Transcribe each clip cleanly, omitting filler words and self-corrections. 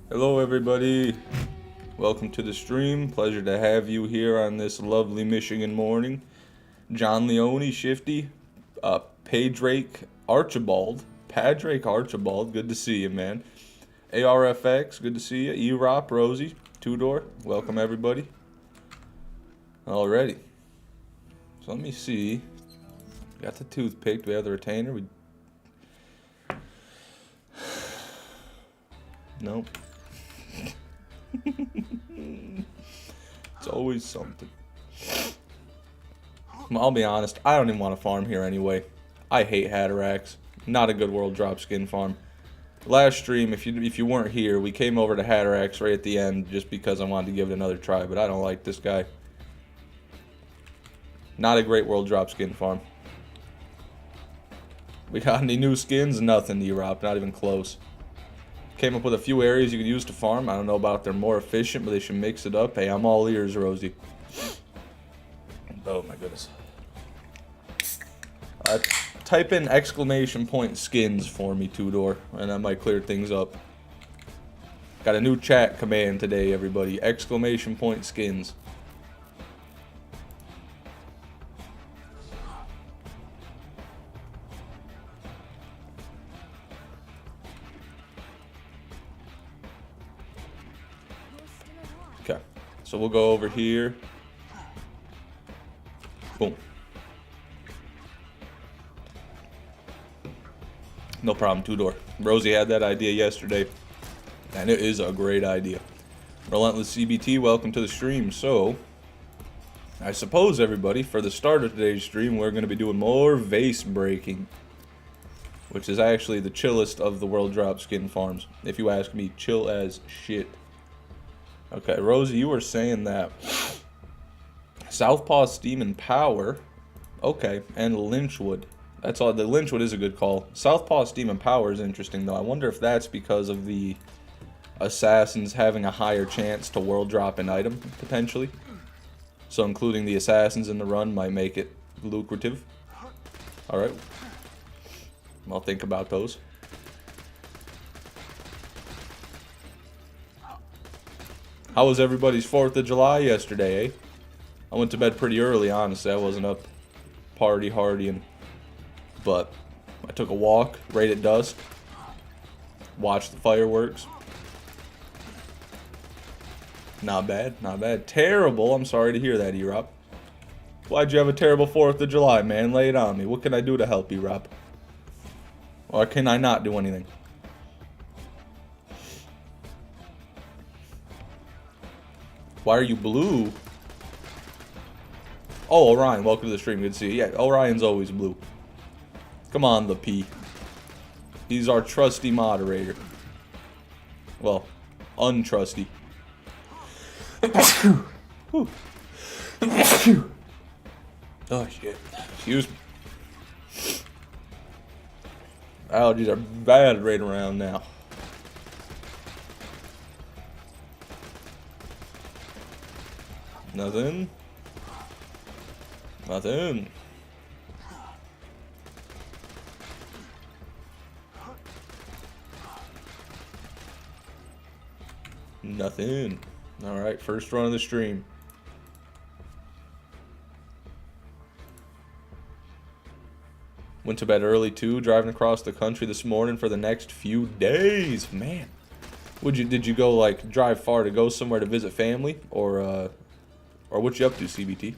Hello everybody, welcome to the stream. Pleasure to have you here on this lovely Michigan morning. John Leone, Shifty, Padrake Archibald, good to see you, man. ARFX, good to see you. E-Rop, Rosie, Two-Door, welcome everybody. Alrighty, so let me see. Got the toothpick, do we have the retainer? Nope. It's always something. I'll be honest, I don't even want to farm here anyway. I hate Hatterax. Not a good world drop skin farm. Last stream, if you weren't here, we came over to Hatterax right at the end just because I wanted to give it another try, but I don't like this guy. Not a great world drop skin farm. We got any new skins? Nothing, E-Rop, not even close. Came up with a few areas you could use to farm. I don't know about if they're more efficient, but they should mix it up. Hey, I'm all ears, Rosie. Oh my goodness. Type in ! skins for me, Two-Door, and that might clear things up. Got a new chat command today, everybody. ! skins. Okay, so we'll go over here. Boom. No problem, Two-Door. Rosie had that idea yesterday, and it is a great idea. Relentless CBT, welcome to the stream. So, I suppose, everybody, for the start of today's stream, we're going to be doing more vase breaking, which is actually the chillest of the world drop skin farms. If you ask me, chill as shit. Okay, Rosie, you were saying that Southpaw Steam and Power, okay, and Lynchwood. That's all. The Lynchwood is a good call. Southpaw Steam and Power is interesting, though. I wonder if that's because of the assassins having a higher chance to world drop an item, potentially. So including the assassins in the run might make it lucrative. Alright. I'll think about those. How was everybody's 4th of July yesterday, eh? I went to bed pretty early, honestly. I wasn't up partying. But I took a walk right at dusk. Watched the fireworks. Not bad, not bad. Terrible. I'm sorry to hear that, E-Rob. Why'd you have a terrible 4th of July, man? Lay it on me. What can I do to help, E-Rob? Or can I not do anything? Why are you blue? Oh, Orion, welcome to the stream. Good to see you. Yeah, Orion's always blue. Come on, the P. He's our trusty moderator. Well, untrusty. Oh, shit. Excuse me. Allergies are bad right around now. Nothing. Nothing. Nothing. Alright, first run of the stream. Went to bed early too, driving across the country this morning for the next few days. Man. Did you go like drive far to go somewhere to visit family? Or what you up to, CBT?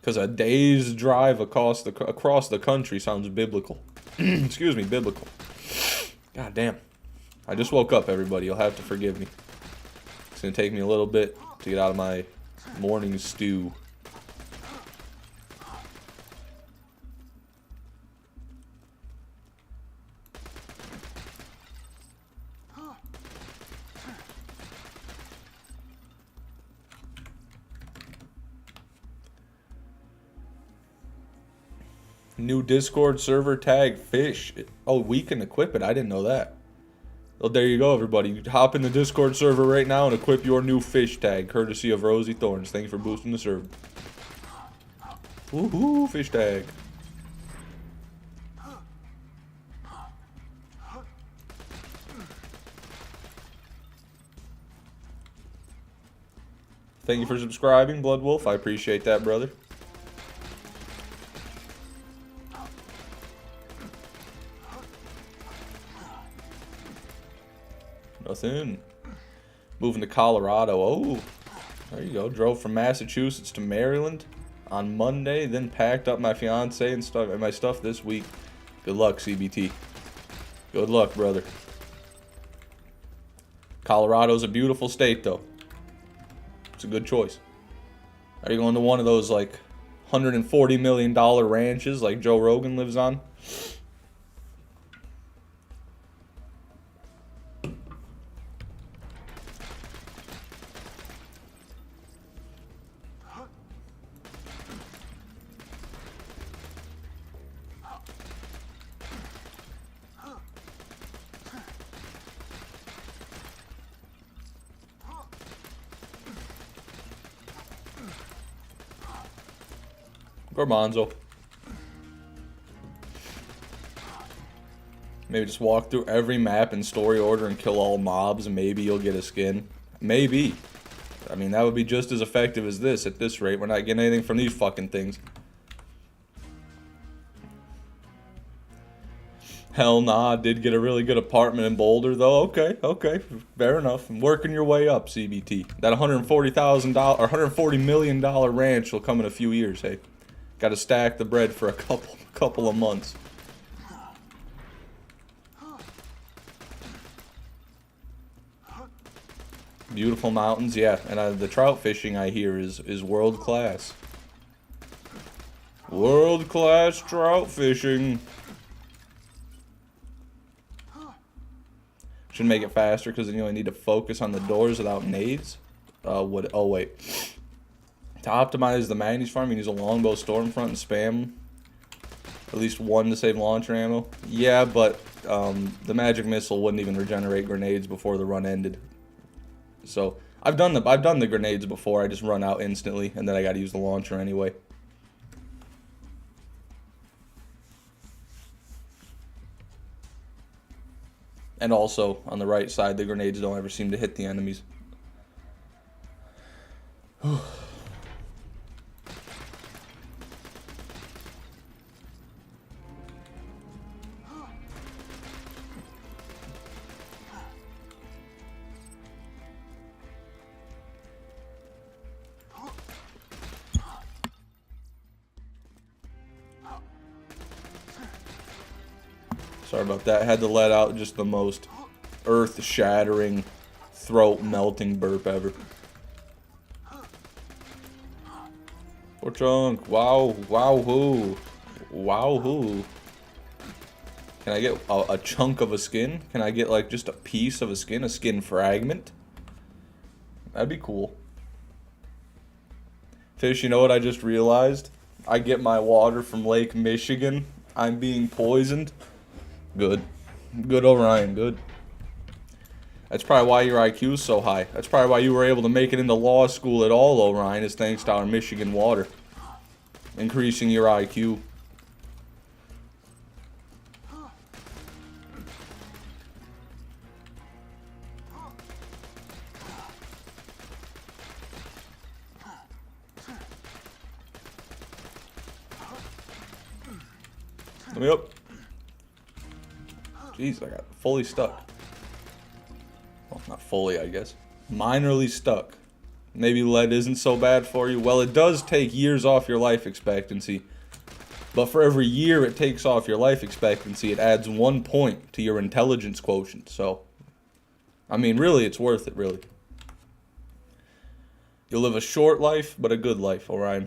Because a day's drive across the country sounds biblical. Excuse me, biblical. God damn. I just woke up, everybody. You'll have to forgive me. It's going to take me a little bit to get out of my morning stew. New Discord server tag fish. Oh, we can equip it. I didn't know that. Well, there you go, everybody. Hop in the Discord server right now and equip your new fish tag, courtesy of Rosie Thorns. Thank you for boosting the server. Woohoo, fish tag. Thank you for subscribing, Blood Wolf. I appreciate that, brother. Nothing. Moving to Colorado. Oh, there you go. Drove from Massachusetts to Maryland on Monday, then packed up my fiance and stuff and my stuff this week. Good luck, CBT. Good luck, brother. Colorado's a beautiful state, though. It's a good choice. Are you going to one of those, like, $140 million ranches like Joe Rogan lives on? Garbanzo. Maybe just walk through every map in story order and kill all mobs and maybe you'll get a skin. Maybe. I mean, that would be just as effective as this at this rate. We're not getting anything from these fucking things. Hell nah, did get a really good apartment in Boulder though. Okay, okay, fair enough. Working your way up, CBT. That $140,000 or $140 million ranch will come in a few years, hey. Got to stack the bread for a couple of months. Beautiful mountains, yeah. And the trout fishing I hear is world class. World class trout fishing. Should make it faster because then you only need to focus on the doors without nades. Oh wait. To optimize the Magnus farm, you use a longbow Stormfront and spam at least one to save launcher ammo. Yeah, but the magic missile wouldn't even regenerate grenades before the run ended. So I've done the grenades before. I just run out instantly, and then I got to use the launcher anyway. And also on the right side, the grenades don't ever seem to hit the enemies. Sorry about that. I had to let out just the most earth-shattering, throat-melting burp ever. Poor chunk. Wow. Wow-hoo. Wow-hoo. Can I get a chunk of a skin? Can I get, like, just a piece of a skin fragment? That'd be cool. Fish, you know what I just realized? I get my water from Lake Michigan. I'm being poisoned. Good. Good, Orion. Good. That's probably why your IQ is so high. That's probably why you were able to make it into law school at all, Orion, is thanks to our Michigan water. Increasing your IQ. Let me up. Jeez, I got fully stuck. Well, not fully, I guess. Minorly stuck. Maybe lead isn't so bad for you. Well, it does take years off your life expectancy. But for every year it takes off your life expectancy, it adds 1 point to your intelligence quotient. So, I mean, really, it's worth it, really. You'll live a short life, but a good life, Orion.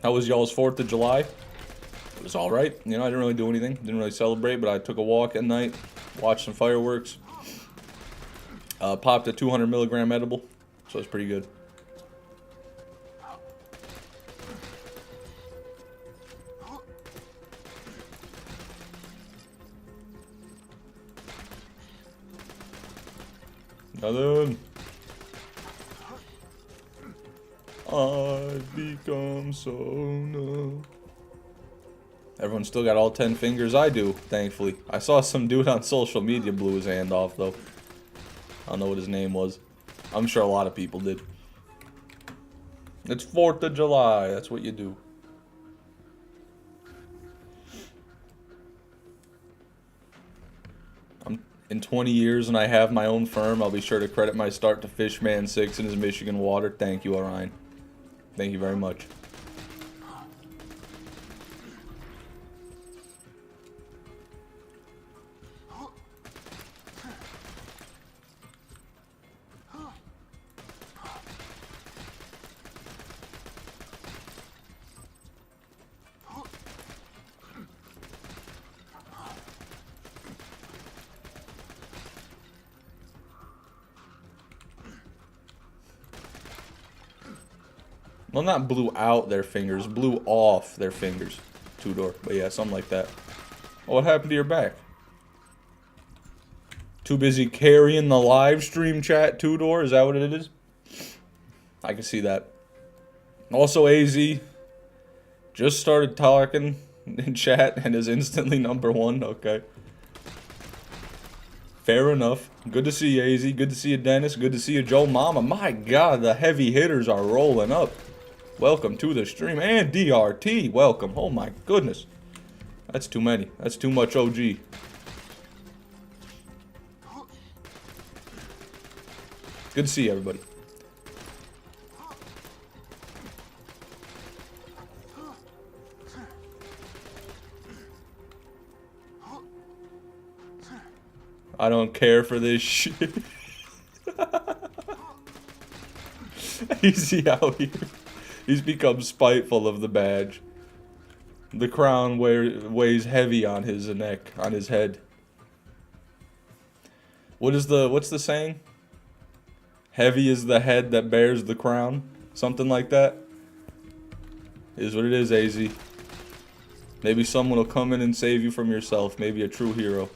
How was y'all's 4th of July? It was alright. You know, I didn't really do anything. Didn't really celebrate, but I took a walk at night, watched some fireworks. Popped a 200 milligram edible, so it's pretty good. Nothing. I've become so numb. Everyone's still got all 10 fingers. I do, thankfully. I saw some dude on social media blew his hand off, though. I don't know what his name was. I'm sure a lot of people did. It's 4th of July. That's what you do. In 20 years, when I have my own firm, I'll be sure to credit my start to Fishman6 and his Michigan water. Thank you, Orion. Thank you very much. Well, not blew out their fingers, blew off their fingers. Two-door. But yeah, something like that. Oh, what happened to your back? Too busy carrying the live stream chat, two-door? Is that what it is? I can see that. Also, AZ just started talking in chat and is instantly #1. Okay. Fair enough. Good to see you, AZ. Good to see you, Dennis. Good to see you, Joe Mama. My God, the heavy hitters are rolling up. Welcome to the stream. And DRT, welcome. Oh my goodness. That's too many. That's too much OG. Good to see everybody. I don't care for this shit. Easy out here. He's become spiteful of the badge. The crown weighs heavy on his neck, on his head. What's the saying? Heavy is the head that bears the crown. Something like that. Is what it is, AZ. Maybe someone will come in and save you from yourself. Maybe a true hero.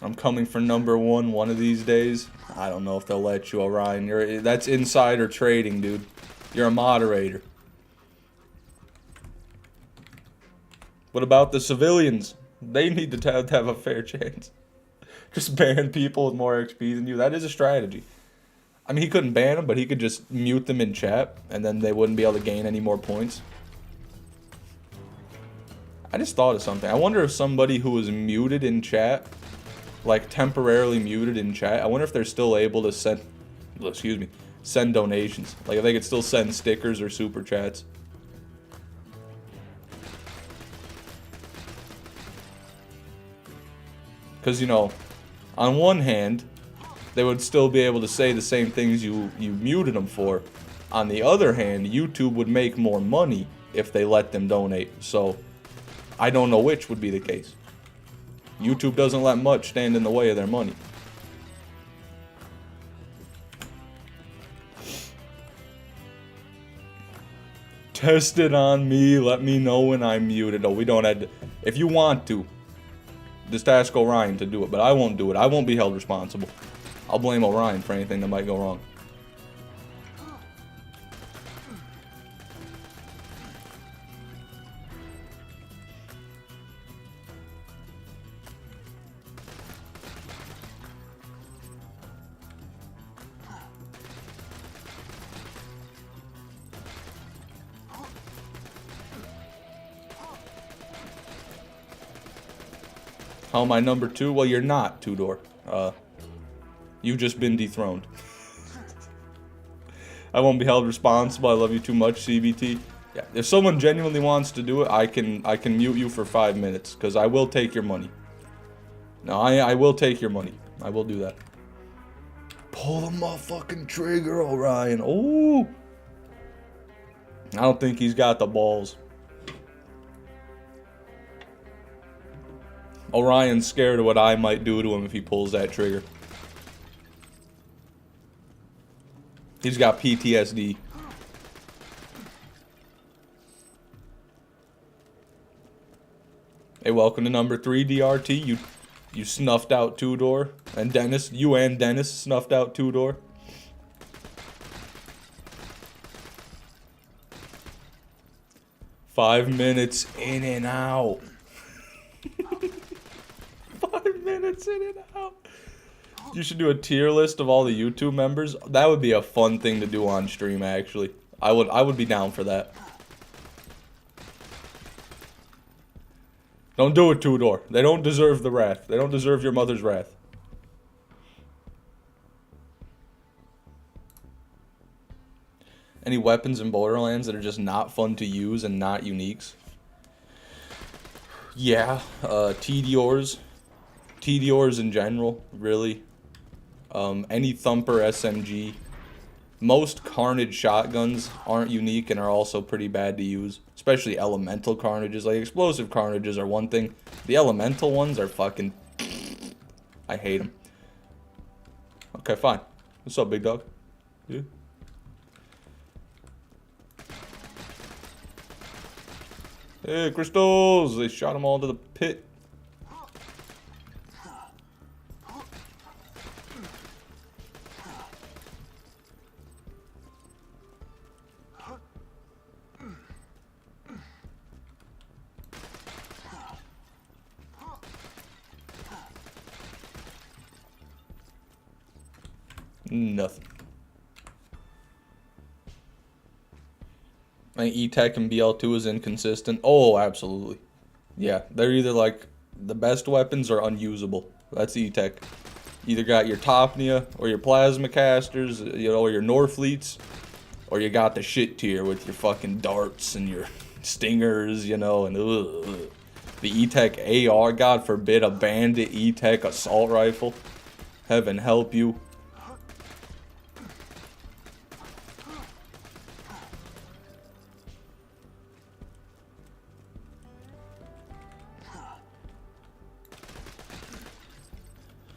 I'm coming for #1 one of these days. I don't know if they'll let you, Orion. That's insider trading, dude. You're a moderator. What about the civilians? They need to have a fair chance. Just ban people with more XP than you. That is a strategy. I mean, he couldn't ban them, but he could just mute them in chat, and then they wouldn't be able to gain any more points. I just thought of something. I wonder if somebody who was muted in chat, like temporarily muted in chat, I wonder if they're still able to send, send donations. Like if they could still send stickers or super chats. Because, you know, on one hand, they would still be able to say the same things you muted them for. On the other hand, YouTube would make more money if they let them donate. So, I don't know which would be the case. YouTube doesn't let much stand in the way of their money. Test it on me. Let me know when I'm muted. Oh, we don't have to. If you want to, just ask Orion to do it. But I won't do it. I won't be held responsible. I'll blame Orion for anything that might go wrong. How am I #2? Well, you're not, two-door. You've just been dethroned. I won't be held responsible. I love you too much, CBT. Yeah, if someone genuinely wants to do it, I can mute you for 5 minutes, because I will take your money. No, I will take your money. I will do that. Pull the motherfucking trigger, Orion. Oh! I don't think he's got the balls. Orion's scared of what I might do to him if he pulls that trigger. He's got PTSD. Hey, welcome to number 3, DRT. You snuffed out two-door. And Dennis, you and Dennis snuffed out two-door. Five minutes in and out. 5 minutes in and out. You should do a tier list of all the YouTube members. That would be a fun thing to do on stream, actually. I would be down for that. Don't do it, two-door. They don't deserve the wrath. They don't deserve your mother's wrath. Any weapons in Borderlands that are just not fun to use and not uniques? Yeah, TDORs. TDORs in general, really. Any Thumper SMG. Most Carnage shotguns aren't unique and are also pretty bad to use. Especially elemental Carnages. Like, explosive Carnages are one thing. The elemental ones are fucking... I hate them. Okay, fine. What's up, big dog? Yeah. Hey, crystals! They shot them all to the pit. Nothing. I think E-Tech and BL2 is inconsistent. Oh, absolutely. Yeah, they're either like the best weapons or unusable. That's E-Tech. Either got your Topnia or your Plasma Casters, you know, or your Norfleets, or you got the shit tier with your fucking darts and your stingers, you know, and the E-Tech AR, God forbid, a Bandit E-Tech assault rifle. Heaven help you.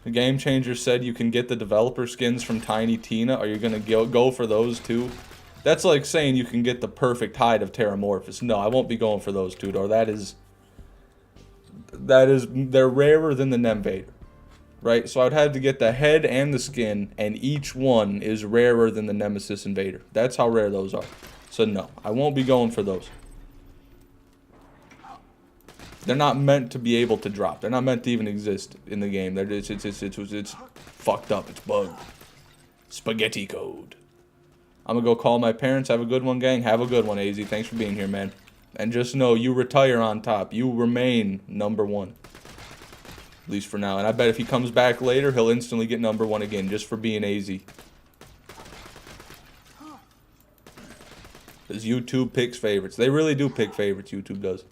The Game Changer said you can get the developer skins from Tiny Tina. Are you going to go for those too? That's like saying you can get the perfect hide of Terramorphous. No, I won't be going for those two, though. They're rarer than the Nemvader. Right? So I'd have to get the head and the skin, and each one is rarer than the Nemesis Invader. That's how rare those are. So no, I won't be going for those. They're not meant to be able to drop. They're not meant to even exist in the game. It's fucked up. It's bugged. Spaghetti code. I'm gonna go call my parents. Have a good one, gang. Have a good one, AZ. Thanks for being here, man. And just know, you retire on top. You remain number one. At least for now. And I bet if he comes back later, he'll instantly get number one again, just for being AZ. Because YouTube picks favorites. They really do pick favorites, YouTube does.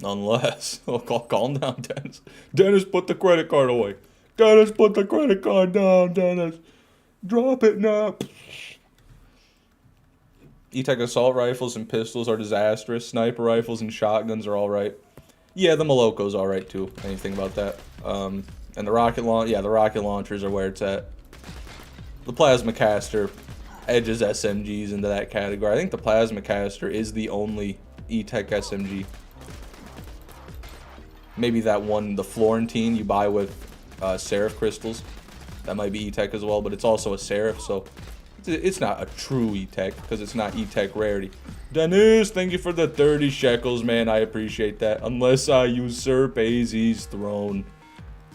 Unless... Oh, calm down, Dennis. Dennis, put the credit card away. Dennis, put the credit card down, Dennis. Drop it now. E-Tech assault rifles and pistols are disastrous. Sniper rifles and shotguns are alright. Yeah, the Moloko's alright too. Anything about that. And the rocket launch... Yeah, the rocket launchers are where it's at. The Plasma Caster edges SMGs into that category. I think the Plasma Caster is the only E-Tech SMG. Maybe that one, the Florentine, you buy with Seraph crystals. That might be E-Tech as well, but it's also a Seraph, so it's not a true E-Tech because it's not E-Tech rarity. Dennis, thank you for the 30 shekels, man. I appreciate that. Unless I usurp AZ's throne.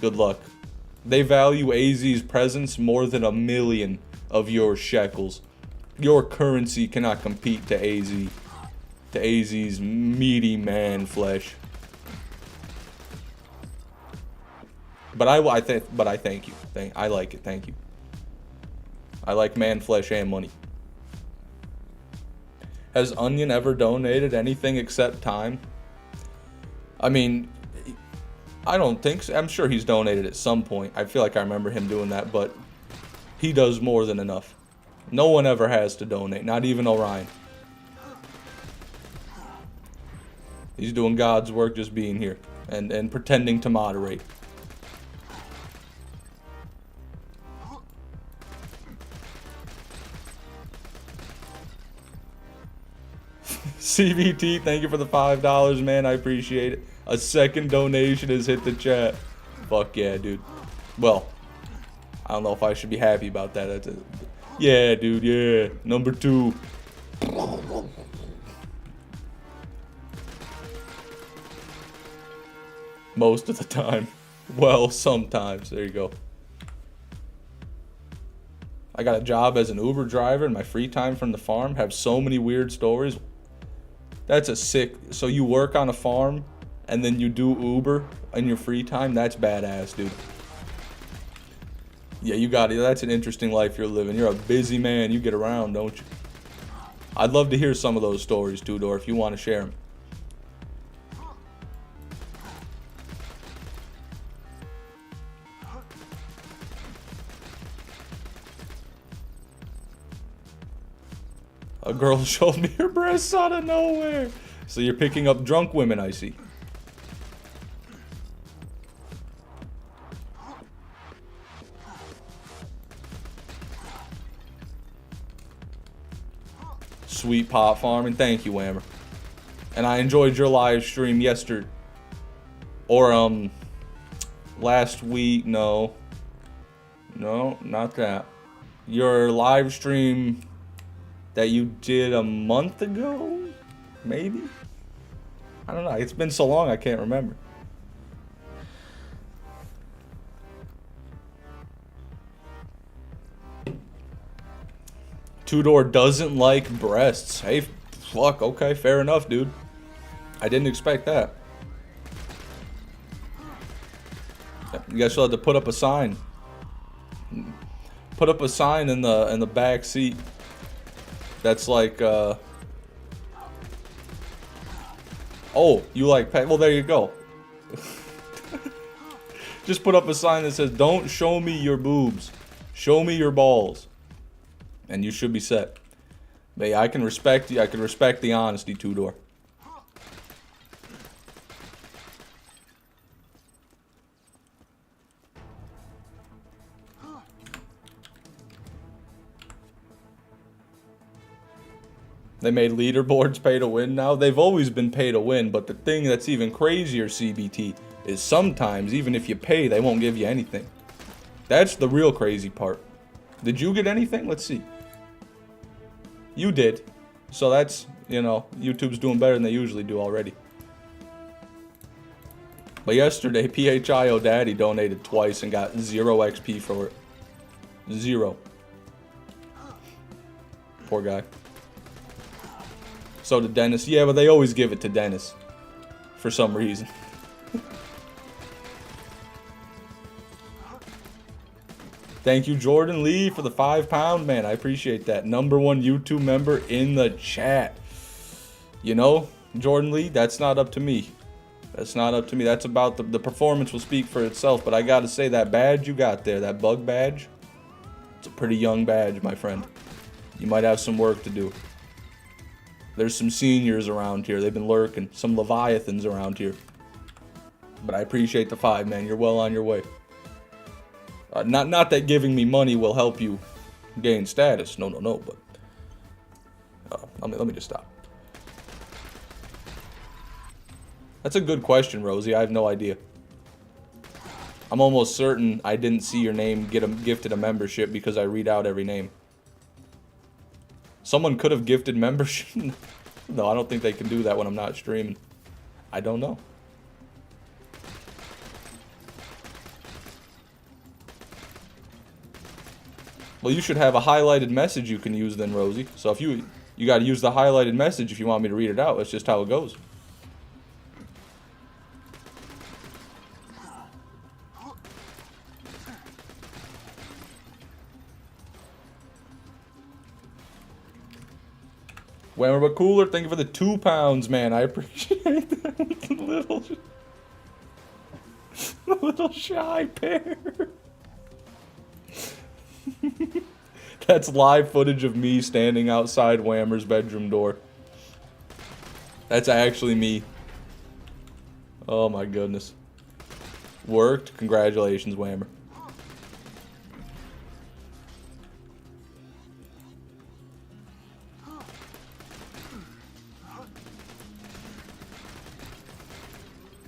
Good luck. They value AZ's presence more than 1,000,000 of your shekels. Your currency cannot compete to AZ's meaty man flesh. But I thank you. I like it. Thank you. I like man flesh and money. Has Onion ever donated anything except time? I mean, I don't think so. I'm sure he's donated at some point. I feel like I remember him doing that, but he does more than enough. No one ever has to donate, not even Orion. He's doing God's work just being here. and pretending to moderate. CVT, thank you for the $5, man. I appreciate it. A second donation has hit the chat. Fuck yeah, dude. Well, I don't know if I should be happy about that. Yeah, dude, yeah. Number 2. Most of the time. Well, sometimes. There you go. I got a job as an Uber driver in my free time from the farm. Have so many weird stories. That's a sick... So you work on a farm and then you do Uber in your free time? That's badass, dude. Yeah, you got it. That's an interesting life you're living. You're a busy man. You get around, don't you? I'd love to hear some of those stories, Tudor, if you want to share them. A girl showed me her breasts out of nowhere. So you're picking up drunk women, I see. Sweet pot farming. Thank you, Whammer. And I enjoyed your live stream yesterday. Or, last week. No, not that. Your live stream that you did a month ago? Maybe? I don't know. It's been so long I can't remember. Tudor doesn't like breasts. Hey, fuck, okay, fair enough, dude. I didn't expect that. You guys still had to put up a sign. Put up a sign in the back seat. That's like, oh, you like pet? Well, there you go. Just put up a sign that says, "Don't show me your boobs. Show me your balls." And you should be set. But yeah, I can respect you. I can respect the honesty, Tudor. They made leaderboards pay to win now. They've always been pay to win, but the thing that's even crazier, CBT, is sometimes, even if you pay, they won't give you anything. That's the real crazy part. Did you get anything? Let's see. You did. So that's, you know, YouTube's doing better than they usually do already. But yesterday, PHIO Daddy donated twice and got 0 XP for it. 0. Poor guy. So did Dennis. Yeah, but they always give it to Dennis. For some reason. Thank you, Jordan Lee, for the £5, man. I appreciate that. #1 YouTube member in the chat. You know, Jordan Lee, that's not up to me. That's not up to me. That's about the performance will speak for itself. But I gotta say, that badge you got there, that bug badge, it's a pretty young badge, my friend. You might have some work to do. There's some seniors around here. They've been lurking. Some Leviathans around here. But I appreciate the 5, man. You're well on your way. Not that giving me money will help you gain status. No, but... let me just stop. That's a good question, Rosie. I have no idea. I'm almost certain I didn't see your name gifted a membership because I read out every name. Someone could have gifted membership. No, I don't think they can do that when I'm not streaming. I don't know. Well, you should have a highlighted message you can use then, Rosie. So if you got to use the highlighted message if you want me to read it out. That's just how it goes. Whammer but cooler, thank you for the £2, man. I appreciate that. little shy pair. That's live footage of me standing outside Whammer's bedroom door. That's actually me. Oh my goodness. Worked. Congratulations, Whammer.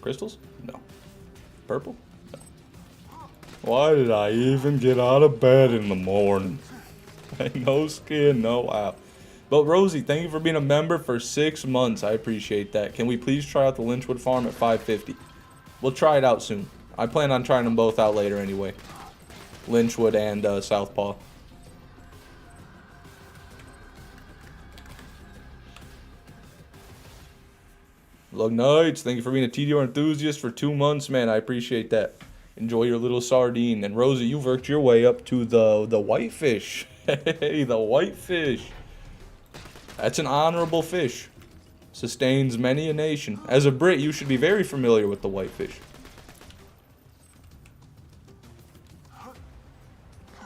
Crystals? No. Purple? No. Why did I even get out of bed in the morning? No skin, no out. But Rosie, thank you for being a member for 6 months. I appreciate that. Can we please try out the Lynchwood farm at 550? We'll try it out soon. I plan on trying them both out later anyway. Lynchwood and Southpaw. Lug Knights, thank you for being a TDR enthusiast for 2 months, man. I appreciate that. Enjoy your little sardine. And Rosie, you've worked your way up to the whitefish. Hey, the whitefish. That's an honorable fish. Sustains many a nation. As a Brit, you should be very familiar with the whitefish.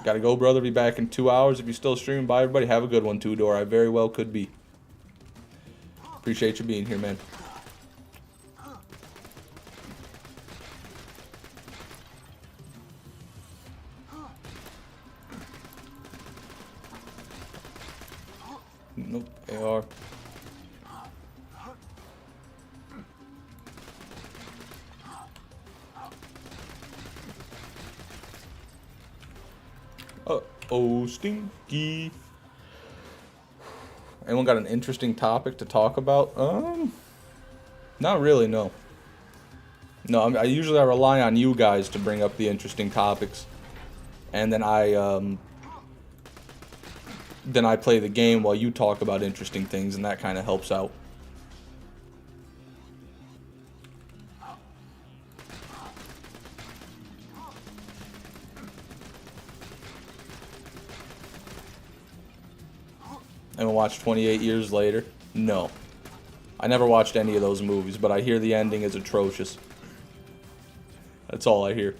Gotta go, brother. Be back in 2 hours. If you're still streaming, bye, everybody. Have a good one, Two-Door. I very well could be. Appreciate you being here, man. Nope, AR. Uh-oh, stinky. Anyone got an interesting topic to talk about? Not really, no. No, I usually rely on you guys to bring up the interesting topics. And then I play the game while you talk about interesting things, and that kind of helps out. And watch 28 Years Later? No. I never watched any of those movies, but I hear the ending is atrocious. That's all I hear.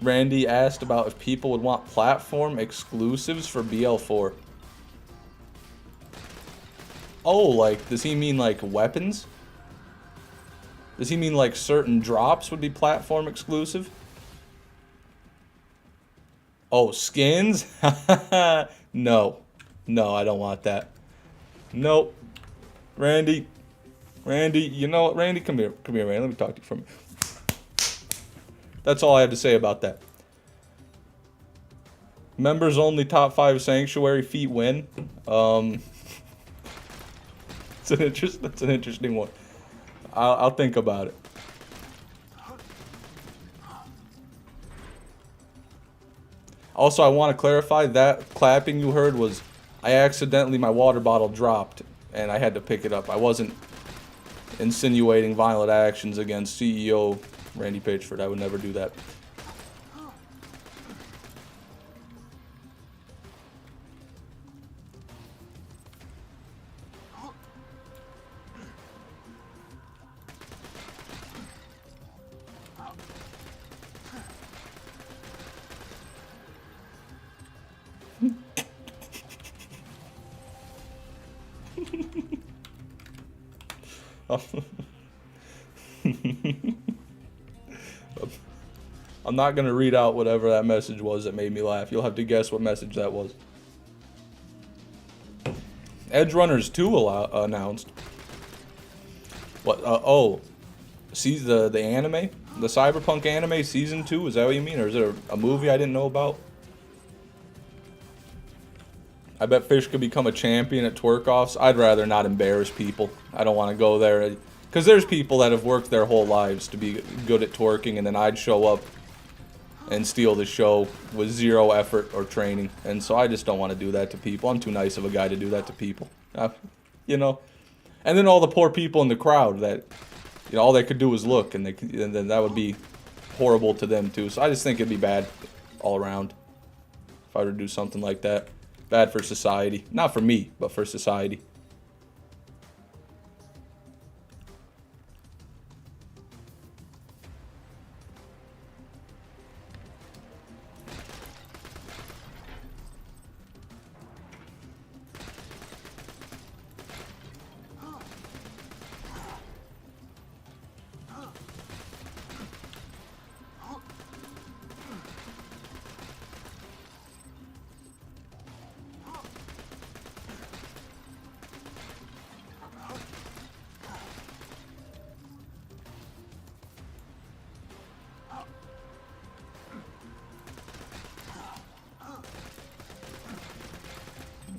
Randy asked about if people would want platform exclusives for BL4. Oh, like, does he mean like weapons? Does he mean like certain drops would be platform exclusive? Oh, skins? No. No, I don't want that. Nope. Randy, you know what? Randy, come here, Randy. Let me talk to you for a minute. That's all I have to say about that. Members only top 5 sanctuary feet win. That's an interesting one. I'll think about it. Also, I want to clarify that clapping you heard was my water bottle dropped and I had to pick it up. I wasn't insinuating violent actions against CEO Randy Pitchford. I would never do that. I'm not going to read out whatever that message was that made me laugh. You'll have to guess what message that was. Edge Runners 2 announced. What? Oh. See the anime? The Cyberpunk anime Season 2? Is that what you mean? Or is it a movie I didn't know about? I bet Fish could become a champion at twerk-offs. I'd rather not embarrass people. I don't want to go there. Because there's people that have worked their whole lives to be good at twerking, and then I'd show up and steal the show with zero effort or training. And so I just don't want to do that to people. I'm too nice of a guy to do that to people. You know? And then all the poor people in the crowd that, you know, all they could do was look, and then that would be horrible to them too. So I just think it'd be bad all around if I were to do something like that. Bad for society. Not for me, but for society.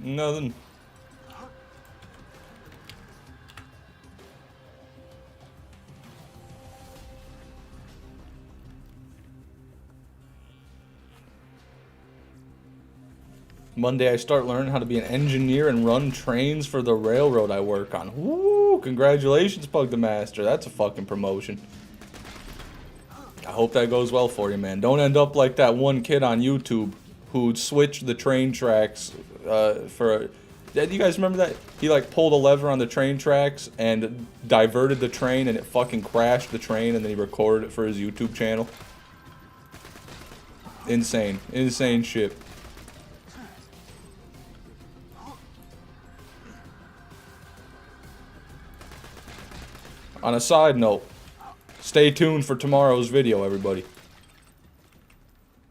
Nothing. Monday I start learning how to be an engineer and run trains for the railroad I work on. Woo! Congratulations, Pug the Master. That's a fucking promotion. I hope that goes well for you, man. Don't end up like that one kid on YouTube who switched the train tracks for... Do you guys remember that? He like pulled a lever on the train tracks and diverted the train and it fucking crashed the train and then he recorded it for his YouTube channel. Insane. Insane shit. On a side note, stay tuned for tomorrow's video, everybody.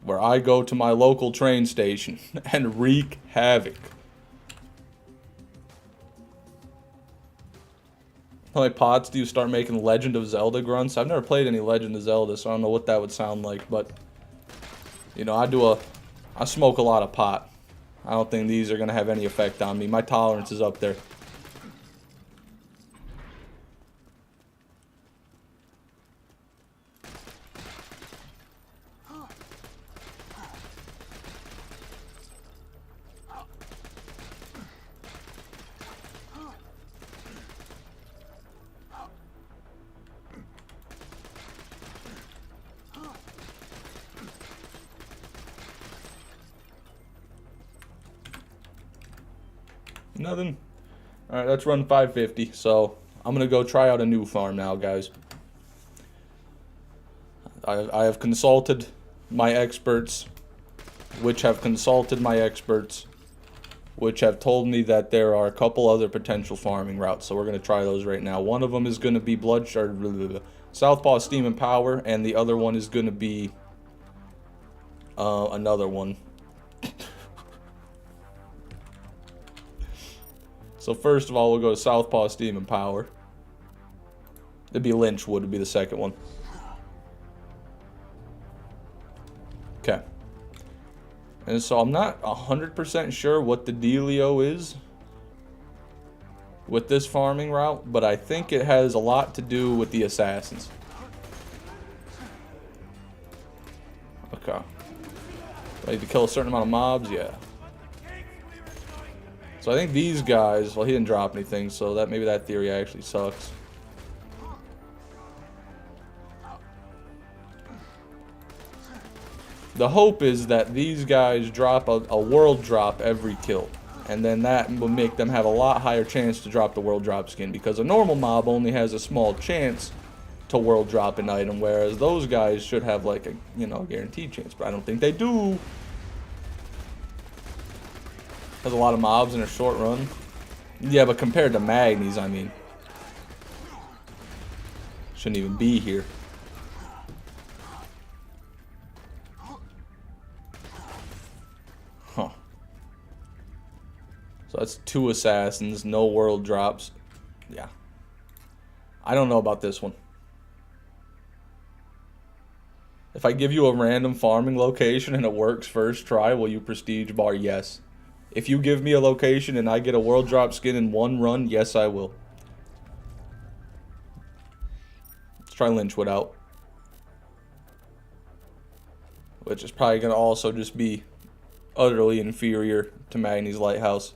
Where I go to my local train station and wreak havoc. How many pots do you start making Legend of Zelda grunts? I've never played any Legend of Zelda, so I don't know what that would sound like, but... You know, I smoke a lot of pot. I don't think these are going to have any effect on me. My tolerance is up there. Nothing. Alright, let's run 550. So, I'm going to go try out a new farm now, guys. I have consulted my experts, which have consulted my experts, which have told me that there are a couple other potential farming routes. So, we're going to try those right now. One of them is going to be Southpaw Steam and Power, and the other one is going to be another one. So first of all, we'll go to Southpaw Steam and Power. It'd be Lynchwood would be the second one. Okay. And so I'm not 100% sure what the dealio is with this farming route, but I think it has a lot to do with the assassins. Okay. I need to kill a certain amount of mobs? Yeah. So I think these guys, well, he didn't drop anything, so that maybe that theory actually sucks. The hope is that these guys drop a world drop every kill, and then that will make them have a lot higher chance to drop the world drop skin, because a normal mob only has a small chance to world drop an item, whereas those guys should have like a, you know, guaranteed chance, but I don't think they do. Has a lot of mobs in a short run. Yeah, but compared to Magnies, I mean, shouldn't even be here. Huh. So that's 2 assassins, no world drops. Yeah. I don't know about this one. If I give you a random farming location and it works first try, will you prestige bar? Yes. If you give me a location and I get a world drop skin in 1 run, yes, I will. Let's try Lynchwood out. Which is probably going to also just be utterly inferior to Magni's Lighthouse.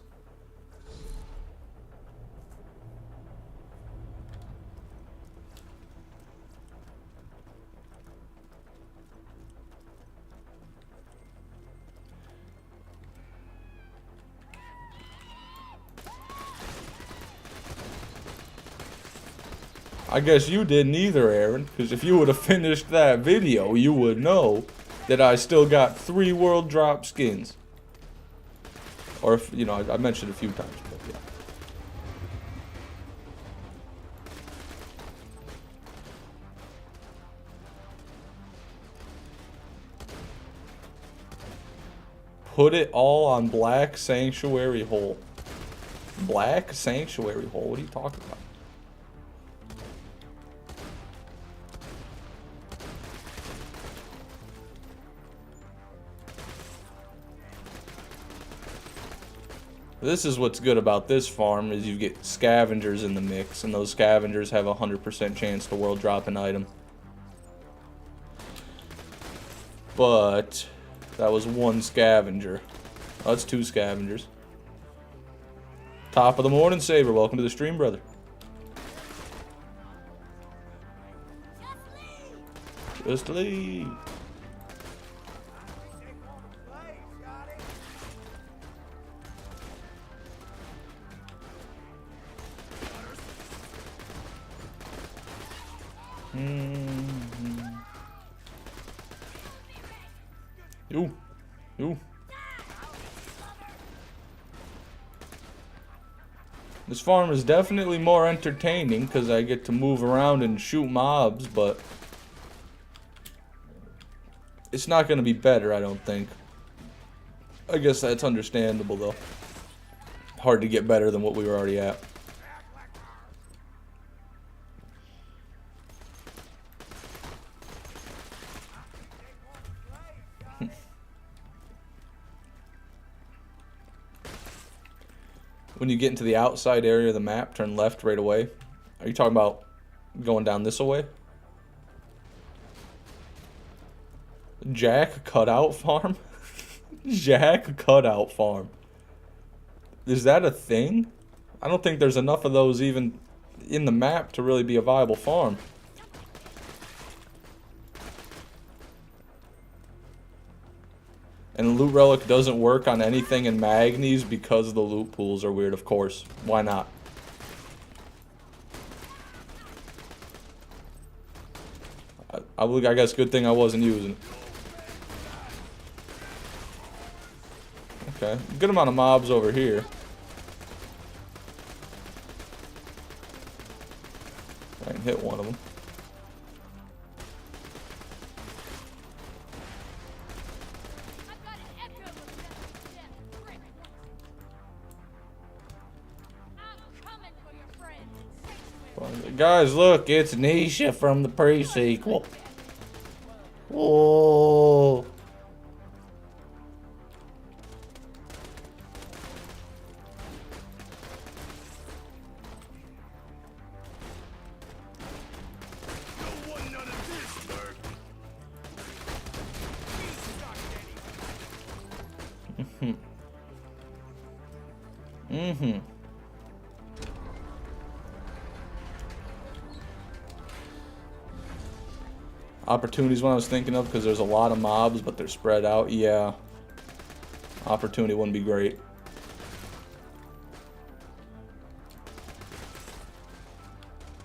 I guess you didn't either, Aaron, because if you would have finished that video, you would know that I still got 3 world drop skins. Or, if, you know, I mentioned it a few times, but yeah. Put it all on Black Sanctuary Hole. Black Sanctuary Hole? What are you talking about? This is what's good about this farm, is you get scavengers in the mix, and those scavengers have a 100% chance to world drop an item. But that was one scavenger. Oh, that's two scavengers. Top of the morning, Saber. Welcome to the stream, brother. Just leave. Ooh. Ooh. This farm is definitely more entertaining because I get to move around and shoot mobs, but it's not going to be better, I don't think. I guess that's understandable, though. Hard to get better than what we were already at. When you get into the outside area of the map, turn left right away. Are you talking about going down this way? Jack Cutout Farm? Jack Cutout Farm. Is that a thing? I don't think there's enough of those even in the map to really be a viable farm. And Loot Relic doesn't work on anything in Magnes because the loot pools are weird, of course. Why not? I guess good thing I wasn't using it. Okay, good amount of mobs over here. I can hit one of them. Guys, look, it's Nisha from the pre-sequel. Oh. Opportunities, what I was thinking of, because there's a lot of mobs, but they're spread out. Yeah. Opportunity wouldn't be great.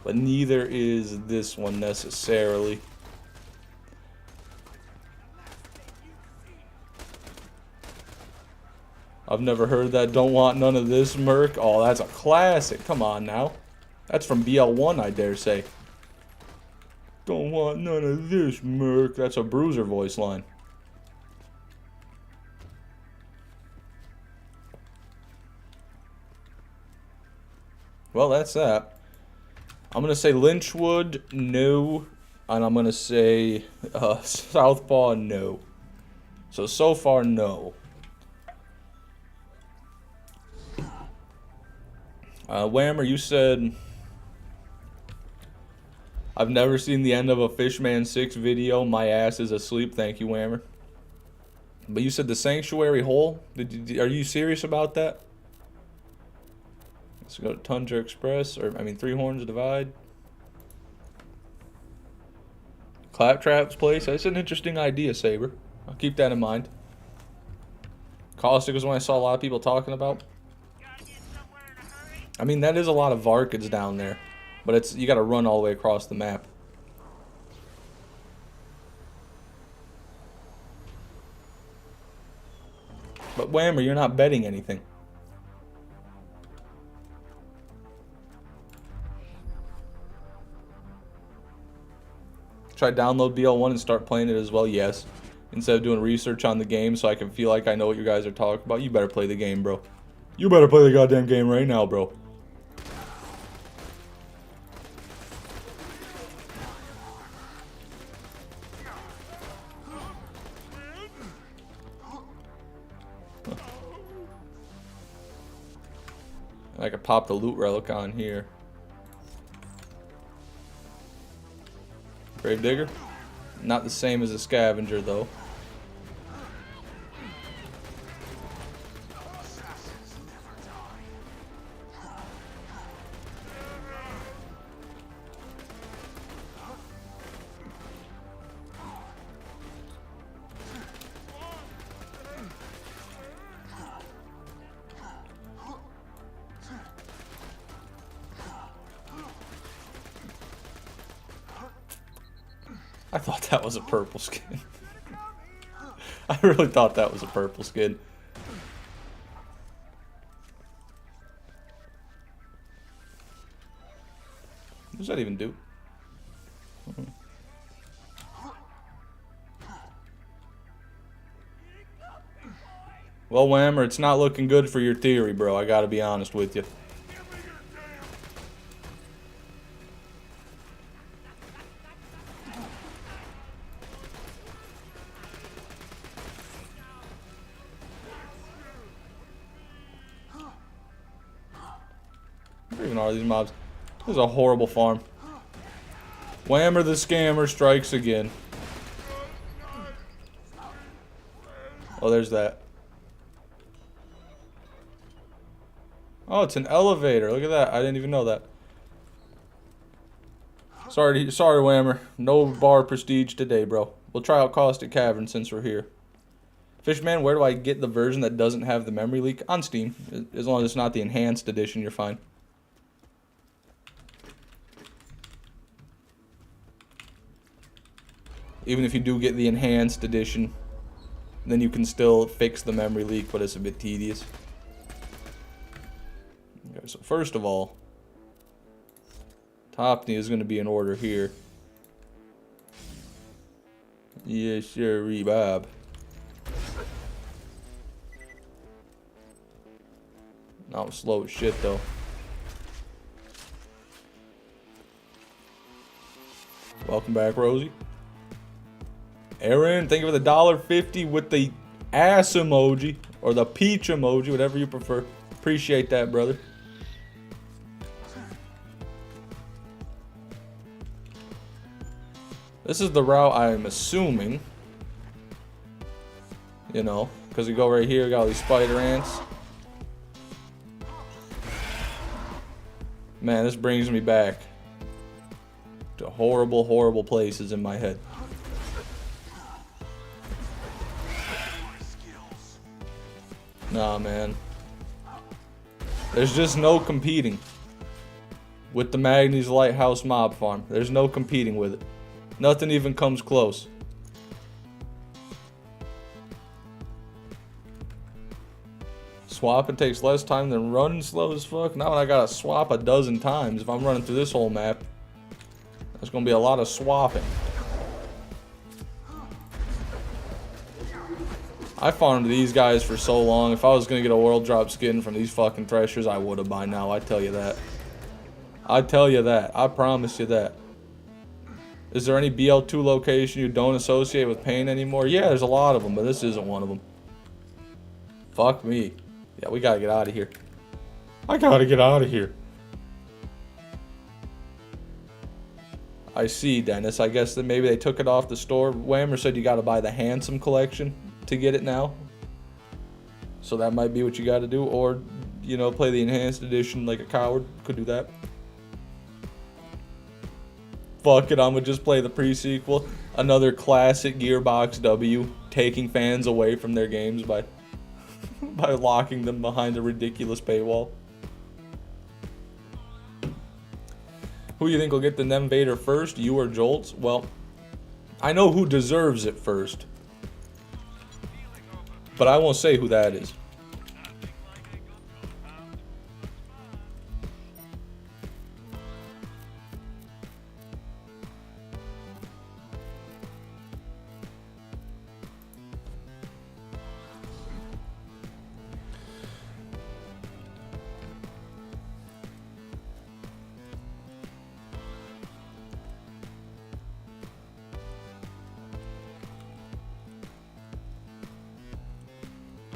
But neither is this one necessarily. I've never heard that. Don't want none of this, Merc. Oh, that's a classic. Come on now. That's from BL1, I dare say. Don't want none of this, Merc. That's a Bruiser voice line. Well, that's that. I'm going to say Lynchwood, no. And I'm going to say Southpaw, no. So far, no. Whammer, you said... I've never seen the end of a Fishman 6 video. My ass is asleep. Thank you, Whammer. But you said the Sanctuary Hole? Are you serious about that? Let's go to Tundra Express. Or, I mean, Three Horns Divide. Claptrap's place. That's an interesting idea, Saber. I'll keep that in mind. Caustic was one I saw a lot of people talking about. I mean, that is a lot of Varkids down there. But it's, you gotta run all the way across the map. But Whammer, you're not betting anything. Try download BL1 and start playing it as well? Yes. Instead of doing research on the game so I can feel like I know what you guys are talking about, you better play the game, bro. You better play the goddamn game right now, bro. I could pop the loot relic on here. Gravedigger. Not the same as a scavenger, though. I thought that was a purple skin. I really thought that was a purple skin. What does that even do? Well, Whammer, it's not looking good for your theory, bro. I gotta be honest with you. What even are these mobs? This is a horrible farm. Whammer the scammer strikes again. Oh, there's that. Oh, it's an elevator. Look at that. I didn't even know that. Sorry, Whammer. No bar prestige today, bro. We'll try out Caustic Cavern since we're here. Fishman, where do I get the version that doesn't have the memory leak? On Steam. As long as it's not the enhanced edition, you're fine. Even if you do get the enhanced edition, then you can still fix the memory leak, but it's a bit tedious. Okay, so first of all, Topney is going to be in order here. Yes, sir, Bob. Now I'm slow as shit, though. Welcome back, Rosie. Aaron, thank you for the $1.50 with the ass emoji, or the peach emoji, whatever you prefer. Appreciate that, brother. This is the route I'm assuming. You know, because we go right here, we got all these spider ants. Man, this brings me back to horrible, horrible places in my head. Nah, man. There's just no competing with the Magnes Lighthouse mob farm. There's no competing with it. Nothing even comes close. Swapping takes less time than running slow as fuck. Now I gotta swap a dozen times if I'm running through this whole map. There's gonna be a lot of swapping. I farmed these guys for so long. If I was gonna get a world drop skin from these fucking threshers, I would have by now. I tell you that. I tell you that. I promise you that. Is there any BL2 location you don't associate with pain anymore? Yeah, there's a lot of them, but this isn't one of them. Fuck me. Yeah, we gotta get out of here. I gotta get out of here. I see, Dennis. I guess that maybe they took it off the store. Whammer said you gotta buy the Handsome collection to get it now. So that might be what you gotta do. Or, you know, play the enhanced edition like a coward. Could do that. Fuck it, I'm gonna just play the pre-sequel. Another classic Gearbox W, taking fans away from their games by by locking them behind a ridiculous paywall. Who do you think will get the Nem Vader first, you or Jolts? Well, I know who deserves it first, but I won't say who that is.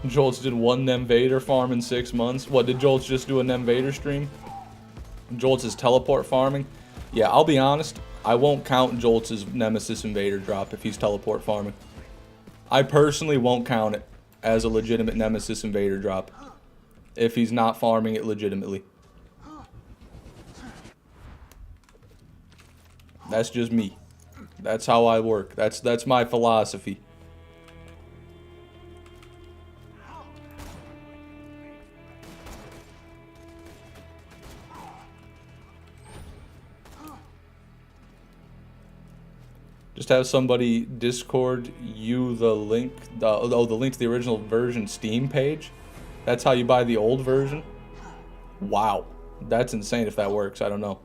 Jolts did one Nem Vader farm in 6 months. What, did Jolts just do a Nem Vader stream? Jolts is teleport farming. Yeah, I'll be honest. I won't count Jolts' Nemesis Invader drop if he's teleport farming. I personally won't count it as a legitimate Nemesis Invader drop if he's not farming it legitimately. That's just me. That's how I work. That's my philosophy. Just have somebody Discord you the link, the link to the original version Steam page. That's how you buy the old version. Wow, that's insane if that works. I don't know.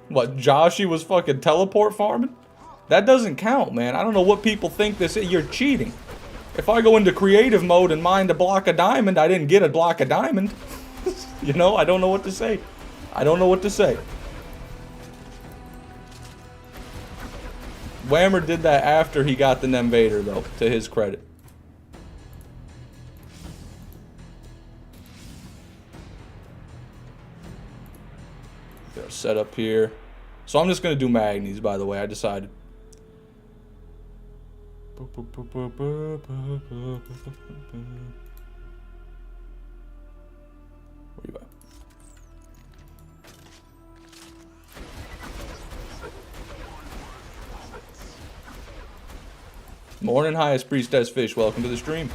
What, Joshy was fucking teleport farming? That doesn't count, man. I don't know what people think this is. You're cheating. If I go into creative mode and mine a block of diamond, I didn't get a block of diamond. You know, I don't know what to say. I don't know what to say. Whammer did that after he got the Nem Vader, though, to his credit. Got set up here. So I'm just going to do Magnies, by the way. I decided. Where you at? Morning, highest priestess fish. Welcome to the stream.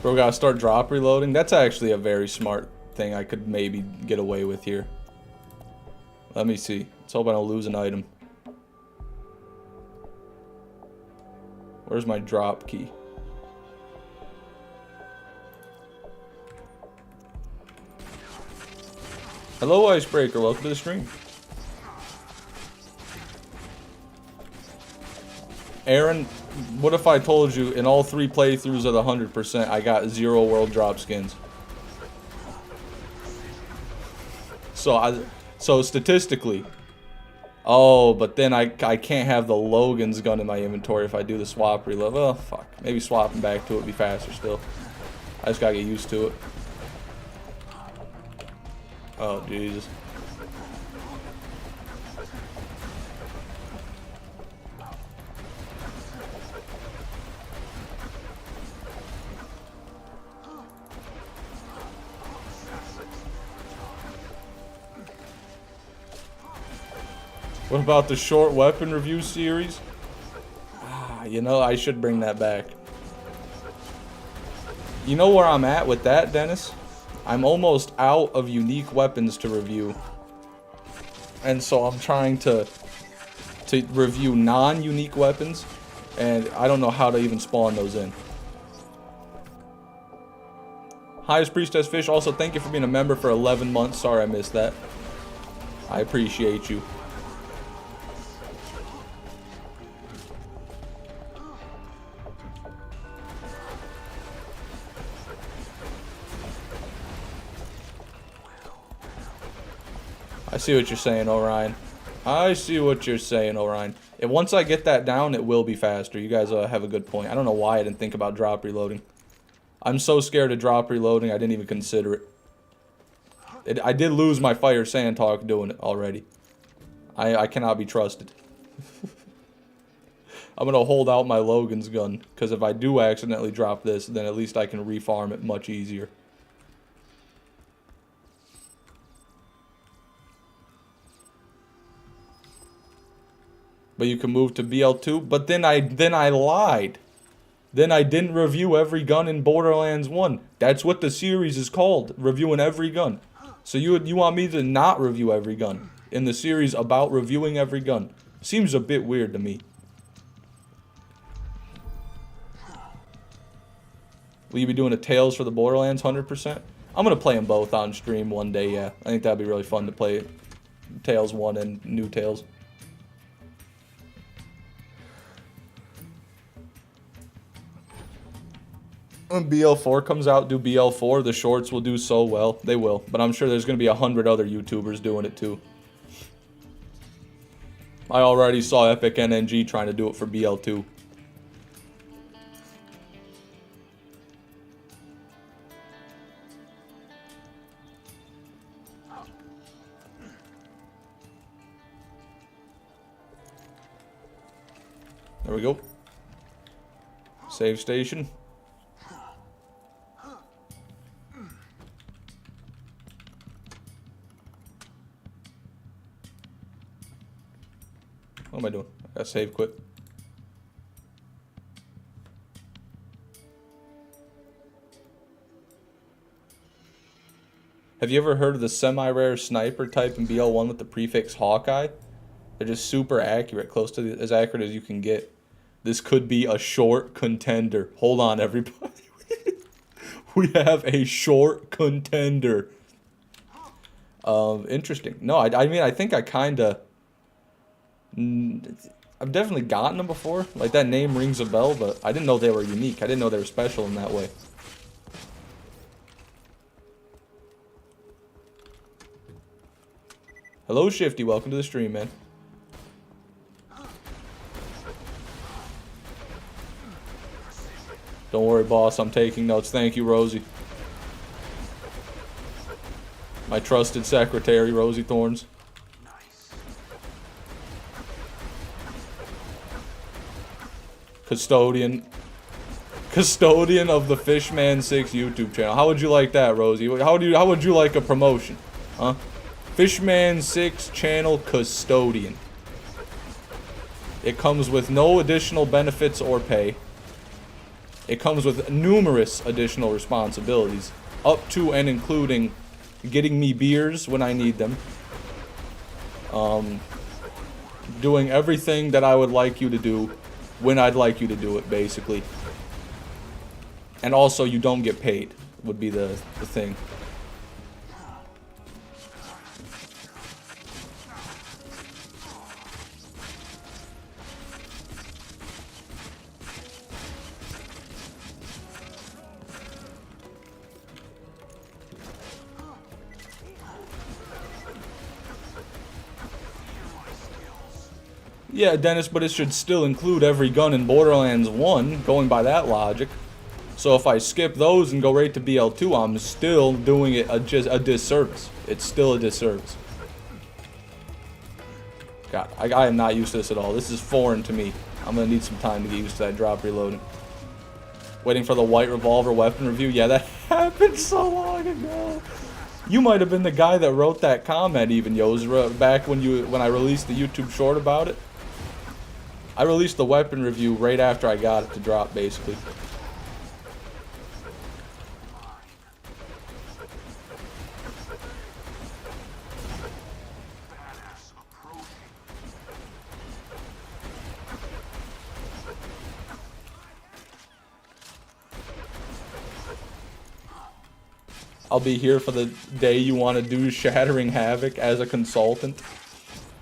Bro, gotta start drop reloading. That's actually a very smart thing I could maybe get away with here. Let me see. Let's hope I don't lose an item. Where's my drop key? Hello, Icebreaker. Welcome to the stream. Aaron, what if I told you in all 3 playthroughs of the 100%, I got 0 world drop skins? So statistically, oh, but then I can't have the Logan's gun in my inventory if I do the swap reload. Well, fuck. Maybe swapping back to it would be faster still. I just gotta get used to it. Oh, Jesus. What about the short weapon review series? You know, I should bring that back. You know where I'm at with that, Dennis? I'm almost out of unique weapons to review. And so I'm trying to review non-unique weapons. And I don't know how to even spawn those in. Highest Priestess Fish, also thank you for being a member for 11 months. Sorry I missed that. I appreciate you. I see what you're saying, Orion. I see what you're saying, Orion. And once I get that down, it will be faster. You guys have a good point. I don't know why I didn't think about drop reloading. I'm so scared of drop reloading, I didn't even consider it. I did lose my Fire Sand Talk doing it already. I cannot be trusted. I'm going to hold out my Logan's gun, because if I do accidentally drop this, then at least I can refarm it much easier. But you can move to BL2. But then I lied. Then I didn't review every gun in Borderlands 1. That's what the series is called, reviewing every gun. So you want me to not review every gun in the series about reviewing every gun? Seems a bit weird to me. Will you be doing a Tales for the Borderlands 100%? I'm going to play them both on stream one day, yeah. I think that'd be really fun to play Tales 1 and New Tales. When BL4 comes out, do BL4. The shorts will do so well. They will. But I'm sure there's going to be 100 other YouTubers doing it too. I already saw Epic NNG trying to do it for BL2. There we go. Save station. What am I doing? I gotta save quick. Have you ever heard of the semi-rare sniper type in BL1 with the prefix Hawkeye? They're just super accurate, close to as accurate as you can get. This could be a short contender. Hold on, everybody. We have a short contender. Interesting. No, I mean, I think I kind of... I've definitely gotten them before. Like, that name rings a bell, but I didn't know they were unique. I didn't know they were special in that way. Hello, Shifty. Welcome to the stream, man. Don't worry, boss. I'm taking notes. Thank you, Rosie. My trusted secretary, Rosie Thorns. Custodian of the Fishman6 YouTube channel. How would you like that, Rosie? How would you like a promotion? Huh? Fishman6 channel custodian. It comes with no additional benefits or pay. It comes with numerous additional responsibilities, up to and including getting me beers when I need them. Doing everything that I would like you to do when I'd like you to do it, basically. And also, you don't get paid, would be the thing. Yeah, Dennis, but it should still include every gun in Borderlands 1, going by that logic. So if I skip those and go right to BL2, I'm still doing it a disservice. It's still a disservice. God, I am not used to this at all. This is foreign to me. I'm going to need some time to get used to that drop reloading. Waiting for the white revolver weapon review. Yeah, that happened so long ago. You might have been the guy that wrote that comment even, Yozra, back when I released the YouTube short about it. I released the weapon review right after I got it to drop, basically. I'll be here for the day you want to do Shattering Havoc as a consultant.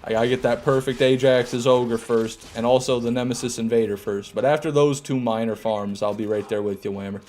I gotta get that perfect Ajax's Ogre first, and also the Nemesis Invader first. But after those two minor farms, I'll be right there with you, Whammer.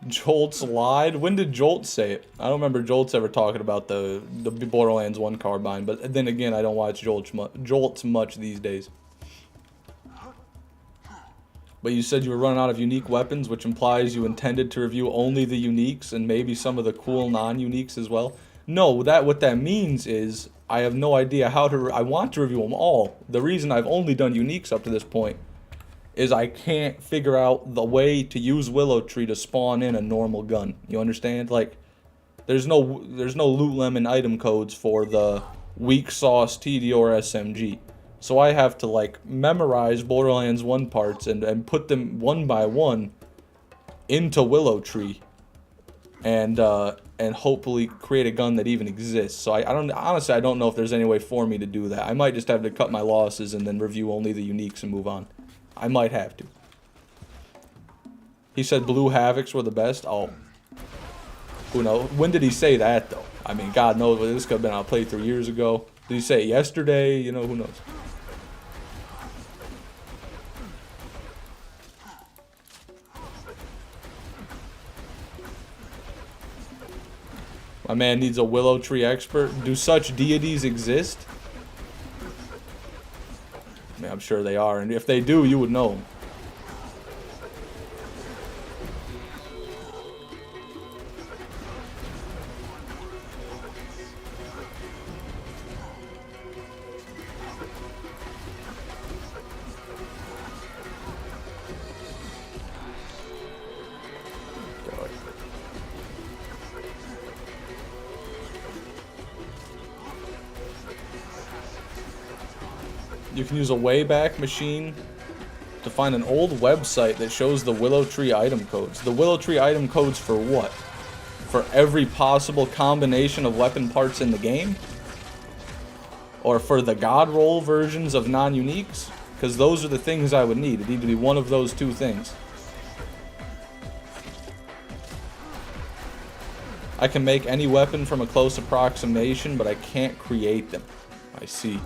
Jolt's lied? When did Jolt say it? I don't remember Jolt's ever talking about the Borderlands 1 carbine, but then again, I don't watch Jolt's much these days. But you said you were running out of unique weapons, which implies you intended to review only the uniques and maybe some of the cool non-uniques as well. No, what that means is I have no idea how to... I want to review them all. The reason I've only done uniques up to this point is I can't figure out the way to use Willow Tree to spawn in a normal gun. You understand? Like, there's no Loot Lemon item codes for the weak sauce TD or SMG. So I have to, like, memorize Borderlands 1 parts and put them one by one into Willow Tree and hopefully create a gun that even exists. So I don't honestly I don't know if there's any way for me to do that. I might just have to cut my losses and then review only the uniques and move on. I might have to. He said blue Havocs were the best. Oh, who knows? When did he say that though? I mean, God knows. This could have been on a playthrough years ago. Did he say it yesterday? You know, who knows? My man needs a Willow Tree expert. Do such deities exist? I mean, I'm sure they are, and if they do, you would know them. You can use a Wayback Machine to find an old website that shows the Willow Tree item codes. The Willow Tree item codes for what? For every possible combination of weapon parts in the game? Or for the God Roll versions of non-uniques? Because those are the things I would need. It'd need to be one of those two things. I can make any weapon from a close approximation, but I can't create them. I see.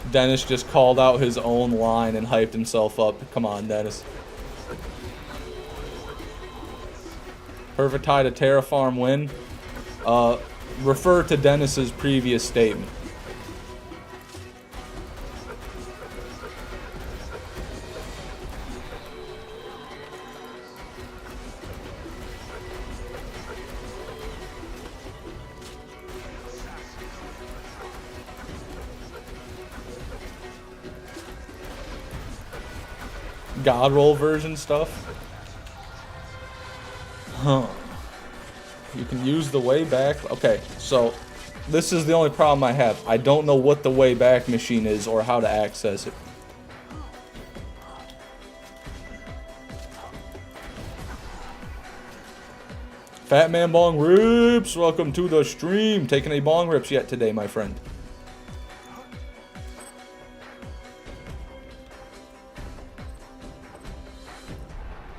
Dennis just called out his own line and hyped himself up. Come on, Dennis. Perfect tie to Terrafarm win. Refer to Dennis's previous statement. God roll version stuff. Huh. You can use the Wayback. Okay, so this is the only problem I have. I don't know what the Wayback Machine is or how to access it. Fat Man Bong Rips, welcome to the stream. Taking any bong rips yet today, my friend?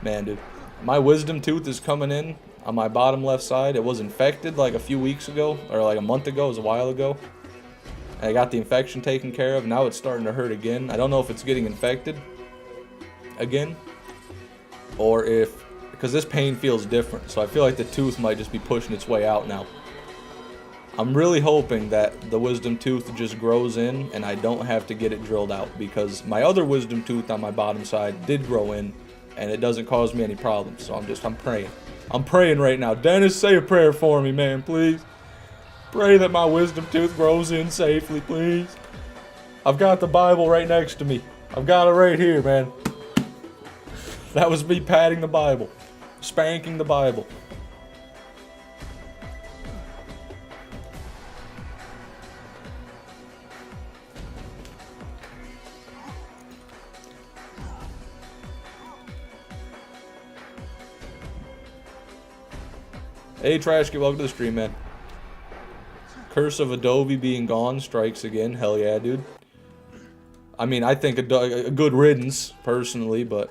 Man, dude, my wisdom tooth is coming in on my bottom left side. It was infected like a few weeks ago, or like a month ago. It was a while ago. And I got the infection taken care of. Now it's starting to hurt again. I don't know if it's getting infected again, or if, because this pain feels different. So I feel like the tooth might just be pushing its way out now. I'm really hoping that the wisdom tooth just grows in and I don't have to get it drilled out, because my other wisdom tooth on my bottom side did grow in and it doesn't cause me any problems. So I'm praying. I'm praying right now. Dennis, say a prayer for me, man, please. Pray that my wisdom tooth grows in safely, please. I've got the Bible right next to me. I've got it right here, man. That was me patting the Bible. Spanking the Bible. Hey Trashkit, welcome to the stream, man. Curse of Adobe being gone strikes again. Hell yeah, dude. I mean, I think a good riddance, personally, but...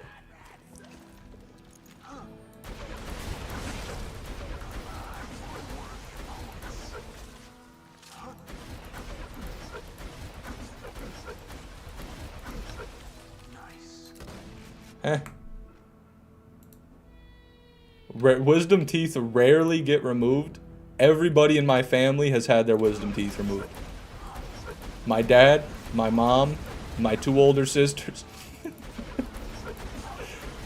Eh. Wisdom teeth rarely get removed. Everybody in my family has had their wisdom teeth removed. My dad, my mom, my two older sisters.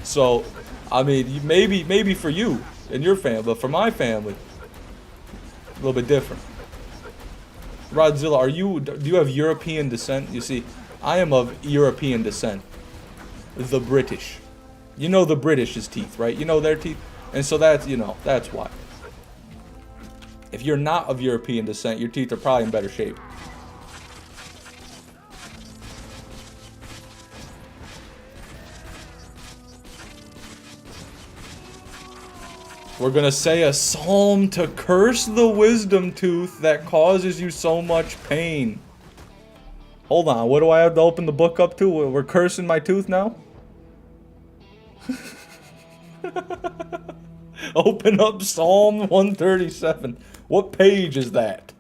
So, I mean, maybe for you and your family, but for my family, a little bit different. Rodzilla, do you have European descent? You see, I am of European descent. The British. You know the British's teeth, right? You know their teeth? And so that's, you know, that's why. If you're not of European descent, your teeth are probably in better shape. We're gonna say a psalm to curse the wisdom tooth that causes you so much pain. Hold on, what do I have to open the book up to? We're cursing my tooth now? Open up Psalm 137. What page is that?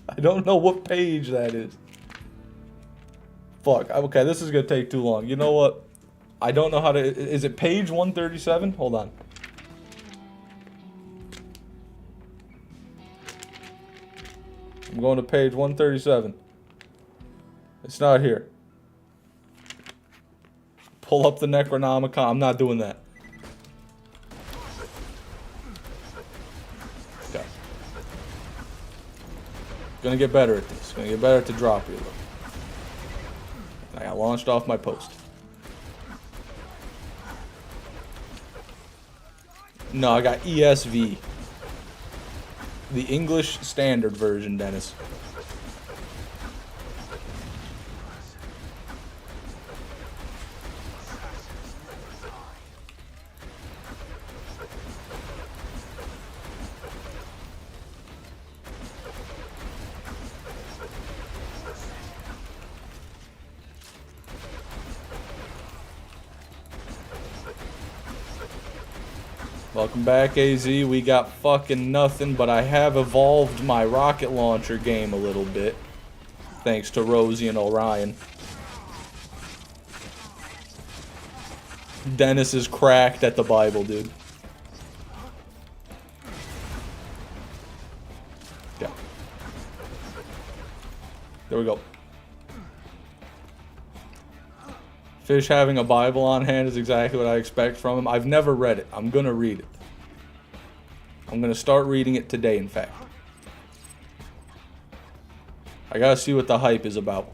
I don't know what page that is. Fuck, okay, this is gonna take too long. You know what? I don't know how to... Is it page 137? Hold on. I'm going to page 137. It's not here. Pull up the Necronomicon. I'm not doing that. Okay. Gonna get better at this. Gonna get better at the drop here, though. I got launched off my post. No, I got ESV. The English Standard Version, Dennis. Welcome back, AZ. We got fucking nothing, but I have evolved my rocket launcher game a little bit. Thanks to Rosie and Orion. Dennis is cracked at the Bible, dude. Yeah. There we go. Fish having a Bible on hand is exactly what I expect from him. I've never read it. I'm gonna read it. I'm gonna start reading it today, in fact. I gotta see what the hype is about.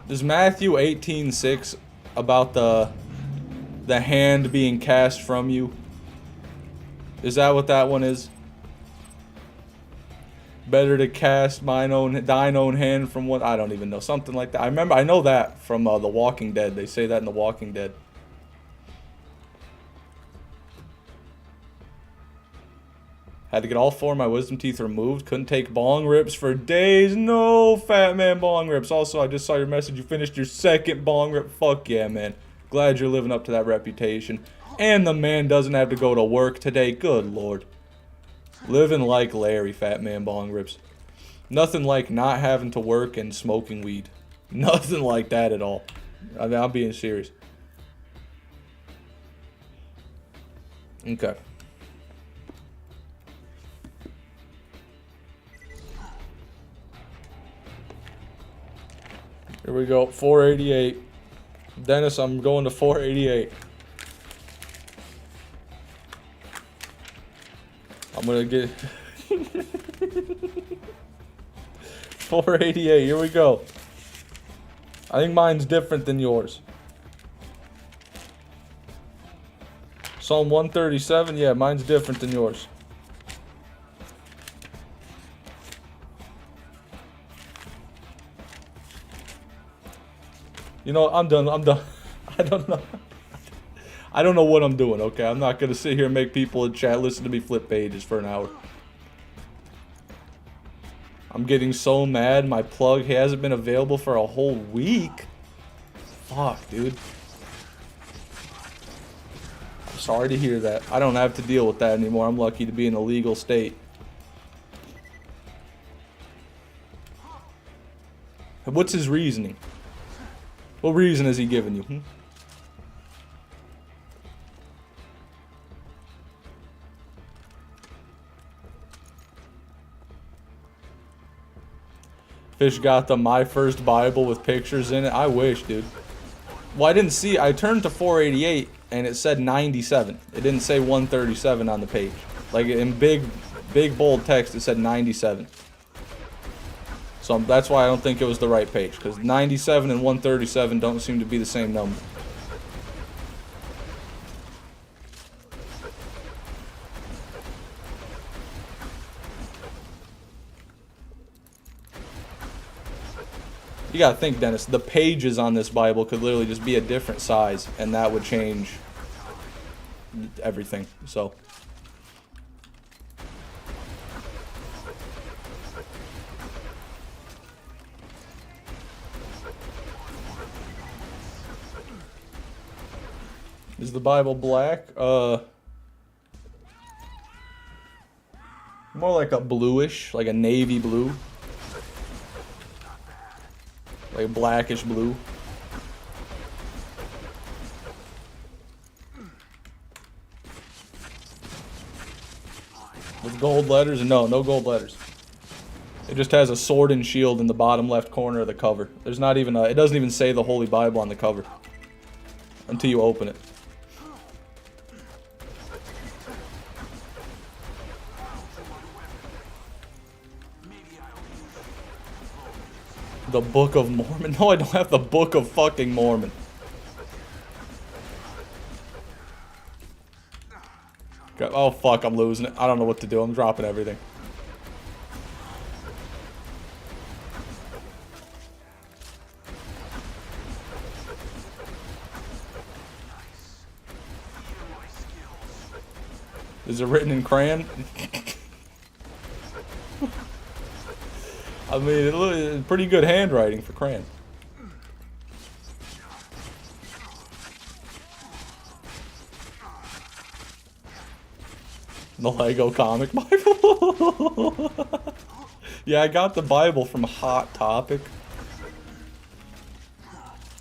Does Matthew 18:6 about the hand being cast from you? Is that what that one is? Better to cast thine own hand from what? I don't even know. Something like that. I know that from The Walking Dead. They say that in The Walking Dead. Had to get all 4 of my wisdom teeth removed. Couldn't take bong rips for days. No, fat man bong rips. Also, I just saw your message. You finished your 2nd bong rip. Fuck yeah, man. Glad you're living up to that reputation. And the man doesn't have to go to work today. Good lord. Living like Larry, fat man bong rips. Nothing like not having to work and smoking weed. Nothing like that at all. I mean, I'm being serious. Okay. Here we go, 488. Dennis, I'm going to 488. I'm gonna get 488. Here we go. I think mine's different than yours. Psalm 137. Yeah, mine's different than yours. You know, I'm done. I'm done. I don't know. I don't know what I'm doing, okay? I'm not going to sit here and make people in chat listen to me flip pages for an hour. I'm getting so mad. My plug hasn't been available for a whole week. Fuck, dude. I'm sorry to hear that. I don't have to deal with that anymore. I'm lucky to be in a legal state. What's his reasoning? What reason has he given you? Fish got the My First Bible with pictures in it. I wish, dude. Well, I didn't see. I turned to 488 and it said 97. It didn't say 137 on the page. Like in big bold text, it said 97. So that's why I don't think it was the right page, because 97 and 137 don't seem to be the same number. You gotta think, Dennis, the pages on this Bible could literally just be a different size, and that would change everything. So is the Bible black? More like a bluish, like a navy blue. Like a blackish blue. With gold letters? No, no gold letters. It just has a sword and shield in the bottom left corner of the cover. There's not even a, it doesn't even say the Holy Bible on the cover. Until you open it. The Book of Mormon? No, I don't have the Book of fucking Mormon. Oh fuck, I'm losing it. I don't know what to do. I'm dropping everything. Is it written in crayon? I mean, it's pretty good handwriting for crayon. The Lego comic Bible. Yeah, I got the Bible from Hot Topic.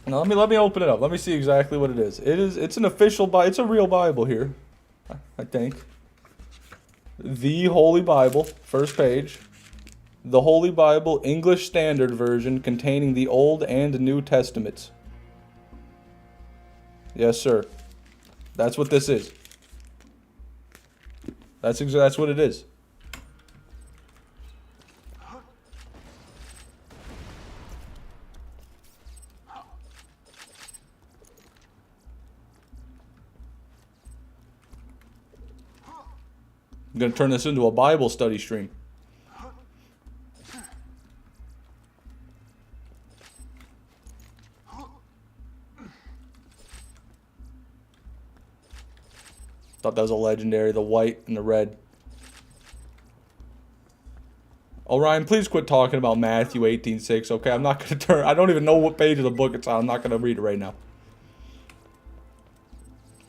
Now let me open it up. Let me see exactly what it is. It's an official Bible. It's a real Bible here, I think. The Holy Bible, first page. The Holy Bible, English Standard Version, containing the Old and New Testaments. Yes, sir. That's what this is. That's what it is. I'm gonna turn this into a Bible study stream. Thought that was a legendary, the white and the red. Oh, Ryan, please quit talking about Matthew 18:6, okay? I'm not gonna turn, I don't even know what page of the book it's on. I'm not gonna read it right now.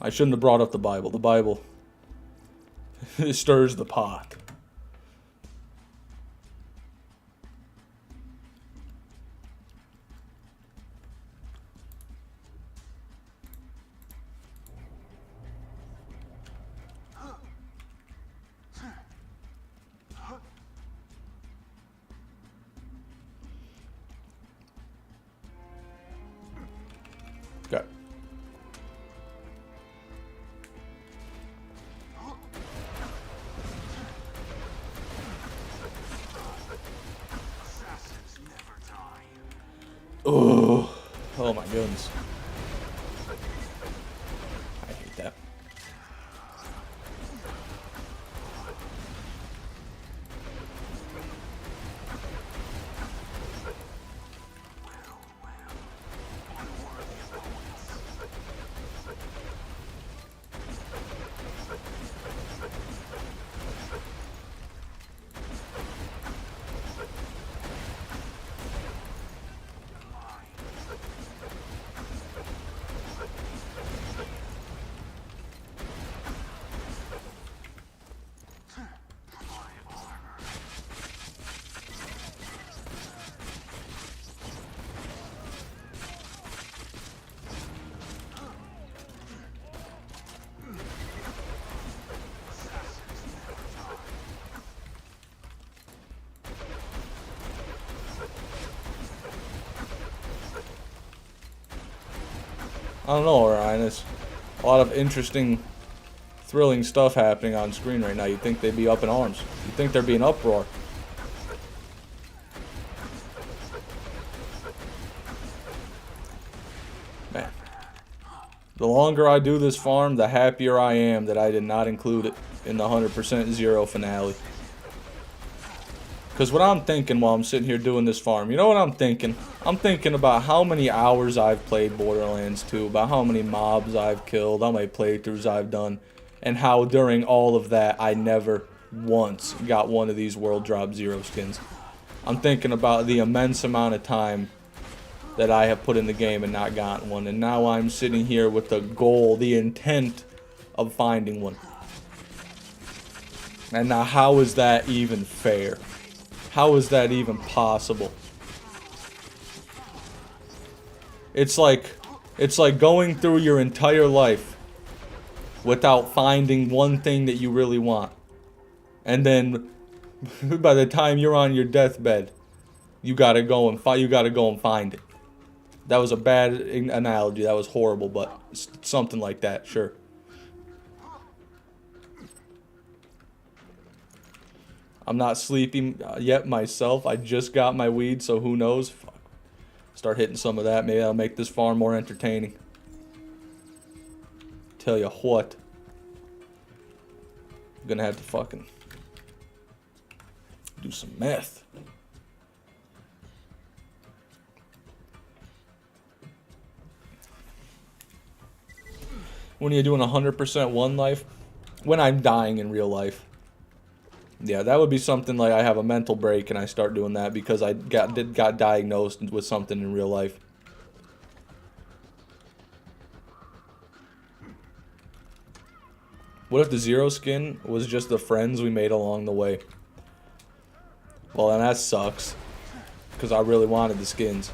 I shouldn't have brought up the Bible. The Bible, it stirs the pot. Okay. Oh my goodness. I hate that. I don't know, Ryan. There's a lot of interesting, thrilling stuff happening on screen right now. You'd think they'd be up in arms. You'd think there'd be an uproar. Man. The longer I do this farm, the happier I am that I did not include it in the 100% zero finale. Because what I'm thinking while I'm sitting here doing this farm, you know what I'm thinking? I'm thinking about how many hours I've played Borderlands 2, about how many mobs I've killed, how many playthroughs I've done, and how during all of that I never once got one of these World Drop Zero skins. I'm thinking about the immense amount of time that I have put in the game and not gotten one, and now I'm sitting here with the goal, the intent of finding one. And now how is that even fair? How is that even possible? It's like going through your entire life without finding one thing that you really want. And then by the time you're on your deathbed, you gotta go and find it. That was a bad analogy. That was horrible, but something like that, sure. I'm not sleeping yet myself. I just got my weed, so who knows? Fuck. Start hitting some of that. Maybe that'll make this farm more entertaining. Tell you what. I'm gonna have to fucking do some meth. When you're doing 100% one life? When I'm dying in real life. Yeah, that would be something like I have a mental break and I start doing that because I got diagnosed with something in real life. What if the Zero skin was just the friends we made along the way? Well, then that sucks. Because I really wanted the skins.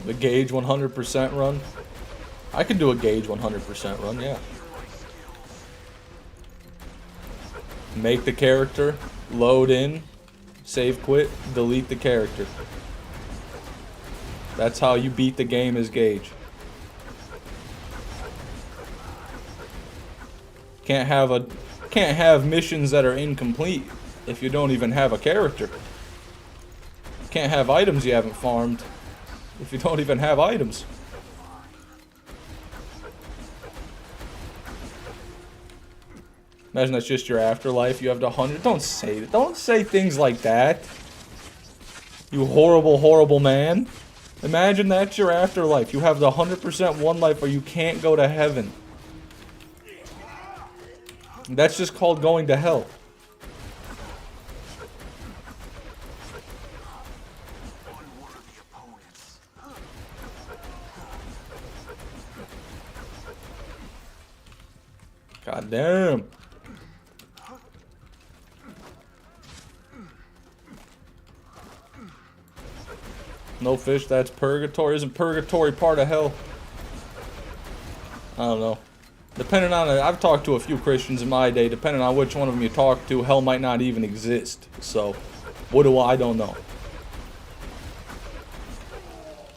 The Gauge 100% run? I could do a Gauge 100% run, yeah. Make the character, load in, save quit, delete the character. That's how you beat the game as Gauge. Can't have missions that are incomplete if you don't even have a character. Can't have items you haven't farmed if you don't even have items. Imagine that's just your afterlife. You have the 100. Don't say things like that. You horrible, horrible man. Imagine that's your afterlife. You have the 100% one life or you can't go to heaven. That's just called going to hell. God damn. No fish, that's purgatory. Isn't purgatory part of hell? I don't know. Depending on it, I've talked to a few Christians in my day. Depending on which one of them you talk to, hell might not even exist. So, what do I don't know.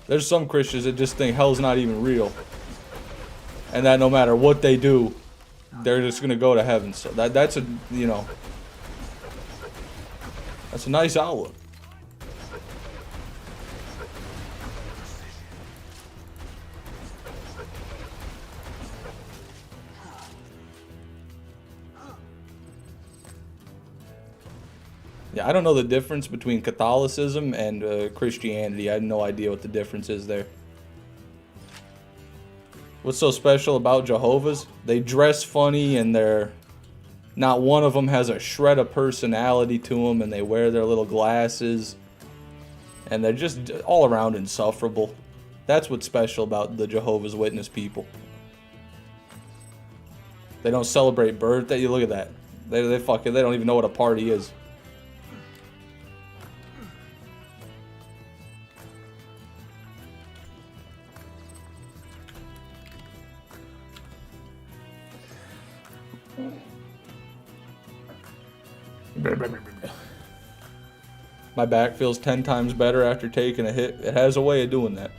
There's some Christians that just think hell's not even real. And that no matter what they do, they're just gonna go to heaven. So that's a, you know, that's a nice outlook. Yeah, I don't know the difference between Catholicism and Christianity. I have no idea what the difference is there. What's so special about Jehovah's? They dress funny and they're... Not one of them has a shred of personality to them, and they wear their little glasses. And they're just all around insufferable. That's what's special about the Jehovah's Witness people. They don't celebrate birthday. You look at that. They don't even know what a party is. My back feels 10 times better after taking a hit. It has a way of doing that.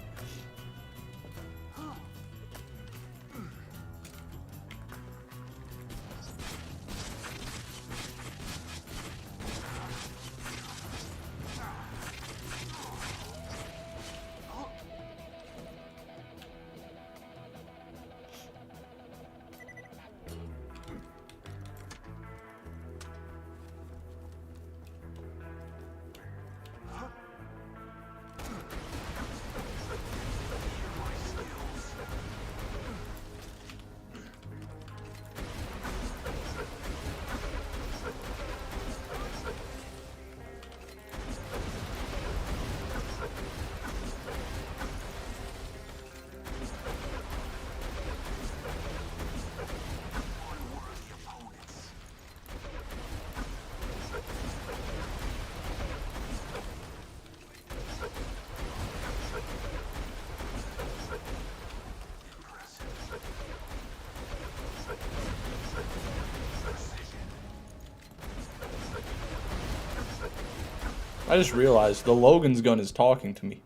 I just realized the Logan's gun is talking to me.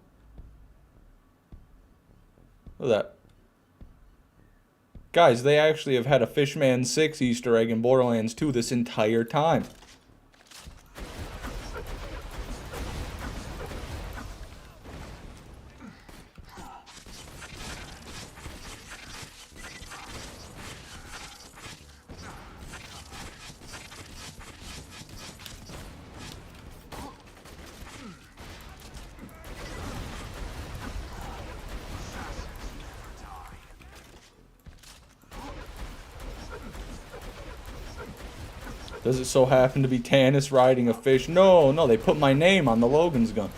Look at that. Guys, they actually have had a Fishman 6 Easter egg in Borderlands 2 this entire time. Does it so happen to be Tannis riding a fish? No, no, they put my name on the Logan's gun.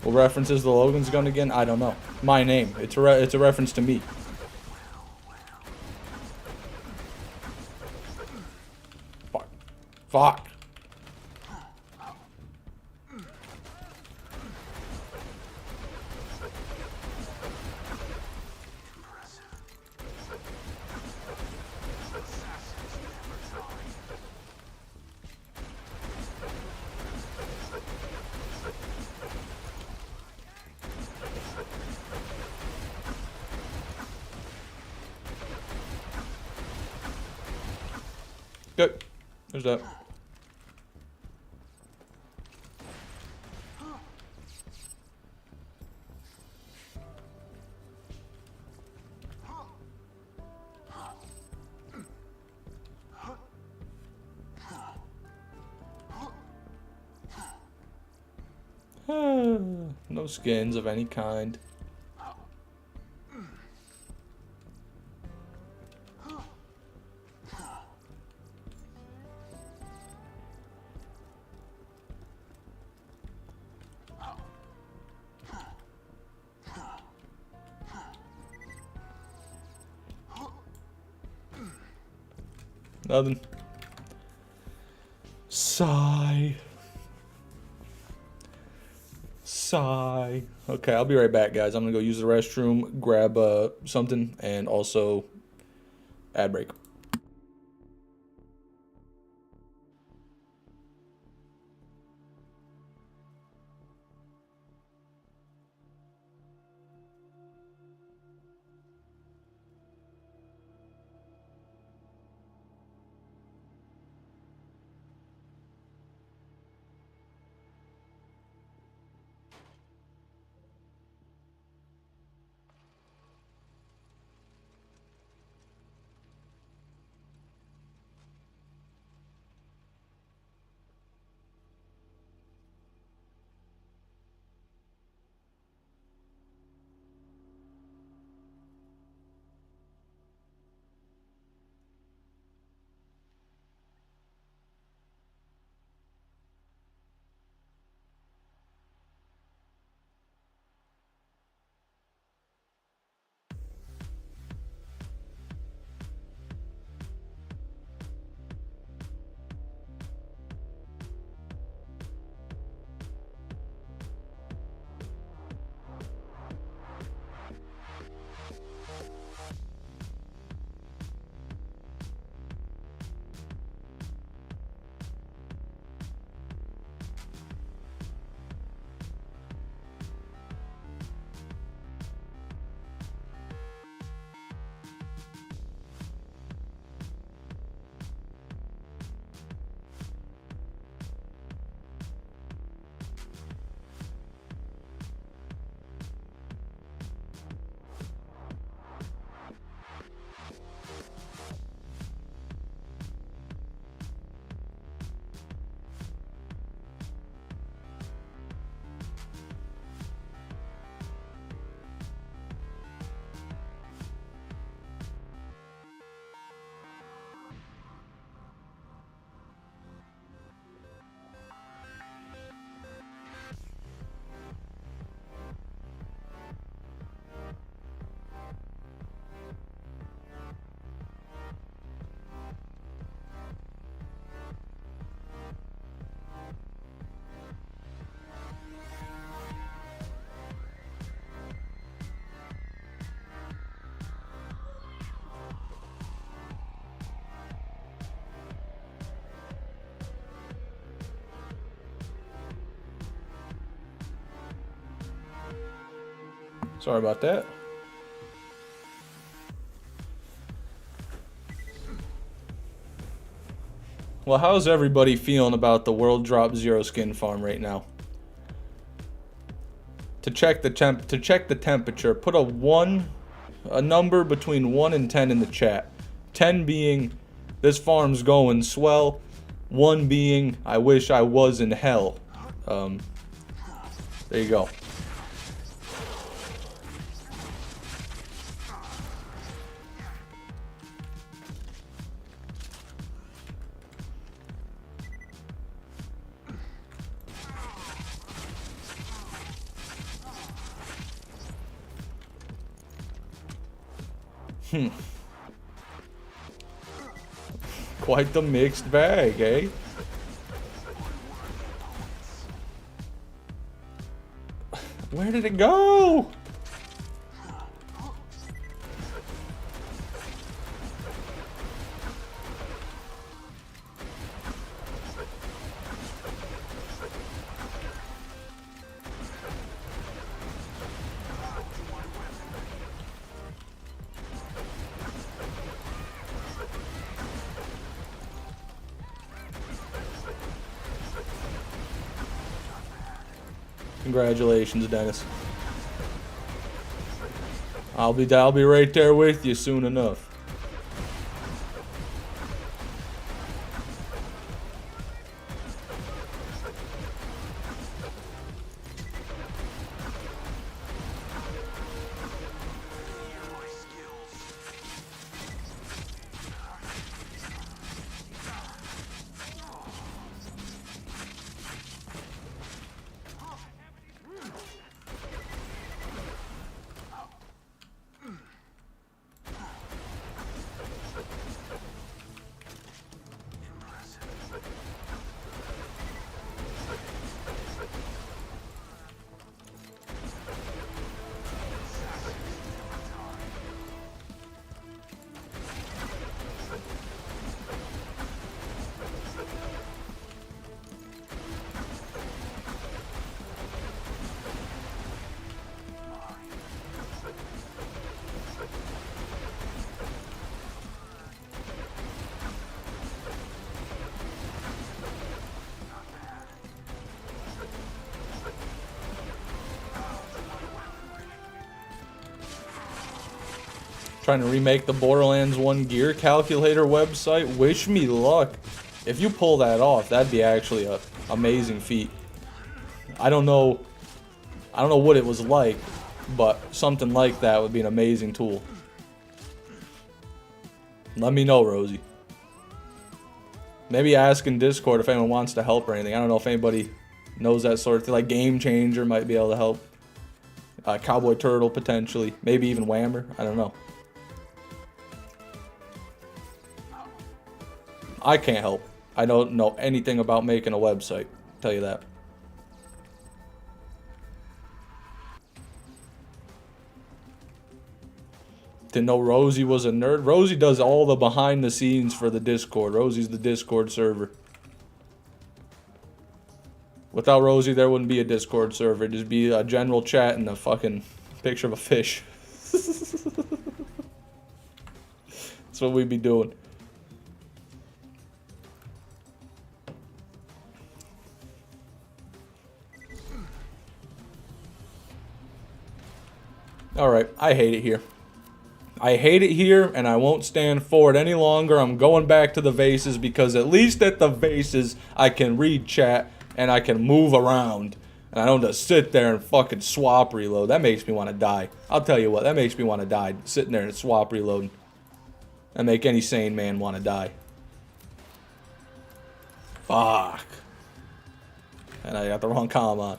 What reference is the Logan's gun again? I don't know. My name. It's a reference to me. Fuck. Fuck. Good. There's that. No skins of any kind. Nothing. Sigh. Sigh. Okay, I'll be right back, guys. I'm gonna go use the restroom, grab something, and also ad break. Sorry about that. Well, how's everybody feeling about the World Drop Zero skin farm right now? To check the temperature, put a number between 1 and 10 in the chat. 10 being this farm's going swell, 1 being I wish I was in hell. There you go. Quite the mixed bag, eh? Where did it go? Congratulations, Dennis. I'll be right there with you soon enough. Trying to remake the Borderlands 1 gear calculator website. Wish me luck. If you pull that off, that'd be actually a amazing feat. I don't know what it was like, but something like that would be an amazing tool. Let me know, Rosie. Maybe ask in Discord if anyone wants to help or anything. I don't know if anybody knows that sort of thing. Like Game Changer might be able to help. Cowboy Turtle potentially. Maybe even Whammer. I don't know. I can't help. I don't know anything about making a website. I'll tell you that. Didn't know Rosie was a nerd. Rosie does all the behind the scenes for the Discord. Rosie's the Discord server. Without Rosie, there wouldn't be a Discord server. It'd just be a general chat and a fucking picture of a fish. That's what we'd be doing. Alright, I hate it here. I hate it here, and I won't stand for it any longer. I'm going back to the vases, because at least at the vases, I can read chat, and I can move around. And I don't just sit there and fucking swap reload. That makes me want to die. I'll tell you what, that makes me want to die. Sitting there and swap reloading. That make any sane man want to die. Fuck. And I got the wrong comm on.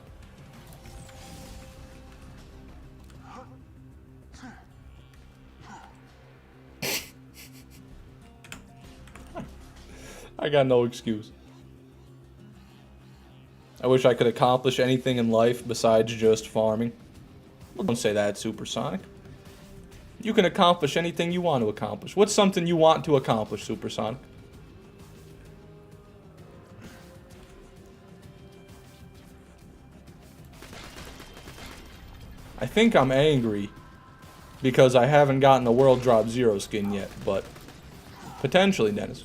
I got no excuse. I wish I could accomplish anything in life besides just farming. Well, don't say that, Supersonic. You can accomplish anything you want to accomplish. What's something you want to accomplish, Supersonic? I think I'm angry because I haven't gotten the World Drop Zero skin yet, but potentially, Dennis.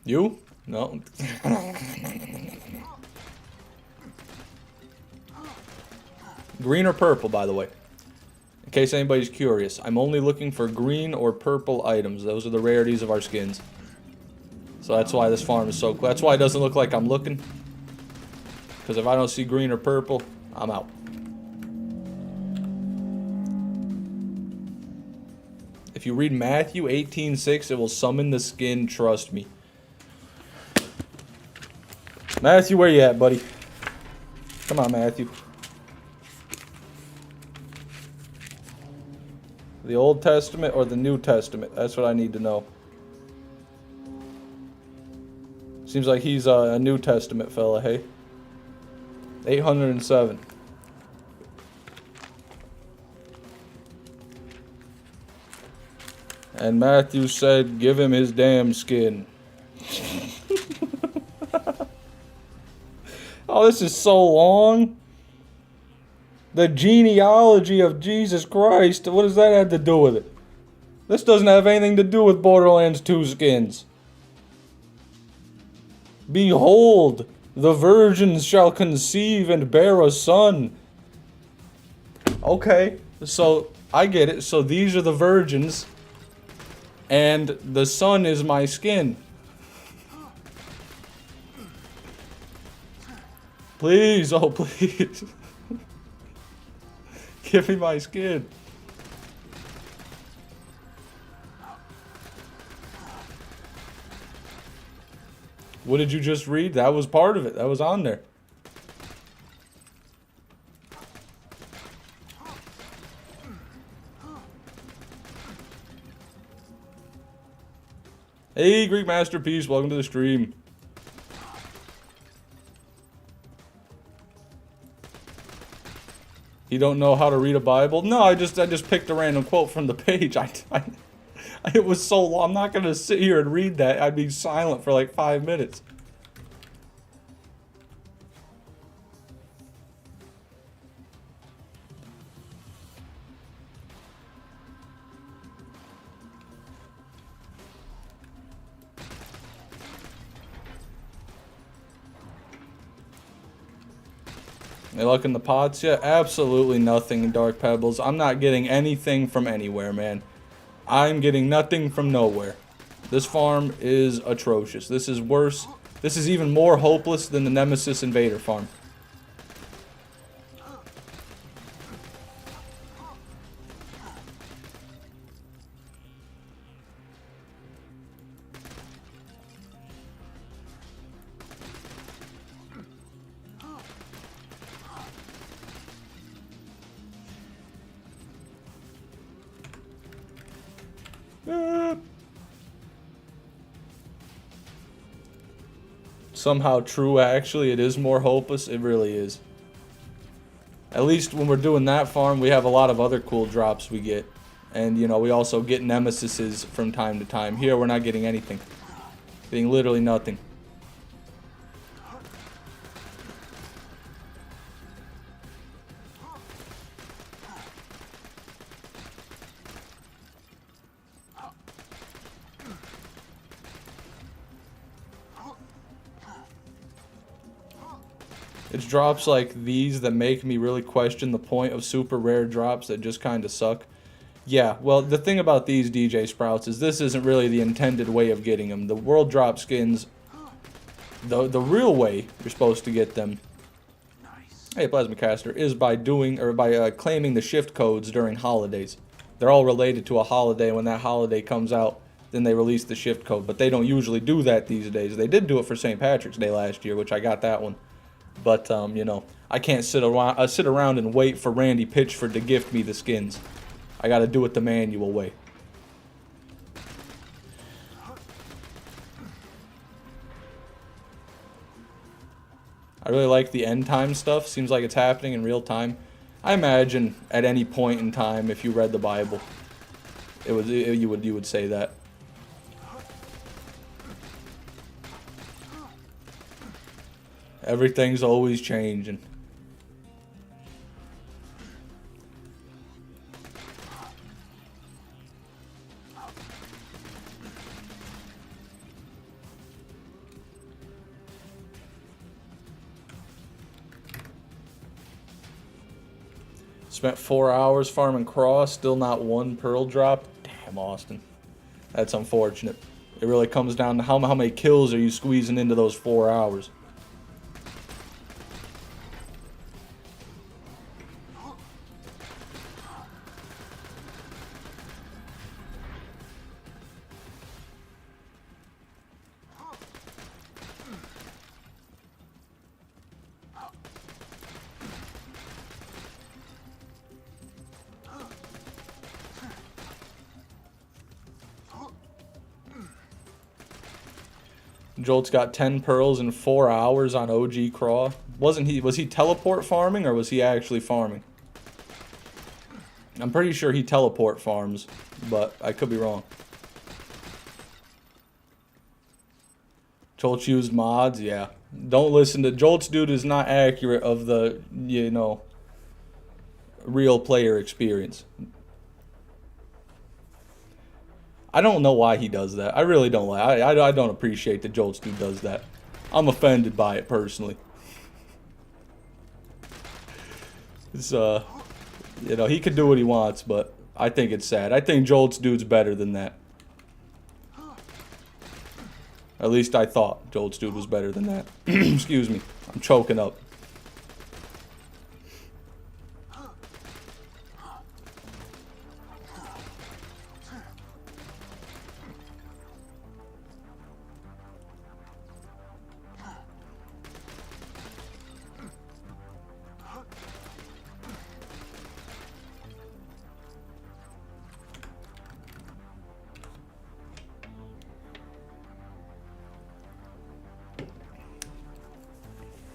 You? No. Green or purple, by the way. In case anybody's curious, I'm only looking for green or purple items. Those are the rarities of our skins. So that's why this farm is so cool. That's why it doesn't look like I'm looking. Because if I don't see green or purple, I'm out. If you read Matthew 18:6, it will summon the skin, trust me. Matthew, where you at, buddy? Come on, Matthew. The Old Testament or the New Testament? That's what I need to know. Seems like he's a New Testament fella, hey? 807. And Matthew said, give him his damn skin. Oh, this is so long. The genealogy of Jesus Christ. What does that have to do with it? This doesn't have anything to do with Borderlands 2 skins. Behold, the virgins shall conceive and bear a son. Okay, so I get it. So these are the virgins. And the son is my skin. Please, oh please. Give me my skin. What did you just read? That was part of it. That was on there. Hey, Greek Masterpiece, welcome to the stream. You don't know how to read a Bible? No, I just picked a random quote from the page. It was so long. I'm not gonna sit here and read that. I'd be silent for like 5 minutes. Any luck in the pots yet? Absolutely nothing in Dark Pebbles. I'm not getting anything from anywhere, man. I'm getting nothing from nowhere. This farm is atrocious. This is worse. This is even more hopeless than the Nemesis Invader farm. Somehow true, actually, it is more hopeless. It really is. At least when we're doing that farm, we have a lot of other cool drops we get. And, you know, we also get Nemesises from time to time. Here, we're not getting anything. Getting literally nothing. It's drops like these that make me really question the point of super rare drops that just kind of suck. Yeah, well, the thing about these DJ Sprouts is this isn't really the intended way of getting them. The world drop skins, the real way you're supposed to get them, hey, Plasmacaster, is by doing, or by claiming the shift codes during holidays. They're all related to a holiday. When that holiday comes out, then they release the shift code. But they don't usually do that these days. They did do it for St. Patrick's Day last year, which I got that one. But, you know, I can't sit around and wait for Randy Pitchford to gift me the skins. I gotta do it the manual way. I really like the end time stuff. Seems like it's happening in real time. I imagine at any point in time, if you read the Bible, you would say that. Everything's always changing. Spent 4 hours farming cross, still not one pearl drop. Damn, Austin. That's unfortunate. It really comes down to how many kills are you squeezing into those 4 hours. Jolt's got 10 pearls in 4 hours on OG Craw. Was he teleport farming or was he actually farming? I'm pretty sure he teleport farms, but I could be wrong. Jolt used mods, yeah. Don't listen to Jolt's dude is not accurate of the, you know, real player experience. I don't know why he does that. I really don't like. I don't appreciate that Jolt's dude does that. I'm offended by it personally. It's you know, he can do what he wants, but I think it's sad. I think Jolt's dude's better than that. At least I thought Jolt's dude was better than that. Excuse me. I'm choking up.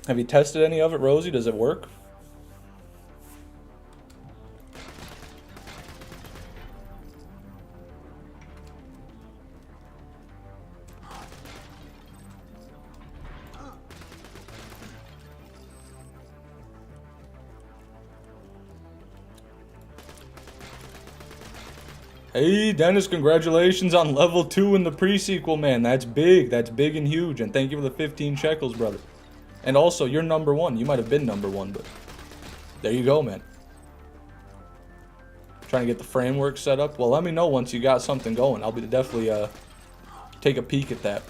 Have you tested any of it, Rosie? Does it work? Hey, Dennis, congratulations on level 2 in the pre-sequel, man. That's big. That's big and huge. And thank you for the 15 shekels, brother. And also, you're number 1. You might have been number 1, but there you go, man. Trying to get the framework set up. Well, let me know once you got something going. I'll be definitely take a peek at that.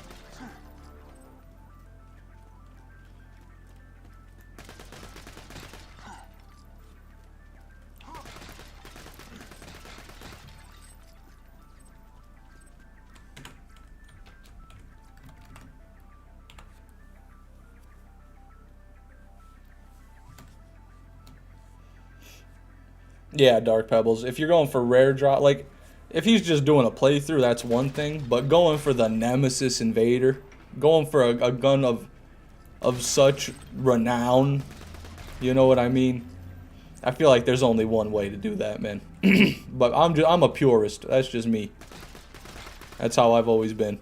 Yeah, Dark Pebbles. If you're going for rare drop, like, if he's just doing a playthrough, that's one thing. But going for the Nemesis Invader, going for a gun of such renown, you know what I mean? I feel like there's only one way to do that, man. But I'm a purist. That's just me. That's how I've always been.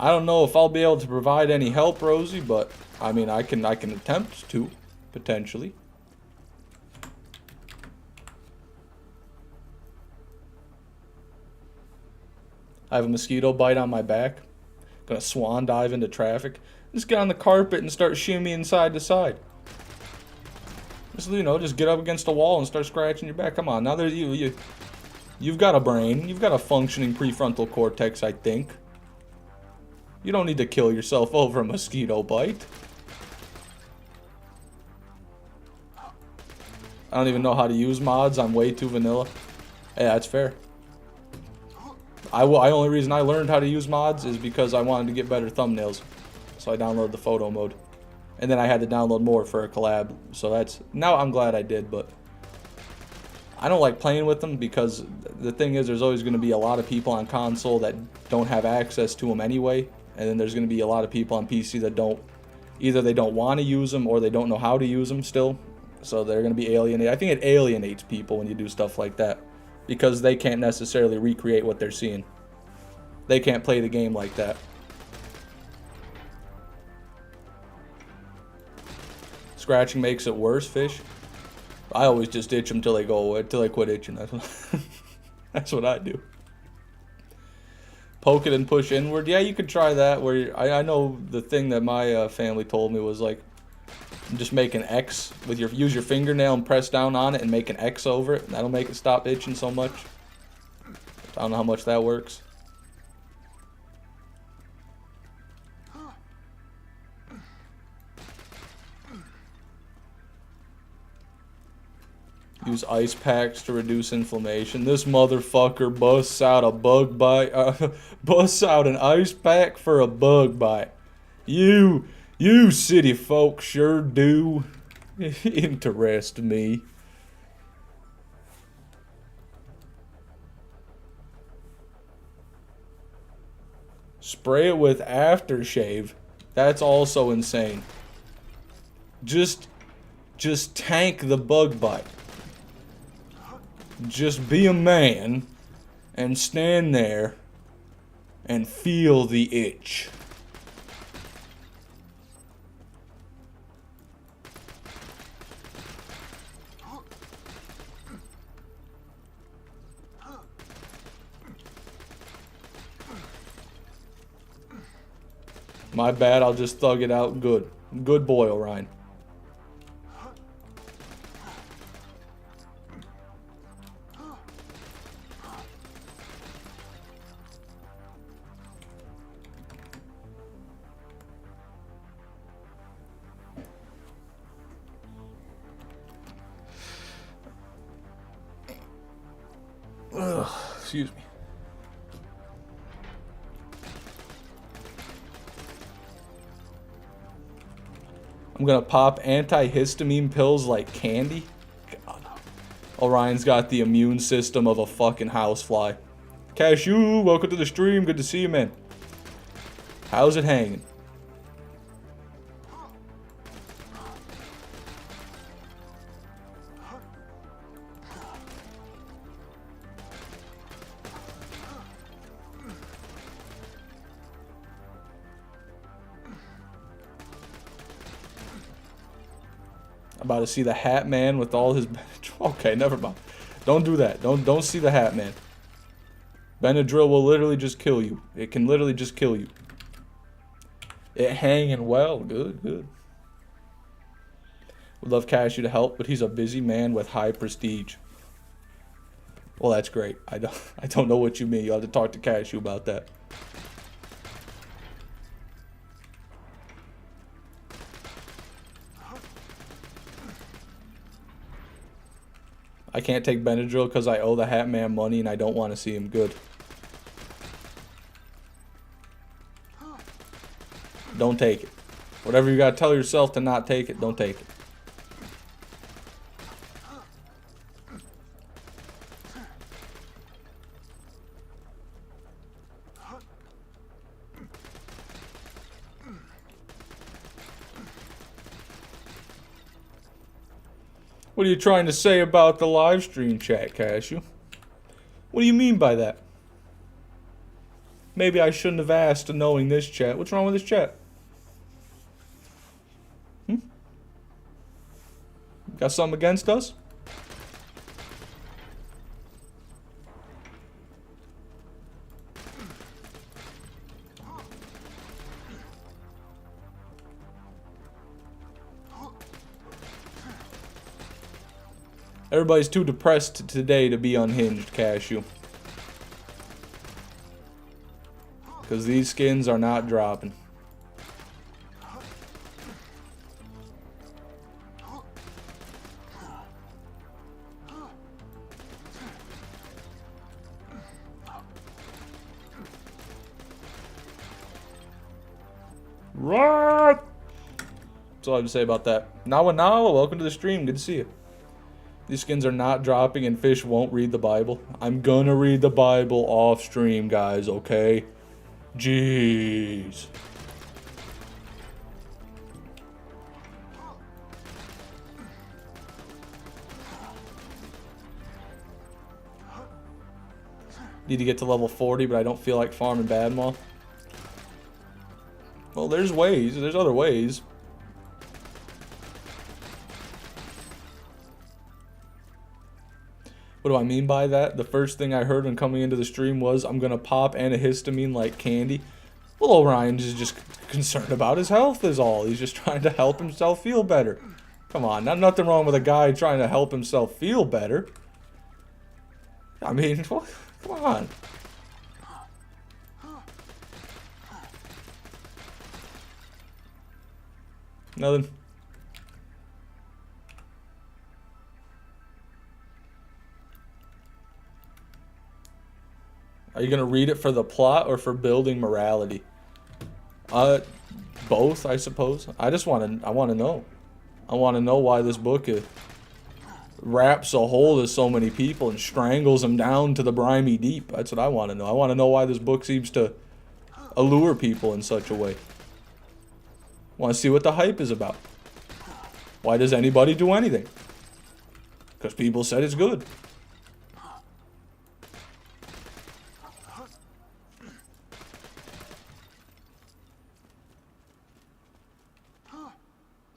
I don't know if I'll be able to provide any help, Rosie, but I mean, I can attempt to, potentially. I have a mosquito bite on my back. Gonna swan dive into traffic. Just get on the carpet and start shimmying side to side. Just, you know, just get up against a wall and start scratching your back. Come on, now there's you've got a brain. You've got a functioning prefrontal cortex, I think. You don't need to kill yourself over a mosquito bite. I don't even know how to use mods. I'm way too vanilla. Yeah, that's fair. Only reason I learned how to use mods is because I wanted to get better thumbnails. So I downloaded the photo mode. And then I had to download more for a collab. So that's... Now I'm glad I did, but... I don't like playing with them because the thing is there's always going to be a lot of people on console that don't have access to them anyway. And then there's going to be a lot of people on PC that don't, either they don't want to use them or they don't know how to use them still. So they're going to be alienated. I think it alienates people when you do stuff like that because they can't necessarily recreate what they're seeing. They can't play the game like that. Scratching makes it worse, fish. I always just itch them till they go away, till they quit itching. That's what I do. Poke it and push inward. Yeah, you could try that. Where I know the thing that my family told me was like, just make an X with use your fingernail and press down on it and make an X over it. That'll make it stop itching so much. I don't know how much that works. Use ice packs to reduce inflammation. This motherfucker busts out a bug bite. Busts out an ice pack for a bug bite. You city folk sure do interest me. Spray it with aftershave. That's also insane. Just tank the bug bite. Just be a man and stand there and feel the itch. My bad, I'll just thug it out good. Good boy, Orion. Ugh, excuse me. I'm gonna pop antihistamine pills like candy. God. Orion's got the immune system of a fucking housefly. Cashew, welcome to the stream. Good to see you, man. How's it hanging? About to see the Hat Man with all his... Okay, never mind. Don't do that. Don't see the Hat Man. Benadryl will literally just kill you. It can literally just kill you. It hanging well. Good, good. Would love Cashew to help, but he's a busy man with high prestige. Well, that's great. I don't know what you mean. You'll have to talk to Cashew about that. I can't take Benadryl because I owe the Hat Man money and I don't want to see him good. Don't take it. Whatever you gotta tell yourself to not take it, don't take it. What are you trying to say about the live stream chat, Cashew? What do you mean by that? Maybe I shouldn't have asked knowing this chat. What's wrong with this chat? Got something against us? Everybody's too depressed today to be unhinged, Cashew. Because these skins are not dropping. Right. That's all I have to say about that. Nawa, welcome to the stream. Good to see you. These skins are not dropping and fish won't read the Bible. I'm gonna read the Bible off stream, guys, okay? Jeez. Need to get to level 40, but I don't feel like farming Badmaw. Well, there's ways. There's other ways. What do I mean by that? The first thing I heard when coming into the stream was, I'm going to pop antihistamine like candy. Well, Orion's is just concerned about his health is all. He's just trying to help himself feel better. Come on, nothing wrong with a guy trying to help himself feel better. I mean, come on. Nothing. Are you going to read it for the plot or for building morality? Both, I suppose. I want to know. I want to know why this book wraps a hold of so many people and strangles them down to the briny deep. That's what I want to know. I want to know why this book seems to allure people in such a way. Want to see what the hype is about. Why does anybody do anything? Because people said it's good.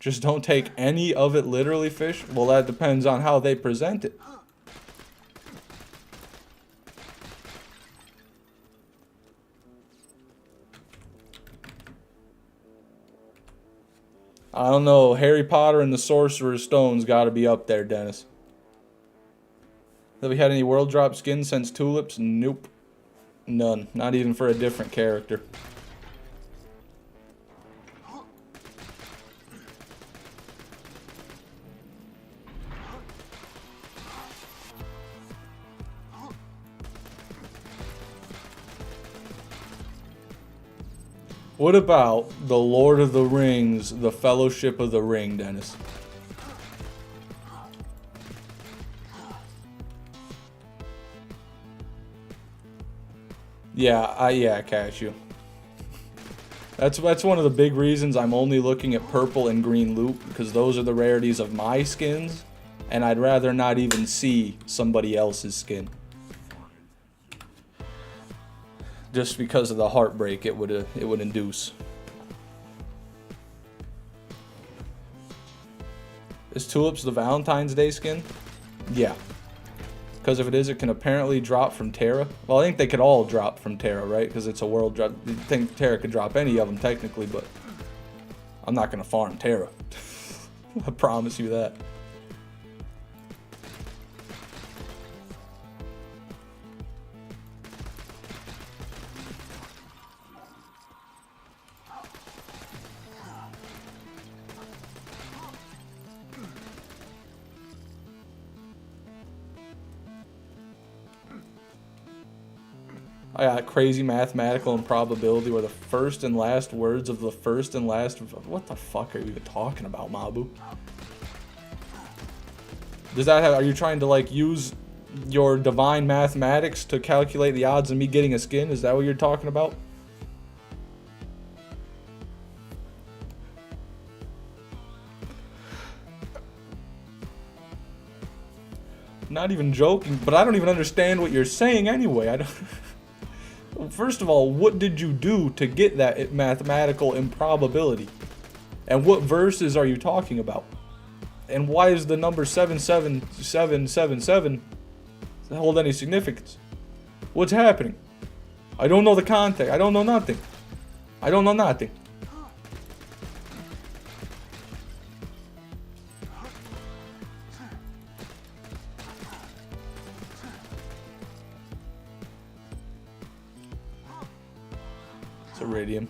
Just don't take any of it literally, fish? Well, that depends on how they present it. I don't know. Harry Potter and the Sorcerer's Stone's got to be up there, Dennis. Have we had any world drop skins since Tulips? Nope. None. Not even for a different character. What about the Lord of the Rings, the Fellowship of the Ring, Dennis? Yeah, Cashew. That's one of the big reasons I'm only looking at purple and green loot, because those are the rarities of my skins, and I'd rather not even see somebody else's skin. Just because of the heartbreak it would induce. Is Tulips the Valentine's Day skin? Yeah. Because if it is, it can apparently drop from Terra. Well, I think they could all drop from Terra, right? Because it's a world drop. I think Terra could drop any of them technically, but I'm not going to farm Terra. I promise you that. I got crazy mathematical improbability where the first and last words of the first and last... What the fuck are you even talking about, Mabu? Does that have... Are you trying to, like, use your divine mathematics to calculate the odds of me getting a skin? Is that what you're talking about? Not even joking, but I don't even understand what you're saying anyway. I don't... First of all, what did you do to get that mathematical improbability? And what verses are you talking about? And why is the number 77777 hold any significance? What's happening? I don't know the context. I don't know nothing. I don't know nothing. Iridium.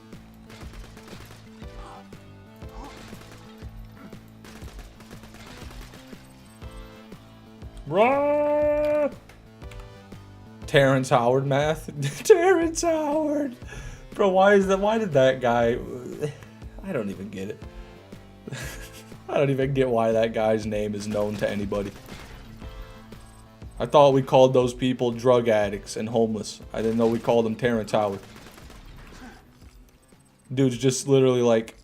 Terrence Howard math. Terrence Howard. Bro, why did that guy... I don't even get it. I don't even get why that guy's name is known to anybody. I thought we called those people drug addicts and homeless. I didn't know we called them Terrence Howard. Dude's just literally like...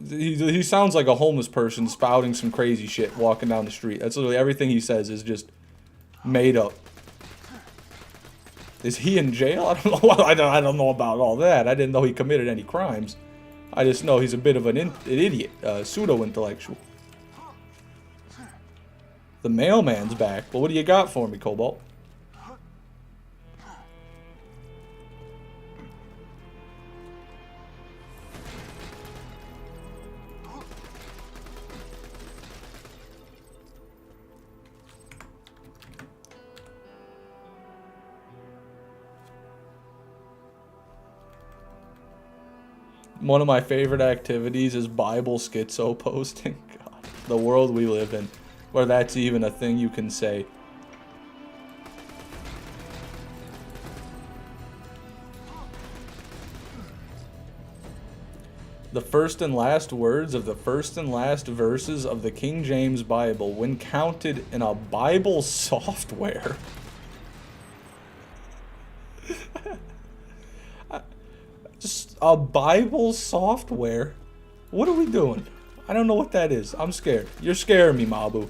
He sounds like a homeless person spouting some crazy shit walking down the street. That's literally everything he says is just made up. Is he in jail? I don't know. I don't know about all that. I didn't know he committed any crimes. I just know he's a bit of an idiot, pseudo-intellectual. The mailman's back. Well, what do you got for me, Cobalt? One of my favorite activities is Bible schizo posting. God, the world we live in, where that's even a thing you can say. The first and last words of the first and last verses of the King James Bible, when counted in a Bible software. Just a Bible software? What are we doing? I don't know what that is. I'm scared. You're scaring me, Mabu.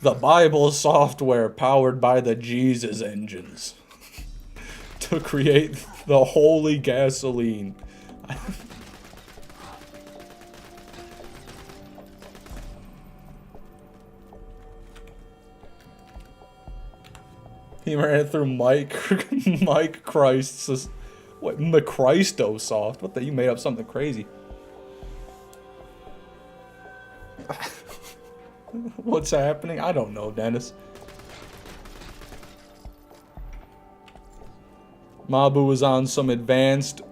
The Bible software powered by the Jesus engines to create the holy gasoline. He ran through Mike Christ's, what, Christosoft? What the, you made up something crazy. What's happening? I don't know, Dennis. Mabu was on some advanced,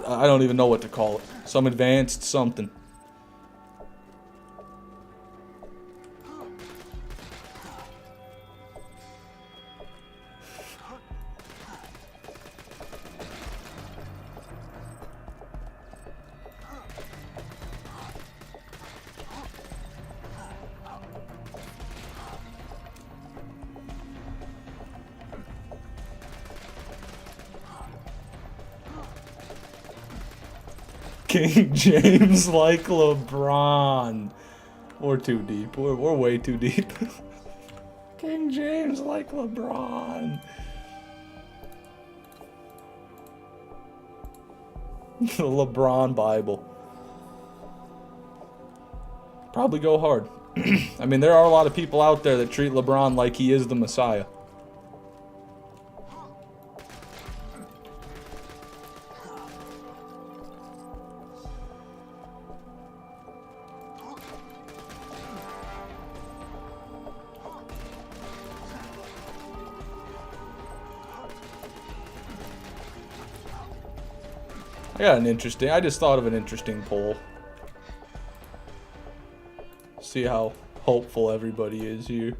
I don't even know what to call it. Some advanced something. King James like LeBron. We're too deep. We're way too deep. King James like LeBron. The LeBron Bible. Probably go hard. I mean, there are a lot of people out there that treat LeBron like he is the Messiah. I just thought of an interesting poll. See how hopeful everybody is here.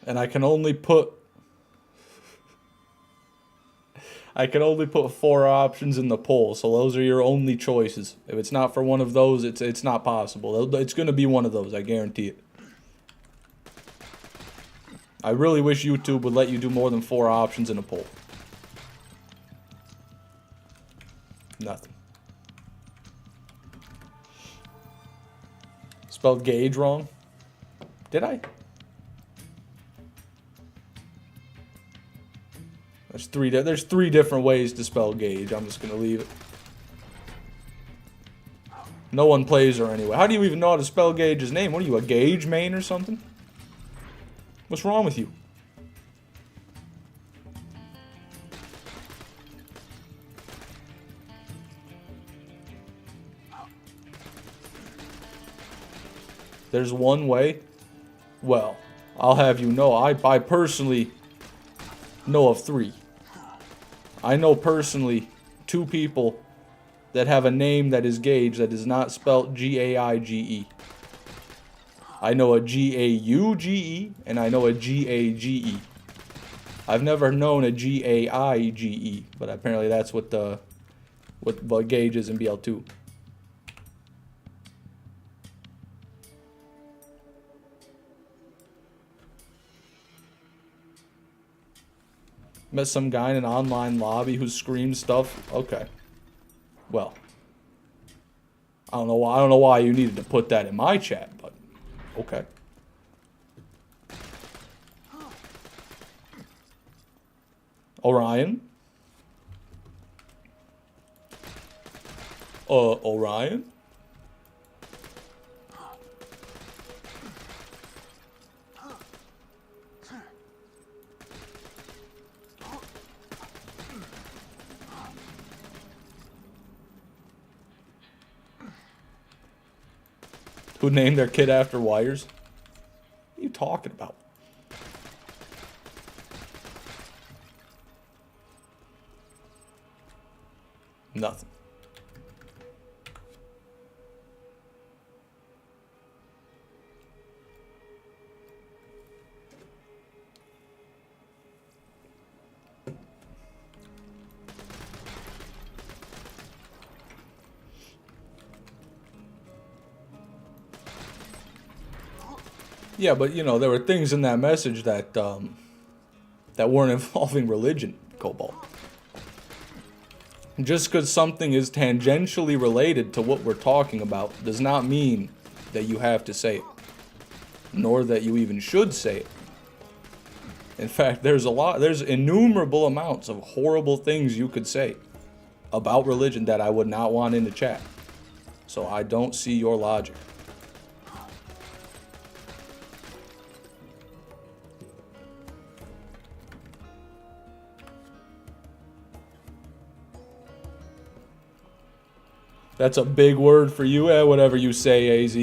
And I can only put 4 options in the poll, so those are your only choices. If it's not for one of those, it's not possible. It's going to be one of those, I guarantee it. I really wish YouTube would let you do more than 4 options in a poll. Nothing. Spelled gauge wrong? Did I? There's three different ways to spell gauge. I'm just gonna leave it. No one plays her anyway. How do you even know how to spell Gage's name? What are you, a Gage main or something? What's wrong with you? there's one way, well, I'll have you know, I personally know of 3. I know personally 2 people that have a name that is Gage that is not spelt G-A-I-G-E. I know a G-A-U-G-E, and I know a G-A-G-E. I've never known a G-A-I-G-E, but apparently that's what Gage is in BL2. Met some guy in an online lobby who screams stuff. Okay. Well, I don't know why you needed to put that in my chat, but okay. Orion? Orion? Who named their kid after wires? What are you talking about? Nothing. Yeah, but you know, there were things in that message that that weren't involving religion, Cobalt. Just because something is tangentially related to what we're talking about does not mean that you have to say it, nor that you even should say it. In fact, there's innumerable amounts of horrible things you could say about religion that I would not want in the chat. So I don't see your logic. That's a big word for you. Whatever you say, AZ.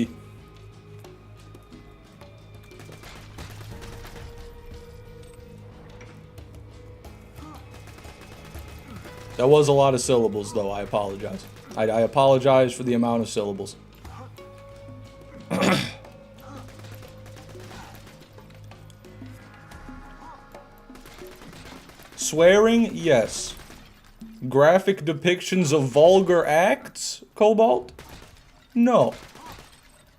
That was a lot of syllables, though. I apologize. I apologize for the amount of syllables. Swearing? Yes. Graphic depictions of vulgar acts, Cobalt? No.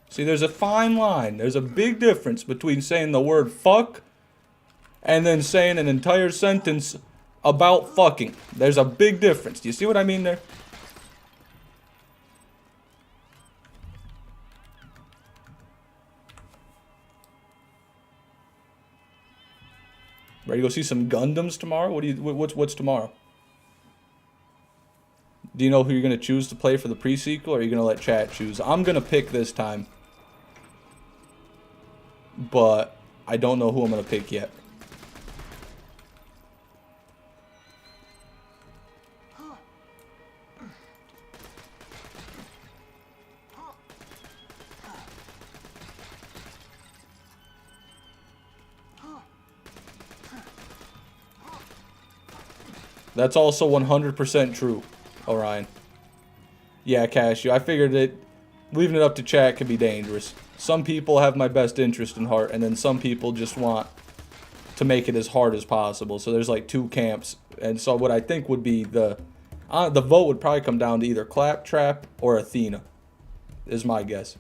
See, there's a fine line. There's a big difference between saying the word fuck and then saying an entire sentence about fucking. There's a big difference. Do you see what I mean there? Ready to go see some Gundams tomorrow? What's tomorrow? Do you know who you're going to choose to play for the pre-sequel, or are you going to let chat choose? I'm going to pick this time. But I don't know who I'm going to pick yet. That's also 100% true, Orion. Yeah, Cashew. I figured that leaving it up to chat could be dangerous. Some people have my best interest in heart, and then some people just want to make it as hard as possible. So there's like 2 camps. And so what I think would be the vote would probably come down to either Claptrap or Athena, is my guess.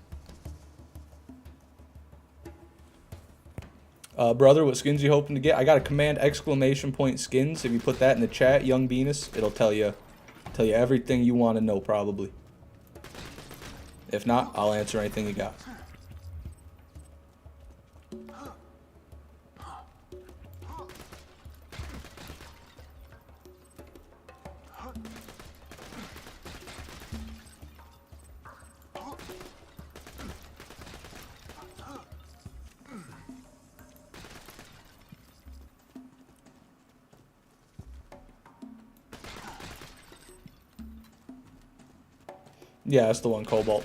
Brother, what skins you hoping to get? I got a command exclamation point skins. If you put that in the chat, Young Venus, it'll tell you everything you want to know, probably. If not, I'll answer anything you got. Yeah, that's the one, Cobalt.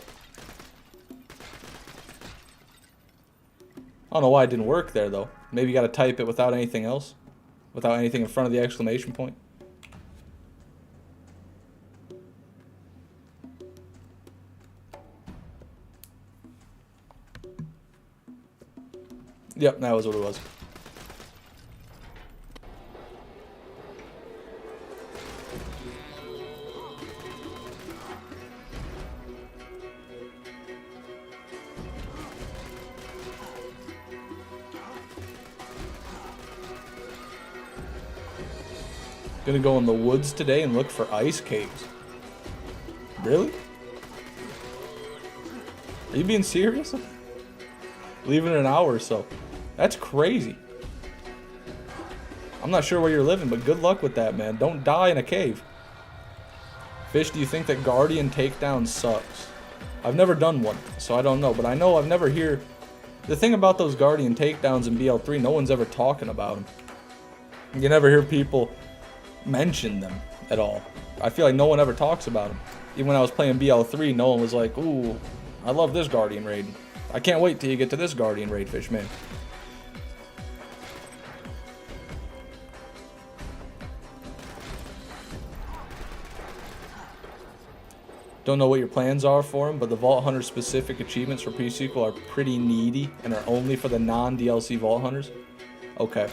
I don't know why it didn't work there, though. Maybe you got to type it without anything else? Without anything in front of the exclamation point? Yep, that was what it was. Gonna go in the woods today and look for ice caves. Really? Are you being serious? Leaving in an hour or so. That's crazy. I'm not sure where you're living, but good luck with that, man. Don't die in a cave. Fish, do you think that Guardian Takedown sucks? I've never done one, so I don't know. But I know I've never hear... The thing about those Guardian Takedowns in BL3, no one's ever talking about them. You never hear people mention them at all. I feel like no one ever talks about them. Even when I was playing BL3, no one was like, ooh, I love this Guardian raid. I can't wait till you get to this Guardian raid, Fish, man. Don't know what your plans are for him, but the Vault Hunter specific achievements for pre-sequel are pretty needy and are only for the non-DLC Vault Hunters. Okay.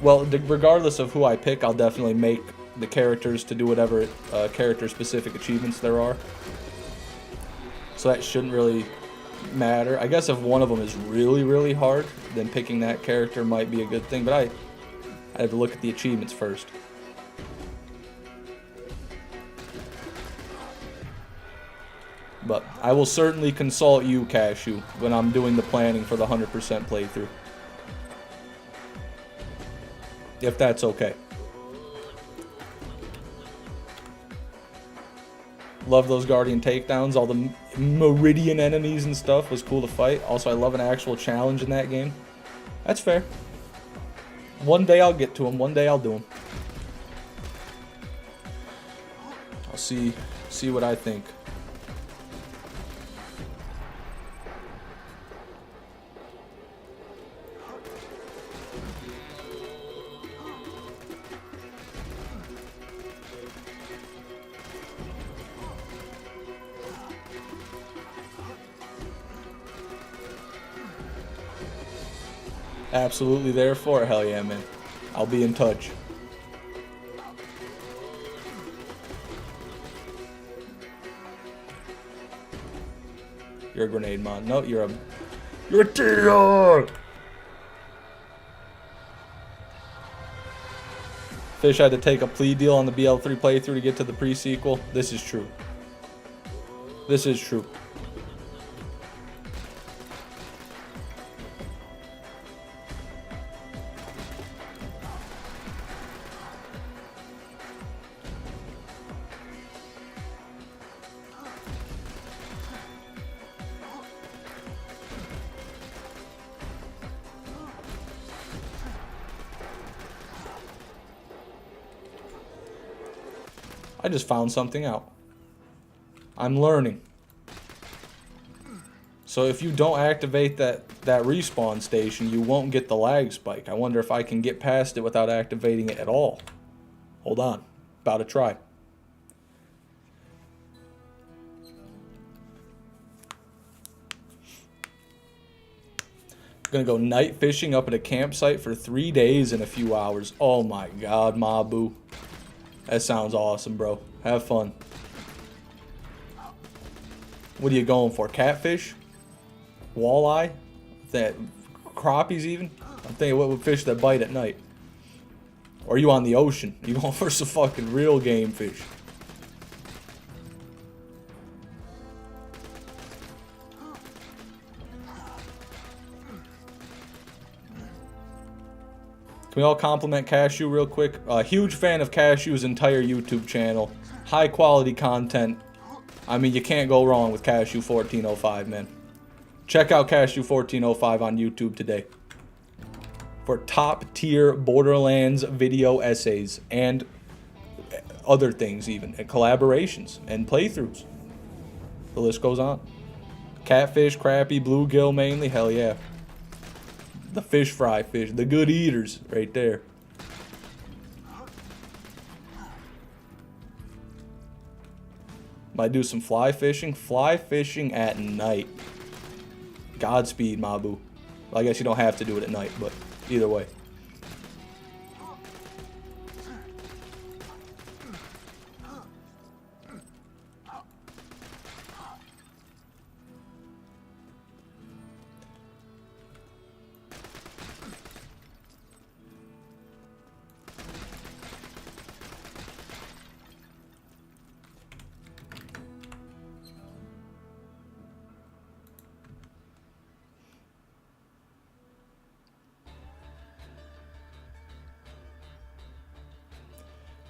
Well, regardless of who I pick, I'll definitely make the characters to do whatever character-specific achievements there are. So that shouldn't really matter. I guess if one of them is really, really hard, then picking that character might be a good thing. But I have to look at the achievements first. But I will certainly consult you, Cashew, when I'm doing the planning for the 100% playthrough. If that's okay. Love those Guardian takedowns. All the Meridian enemies and stuff was cool to fight. Also, I love an actual challenge in that game. That's fair. One day I'll get to them. One day I'll do them. I'll see what I think. Absolutely there for it. Hell yeah, man. I'll be in touch. You're a grenade mod. No, you're a TR! Fish had to take a plea deal on the BL3 playthrough to get to the pre-sequel. This is true. This is true. I just found something out. I'm learning. So if you don't activate that respawn station, you won't get the lag spike. I wonder if I can get past it without activating it at all. Hold on. About to try. Gonna go night fishing up at a campsite for 3 days in a few hours. Oh my god, Mabu. That sounds awesome, bro. Have fun. What are you going for? Catfish? Walleye? That crappies even? I'm thinking what would fish that bite at night. Or are you on the ocean? You going for some fucking real game fish? Can we all compliment Cashew real quick? Huge fan of Cashew's entire YouTube channel. High quality content. I mean, you can't go wrong with Cashew 1405, man. Check out Cashew 1405 on YouTube today for top tier Borderlands video essays and other things even, and collaborations and playthroughs. The list goes on. Catfish, crappie, bluegill mainly, hell yeah. the fish fry fish, the good eaters right there. Might do some fly fishing. Fly fishing at night. Godspeed, Mabu. Well, I guess you don't have to do it at night, but either way.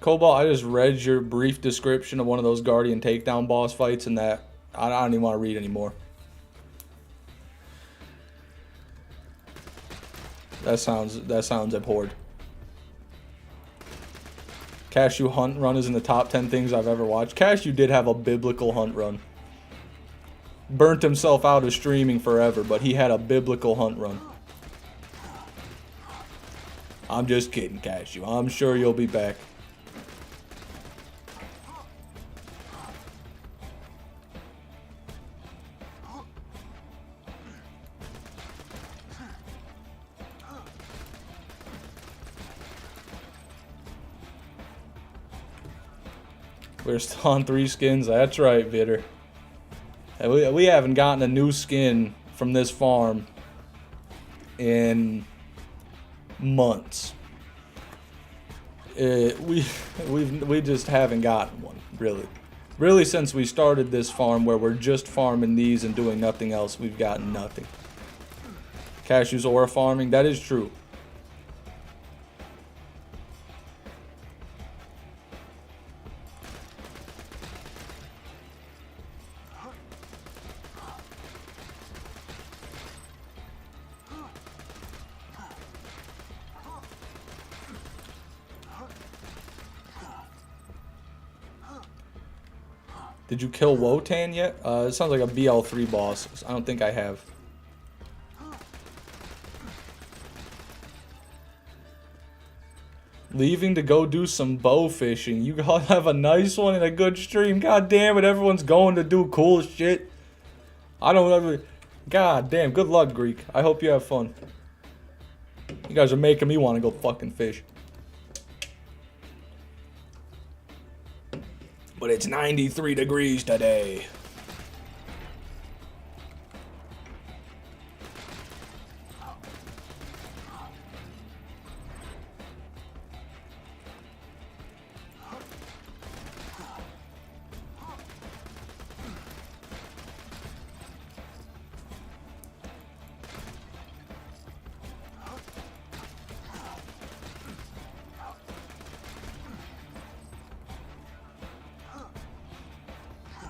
Cobalt, I just read your brief description of one of those Guardian takedown boss fights, and that I don't even want to read anymore. That sounds abhorred. Cashew hunt run is in the top 10 things I've ever watched. Cashew did have a biblical hunt run. Burnt himself out of streaming forever, but he had a biblical hunt run. I'm just kidding, Cashew. I'm sure you'll be back. We're still on 3 skins. That's right, Vitter. We haven't gotten a new skin from this farm in months. We just haven't gotten one, really. Really, since we started this farm where we're just farming these and doing nothing else, we've gotten nothing. Cashew's aura farming, that is true. Did you kill Wotan yet? It sounds like a BL3 boss. I don't think I have. Leaving to go do some bow fishing. You gotta have a nice one and a good stream. God damn it, everyone's going to do cool shit. I don't ever... God damn, good luck, Greek. I hope you have fun. You guys are making me want to go fucking fish. But it's 93 degrees today.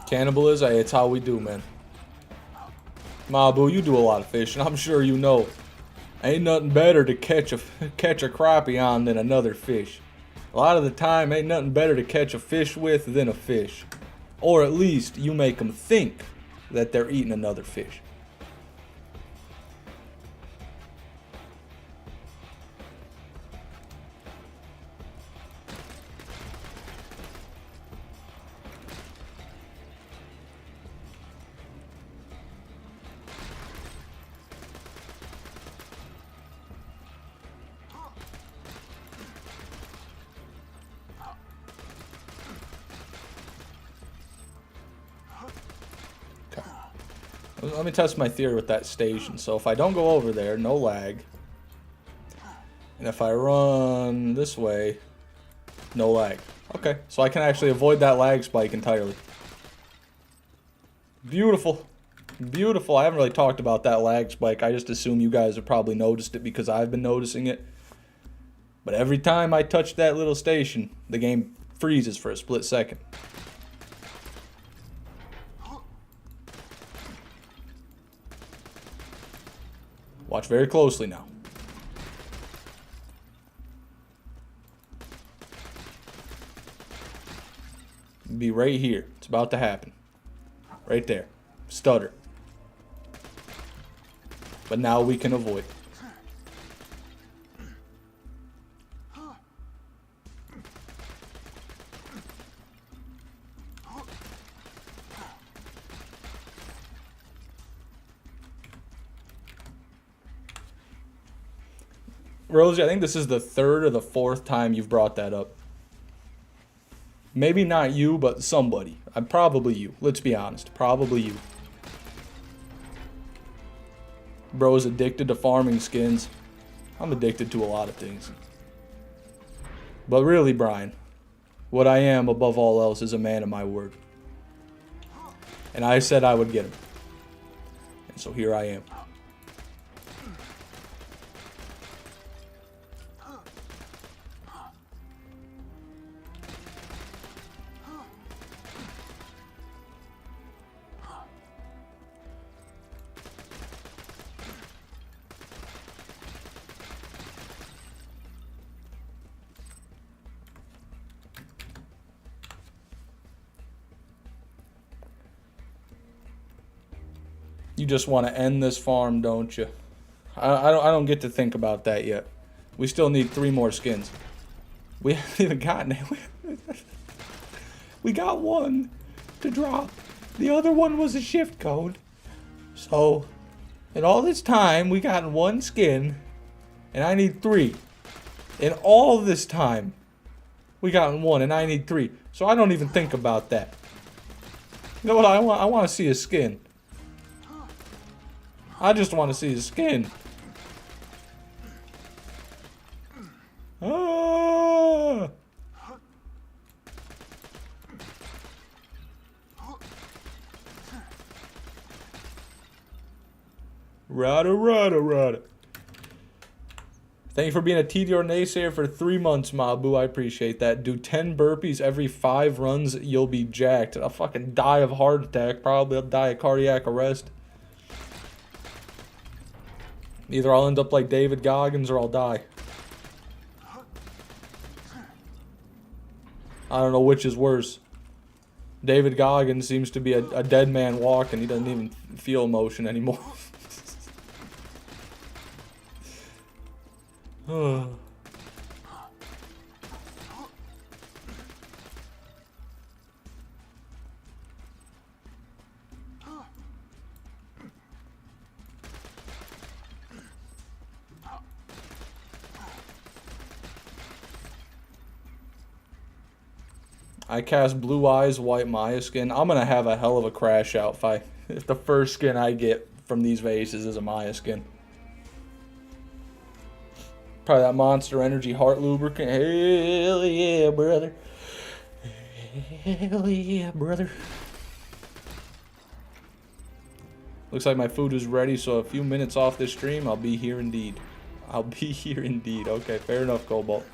Cannibalism, it's how we do, man. Mabu, you do a lot of fishing. I'm sure you know. Ain't nothing better to catch a crappie on than another fish. A lot of the time, ain't nothing better to catch a fish with than a fish. Or at least, you make them think that they're eating another fish. Let me test my theory with that station. So if I don't go over there, no lag. And if I run this way, no lag. Okay, so I can actually avoid that lag spike entirely. Beautiful. Beautiful. I haven't really talked about that lag spike. I just assume you guys have probably noticed it because I've been noticing it. But every time I touch that little station, the game freezes for a split second. Watch very closely now. Be right here. It's about to happen. Right there. Stutter. But now we can avoid. Rosie, I think this is the third or the fourth time you've brought that up. Maybe not you, but somebody. Probably you. Let's be honest. Probably you. Bro's addicted to farming skins. I'm addicted to a lot of things. But really, Brian, what I am above all else is a man of my word. And I said I would get him. And so here I am. You just want to end this farm, don't you? I don't get to think about that yet. We still need 3 more skins. We haven't even gotten it. We got 1 to drop. The other one was a shift code. So, in all this time, we got 1 skin, and I need 3. In all this time, we got 1, and I need 3. So I don't even think about that. You know what I want? I want to see a skin. I just want to see his skin. Ah! Rada. Thank you for being a TDR naysayer for 3 months, Mabu. I appreciate that. Do 10 burpees every 5 runs, you'll be jacked. I'll fucking die of heart attack. Probably I'll die of cardiac arrest. Either I'll end up like David Goggins or I'll die. I don't know which is worse. David Goggins seems to be a dead man walking. He doesn't even feel emotion anymore. I cast Blue Eyes, White Maya skin. I'm going to have a hell of a crash out if the first skin I get from these vases is a Maya skin. Probably that Monster Energy Heart Lubricant. Hell yeah, brother. Hell yeah, brother. Looks like my food is ready, so a few minutes off this stream, I'll be here indeed. I'll be here indeed. Okay, fair enough, Cobalt.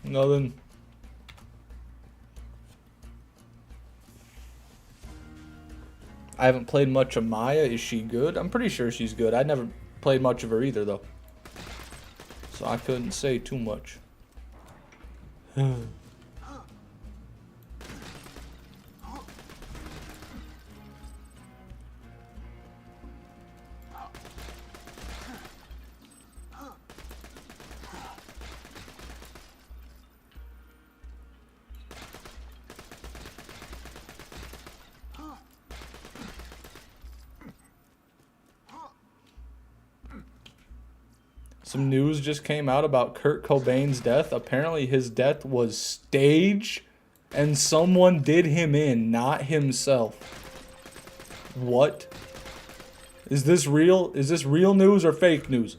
Nothing. I haven't played much of Maya. Is she good? I'm pretty sure she's good. I never played much of her either, though. So I couldn't say too much. Some news just came out about Kurt Cobain's death. Apparently his death was staged and someone did him in, not himself. What? Is this real? Is this real news or fake news?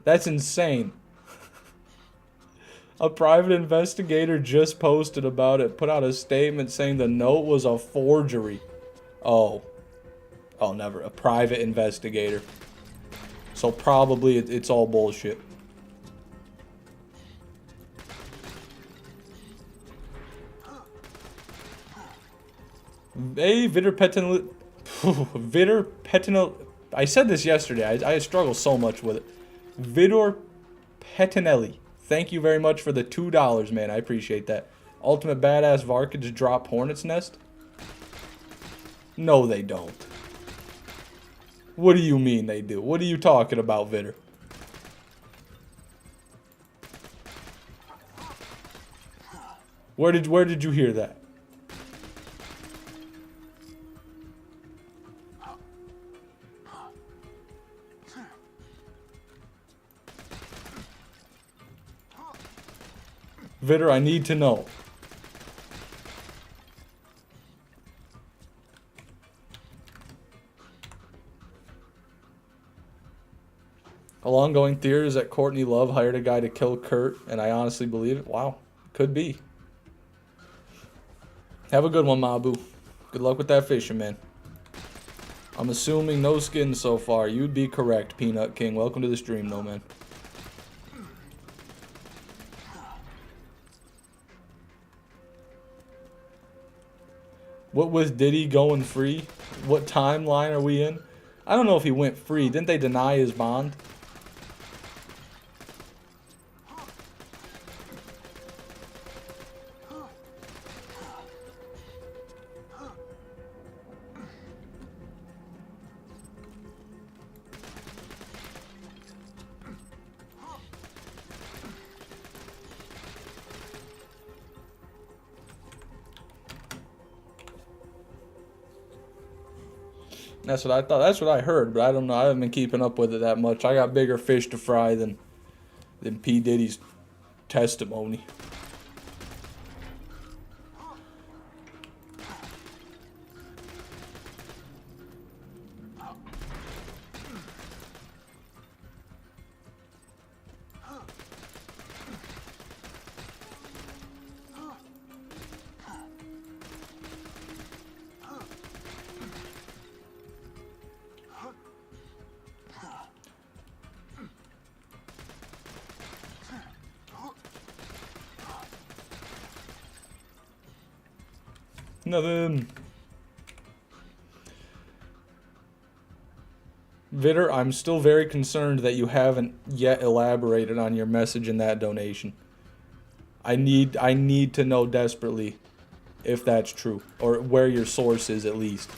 That's insane. A private investigator just posted about it, put out a statement saying the note was a forgery. Oh, never. A private investigator. So probably it's all bullshit. Hey, Vitor Petinel. Vitor Petinel. I said this yesterday. I struggle so much with it. Vitor Petinelli. Thank you very much for the $2, man. I appreciate that. Ultimate Badass Varkage drop Hornet's Nest? No, they don't. What do you mean they do? What are you talking about, Vitor? Where did you hear that? Vitor, I need to know. A long-going theory is that Courtney Love hired a guy to kill Kurt, and I honestly believe it. Wow, could be. Have a good one, Mabu. Good luck with that fishing, man. I'm assuming no skins so far. You'd be correct, Peanut King. Welcome to the stream, though, man. What was Diddy going free? What timeline are we in? I don't know if he went free. Didn't they deny his bond? That's what I thought. That's what I heard, but I don't know. I haven't been keeping up with it that much. I got bigger fish to fry than P. Diddy's testimony. Nothing. Vitor, I'm still very concerned that you haven't yet elaborated on your message in that donation. I need to know desperately if that's true, or where your source is at least.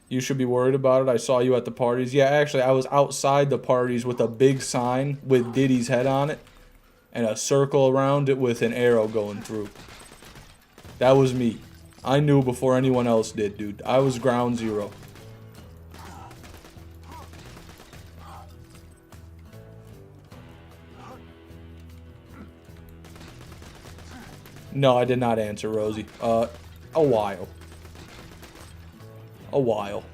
You should be worried about it. I saw you at the parties. Yeah, actually, I was outside the parties with a big sign with Diddy's head on it and a circle around it with an arrow going through. That was me. I knew before anyone else did, dude. I was ground zero. No, I did not answer, Rosie. A while. A while.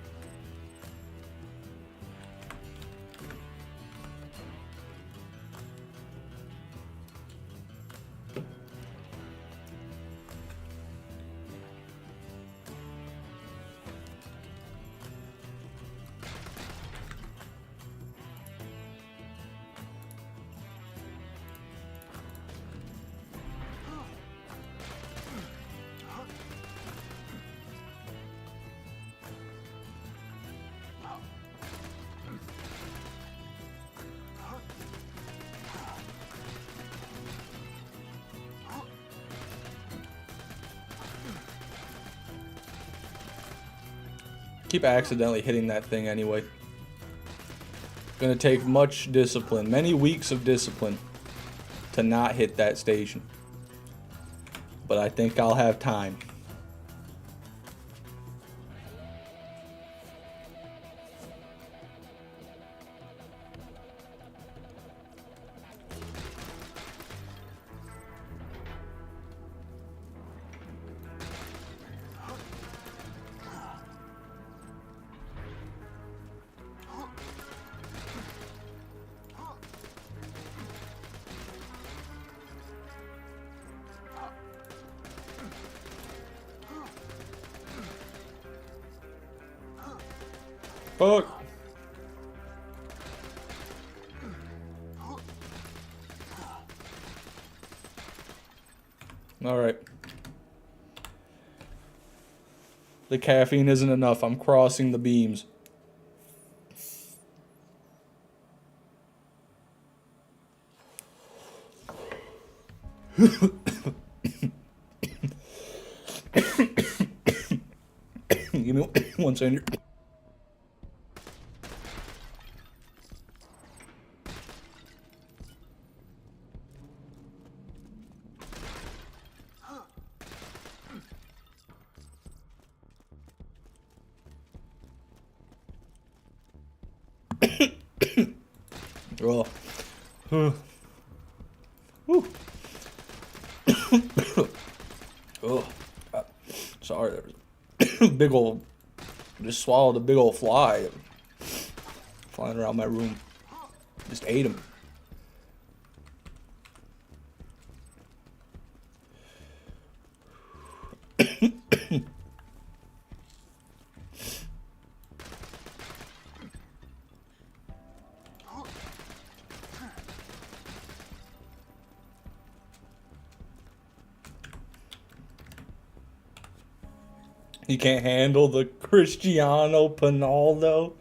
Keep accidentally hitting that thing anyway. Gonna take much discipline, many weeks of discipline to not hit that station. But I think I'll have time. Fuck. Alright. The caffeine isn't enough. I'm crossing the beams. Give me 1 second. Oh. Oh. Sorry. Big old. Just swallowed a big old fly. Flying around my room. Just ate him. You can't handle the Cristiano Ronaldo.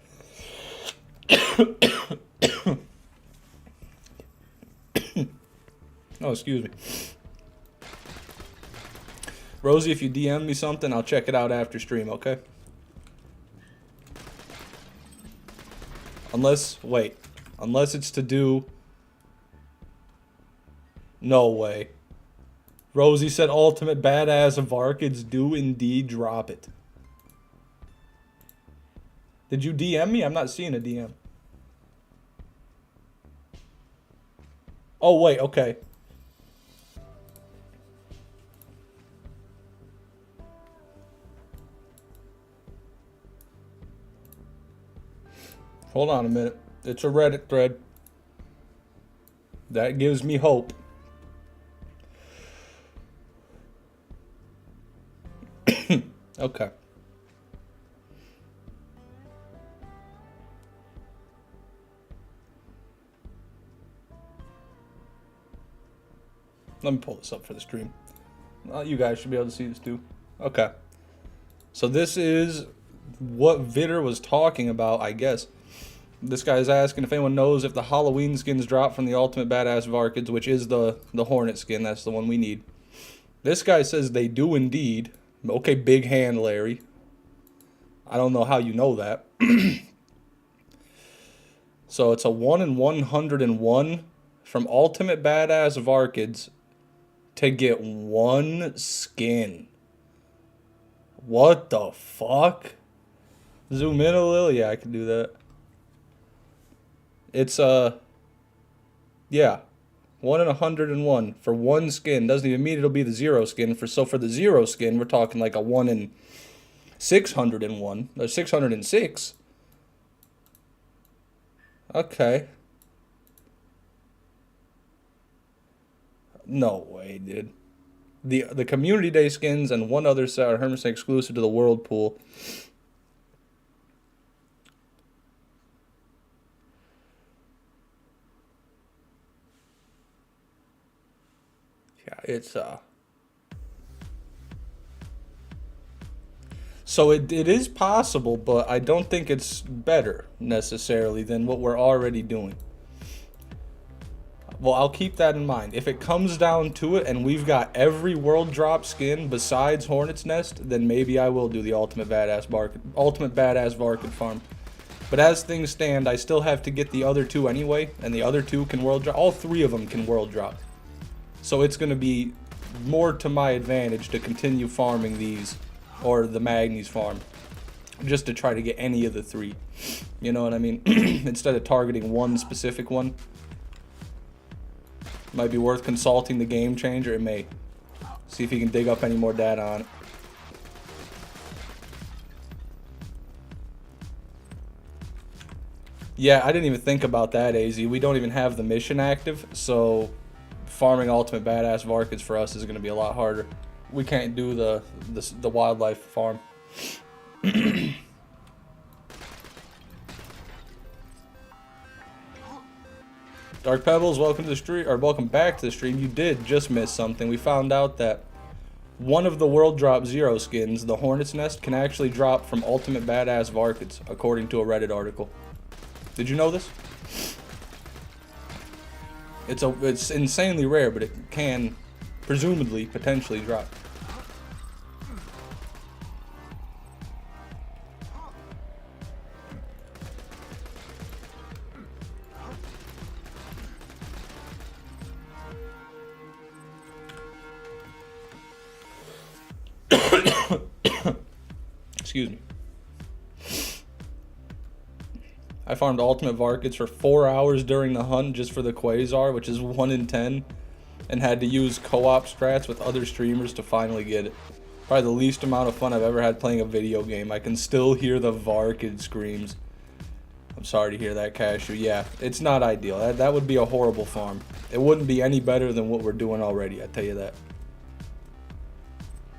Oh, excuse me. Rosie, if you DM me something, I'll check it out after stream, okay? Unless it's to do... No way. Rosie said ultimate badass of Arkids do indeed drop it. Did you DM me? I'm not seeing a DM. Oh, wait, okay. Hold on a minute. It's a Reddit thread. That gives me hope. Okay. Let me pull this up for the stream. You guys should be able to see this too. Okay. So this is what Vitter was talking about, I guess. This guy's asking if anyone knows if the Halloween skins drop from the Ultimate Badass Varkids, which is the Hornet skin. That's the one we need. This guy says they do indeed. Okay, big hand, Larry. I don't know how you know that. So it's a 1 in 101 from Ultimate Badass Varkids to get one skin. What the fuck? Zoom in a little? Yeah, I can do that. It's, yeah. 1 in 101 for one skin. Doesn't even mean it'll be the 0 skin. So for the 0 skin, we're talking like a 1 in 601. Or 606. Okay. No way, dude. The Community Day skins and one other set are 100% exclusive to the World Pool. Yeah, it's so it is possible, but I don't think it's better necessarily than what we're already doing. Well, I'll keep that in mind. If it comes down to it and we've got every world drop skin besides Hornet's Nest, then maybe I will do the Ultimate Badass Varkid farm. But as things stand, I still have to get the other two anyway, and the other two can world drop. All three of them can world drop. So it's going to be more to my advantage to continue farming these, or the Magni's farm, just to try to get any of the three. You know what I mean? Instead of targeting one specific one. Might be worth consulting the Game Changer. It may. See if you can dig up any more data on it. Yeah, I didn't even think about that, AZ. We don't even have the mission active, so farming Ultimate Badass Varkids for us is going to be a lot harder. We can't do the wildlife farm. Dark Pebbles, welcome to the stream, or welcome back to the stream. You did just miss something. We found out that one of the World Drop Zero skins, the Hornet's Nest, can actually drop from Ultimate Badass Varkids, according to a Reddit article. Did you know this? It's insanely rare, but it can, presumably, potentially drop. Excuse me. I farmed Ultimate Varkids for 4 hours during the hunt just for the Quasar, which is 1 in 10, and had to use co-op strats with other streamers to finally get it. Probably the least amount of fun I've ever had playing a video game. I can still hear the Varkid screams. I'm sorry to hear that, Cashew. Yeah, it's not ideal. That would be a horrible farm. It wouldn't be any better than what we're doing already, I tell you that.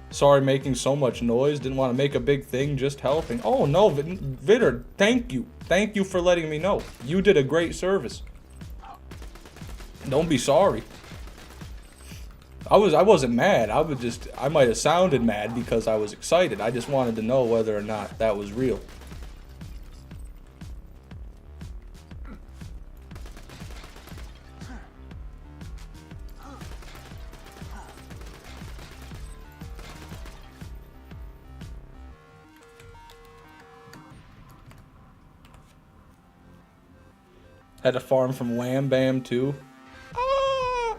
Sorry making so much noise. Didn't want to make a big thing, just helping. Oh no, Vitter, thank you. Thank you for letting me know. You did a great service. Don't be sorry. I wasn't mad. I might have sounded mad because I was excited. I just wanted to know whether or not that was real. Had to farm from Wham Bam too.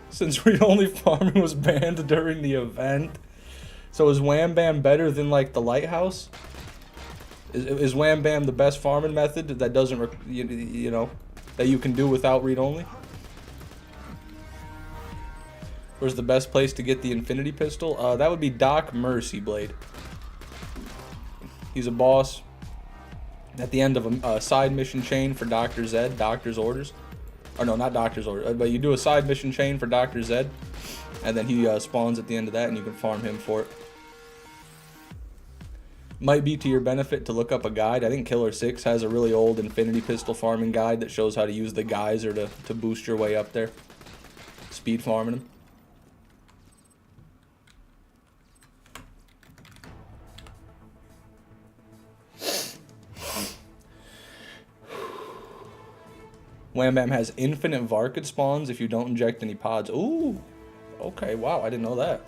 Since read-only farming was banned during the event. So is Wham Bam better than like the Lighthouse? Is Wham Bam the best farming method that doesn't, you know, that you can do without read-only? Where's the best place to get the Infinity Pistol? That would be Doc Mercy Blade. He's a boss at the end of a side mission chain for Dr. Zed, Doctor's Orders. Or no, not Doctor's Orders, but you do a side mission chain for Dr. Zed, and then he spawns at the end of that, and you can farm him for it. Might be to your benefit to look up a guide. I think Killer 6 has a really old Infinity Pistol farming guide that shows how to use the geyser to boost your way up there. Speed farming them. Wham Bam has infinite Varkid spawns if you don't inject any pods. Ooh, okay, wow, I didn't know that.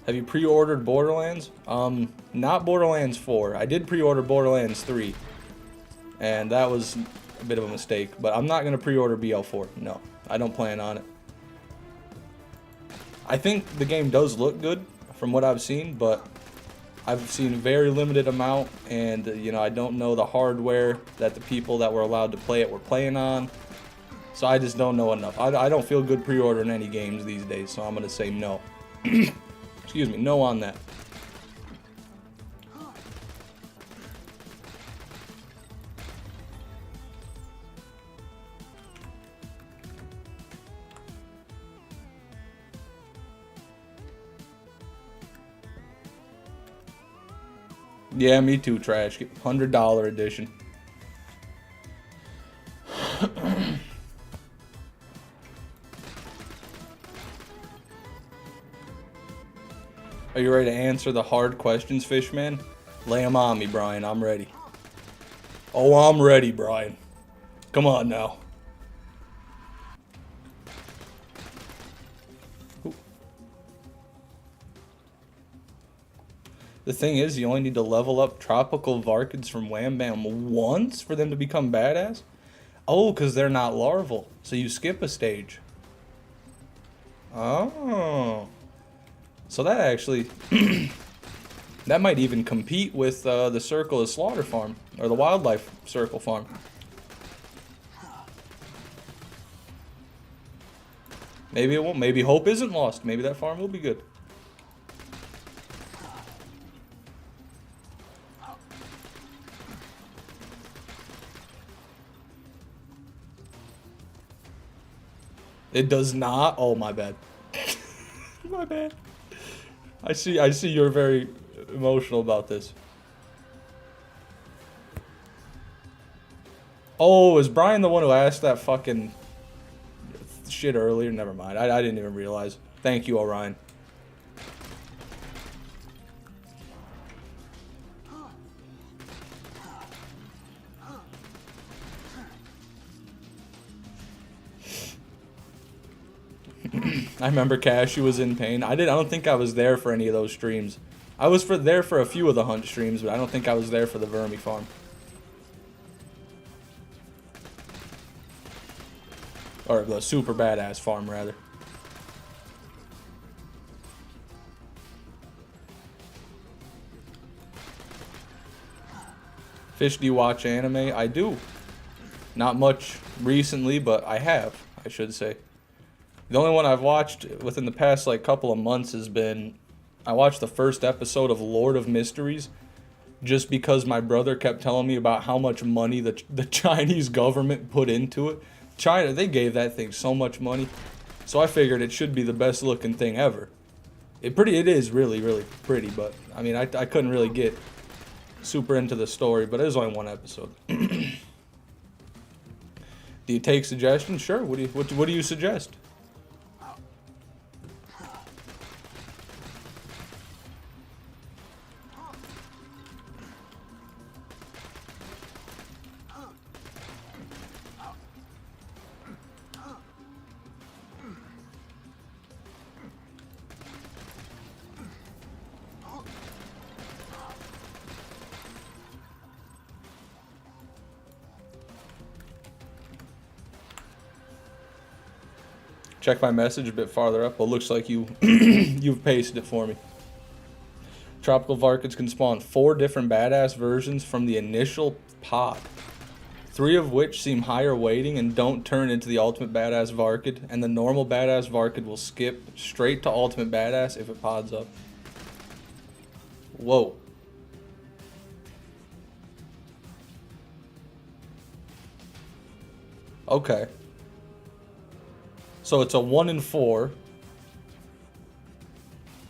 Have you pre-ordered Borderlands? Not Borderlands 4. I did pre-order Borderlands 3, and that was a bit of a mistake, but I'm not going to pre-order BL4. No, I don't plan on it. I think the game does look good from what I've seen, but I've seen a very limited amount, and you know, I don't know the hardware that the people that were allowed to play it were playing on, so I just don't know enough. I don't feel good pre-ordering any games these days, so I'm gonna say no. Excuse me, no on that. Yeah, me too, Trash. $100 edition. Are you ready to answer the hard questions, Fishman? Lay 'em on me, Brian. I'm ready. Oh, I'm ready, Brian. Come on now. The thing is, you only need to level up tropical Varkids from Wham Bam once for them to become badass? Oh, because they're not larval. So you skip a stage. Oh. So that actually... that might even compete with the Circle of Slaughter farm. Or the Wildlife Circle farm. Maybe it won't. Maybe hope isn't lost. Maybe that farm will be good. It does not. Oh, my bad. My bad. I see you're very emotional about this. Oh, is Brian the one who asked that fucking shit earlier? Never mind. I didn't even realize. Thank you, Orion. I remember Cashew was in pain. I don't think I was there for any of those streams. I was there for a few of the hunt streams, but I don't think I was there for the Vermi farm. Or the super badass farm, rather. Fish, do you watch anime? I do. Not much recently, but I have, I should say. The only one I've watched within the past, like, couple of months has been... I watched the first episode of Lord of Mysteries just because my brother kept telling me about how much money the Chinese government put into it. China, they gave that thing so much money. So I figured it should be the best looking thing ever. It is really, really pretty, but I mean, I couldn't really get super into the story, but it was only one episode. Do you take suggestions? Sure. What do you suggest? Check my message a bit farther up. Well, it looks like you've pasted it for me. Tropical Varkids can spawn 4 different badass versions from the initial pod. 3 of which seem higher weighting and don't turn into the ultimate badass Varkid, and the normal badass Varkid will skip straight to ultimate badass if it pods up. Whoa. Okay. So it's a 1 in 4.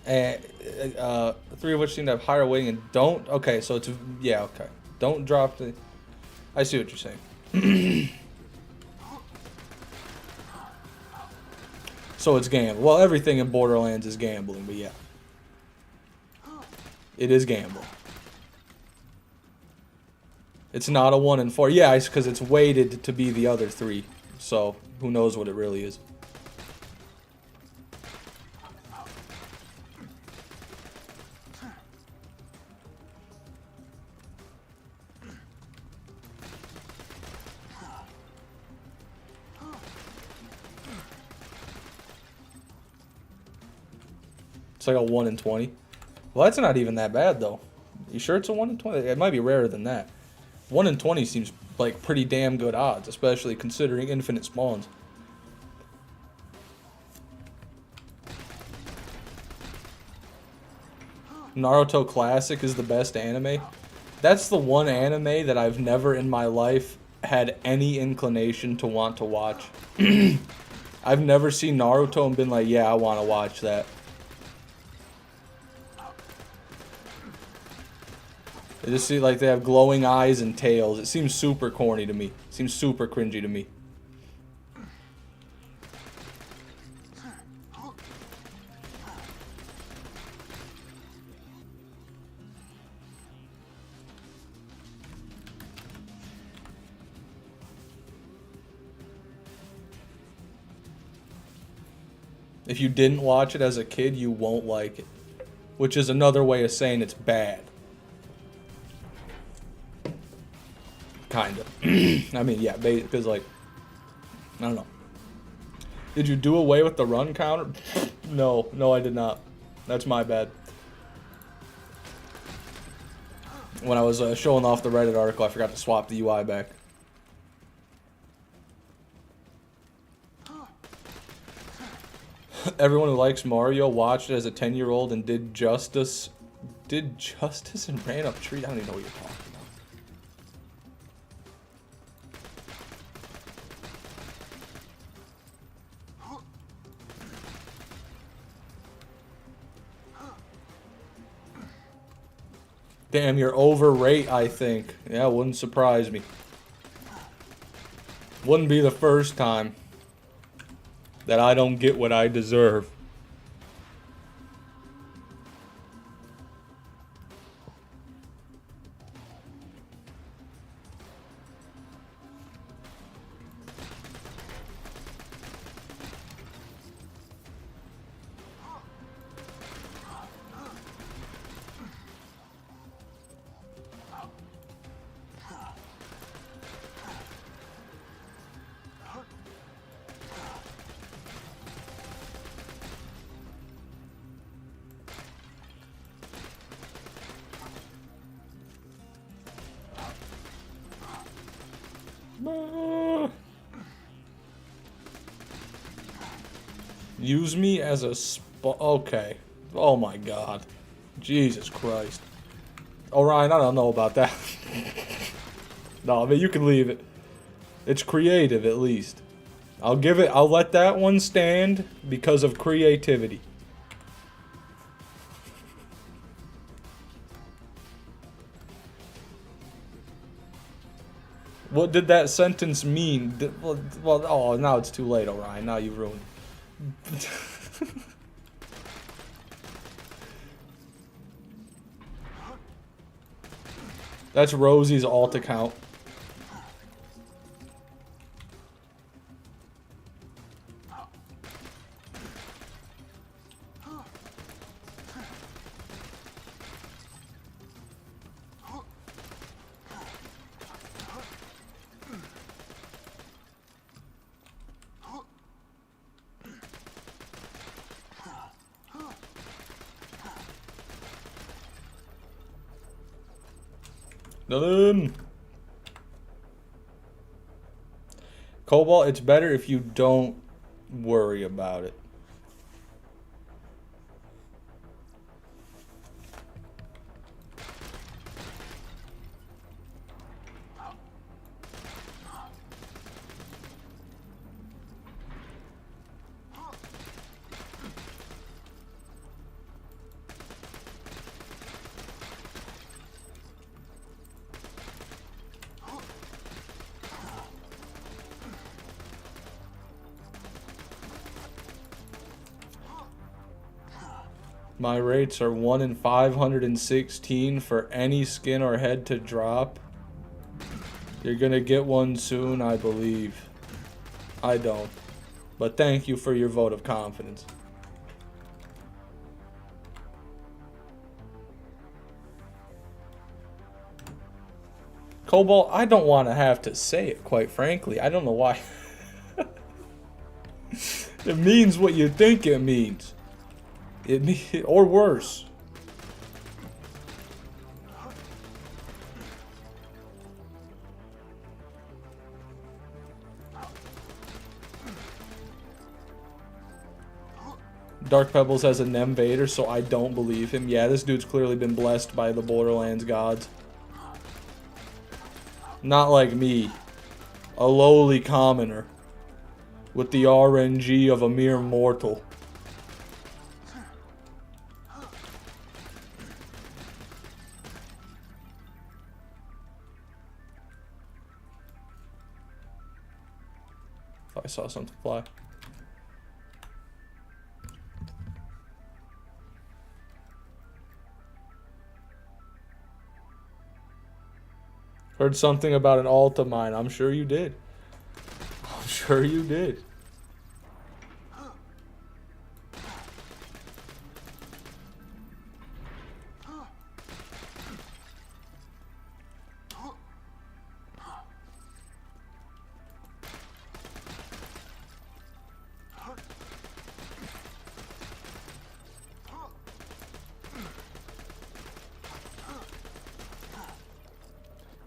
And 3 of which seem to have higher weighting and don't. Okay, so it's, yeah, okay. Don't drop the. I see what you're saying. So it's gambling. Well, everything in Borderlands is gambling, but yeah. It is gambling. It's not a 1 in 4. Yeah, it's because it's weighted to be the other 3. So who knows what it really is. It's like a 1 in 20. Well, that's not even that bad, though. You sure it's a 1 in 20? It might be rarer than that. 1 in 20 seems like pretty damn good odds, especially considering infinite spawns. Naruto Classic is the best anime. That's the one anime that I've never in my life had any inclination to want to watch. I've never seen Naruto and been like, yeah, I want to watch that. They just see like they have glowing eyes and tails. It seems super corny to me. It seems super cringy to me. If you didn't watch it as a kid, you won't like it. Which is another way of saying it's bad. Kind of. I mean, yeah, because, like, I don't know. Did you do away with the run counter? No, I did not. That's my bad. When I was showing off the Reddit article, I forgot to swap the UI back. Everyone who likes Mario watched it as a 10-year-old and did justice and ran up trees. I don't even know what you're talking about. Damn, you're overrate, I think. Yeah, wouldn't surprise me. Wouldn't be the first time that I don't get what I deserve. Use me as a okay. Oh my god. Jesus Christ. Orion, I don't know about that. No, I mean, you can leave it. It's creative, at least. I'll let that one stand because of creativity. What did that sentence mean? Well, oh, now it's too late, Orion. Now you've ruined it. That's Rosie's alt account. Done. Cobalt, it's better if you don't worry about it. My rates are 1 in 516 for any skin or head to drop. You're gonna get one soon, I believe. I don't. But thank you for your vote of confidence. Cobalt, I don't want to have to say it, quite frankly. I don't know why. It means what you think it means. Or worse. Dark Pebbles has a Nem Vader, so I don't believe him. Yeah, this dude's clearly been blessed by the Borderlands gods. Not like me, a lowly commoner, with the RNG of a mere mortal. I saw something fly. Heard something about an alt of mine. I'm sure you did. I'm sure you did.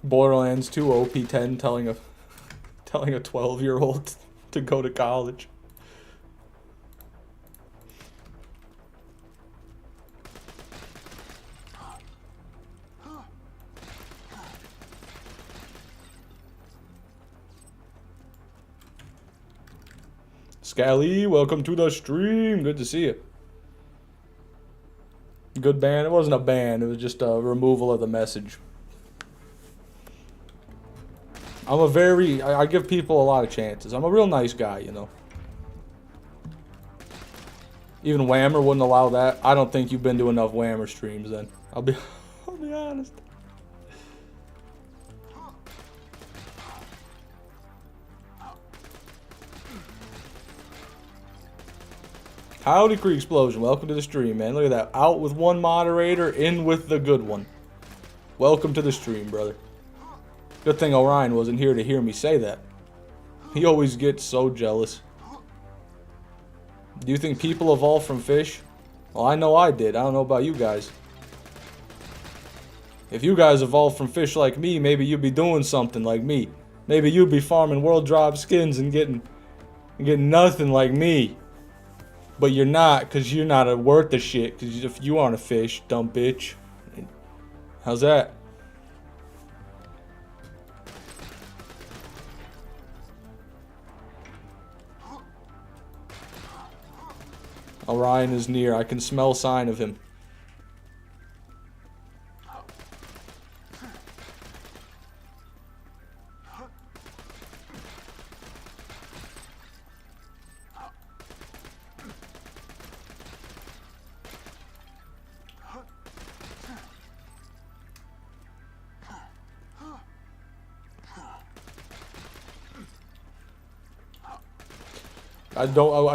Borderlands 2 OP10 telling a 12-year-old to go to college. Scally, welcome to the stream. Good to see you. Good ban. It wasn't a ban. It was just a removal of the message. I give people a lot of chances. I'm a real nice guy, you know. Even Whammer wouldn't allow that. I don't think you've been to enough Whammer streams then. I'll be honest. Howdy Creek Explosion, welcome to the stream, man. Look at that. Out with one moderator, in with the good one. Welcome to the stream, brother. Good thing Orion wasn't here to hear me say that. He always gets so jealous. Do you think people evolve from fish? Well, I know I did. I don't know about you guys. If you guys evolved from fish like me, maybe you'd be doing something like me. Maybe you'd be farming world drop skins and getting nothing like me. But you're not, because you're not worth the shit. Because if you aren't a fish, dumb bitch. How's that? Orion is near. I can smell sign of him.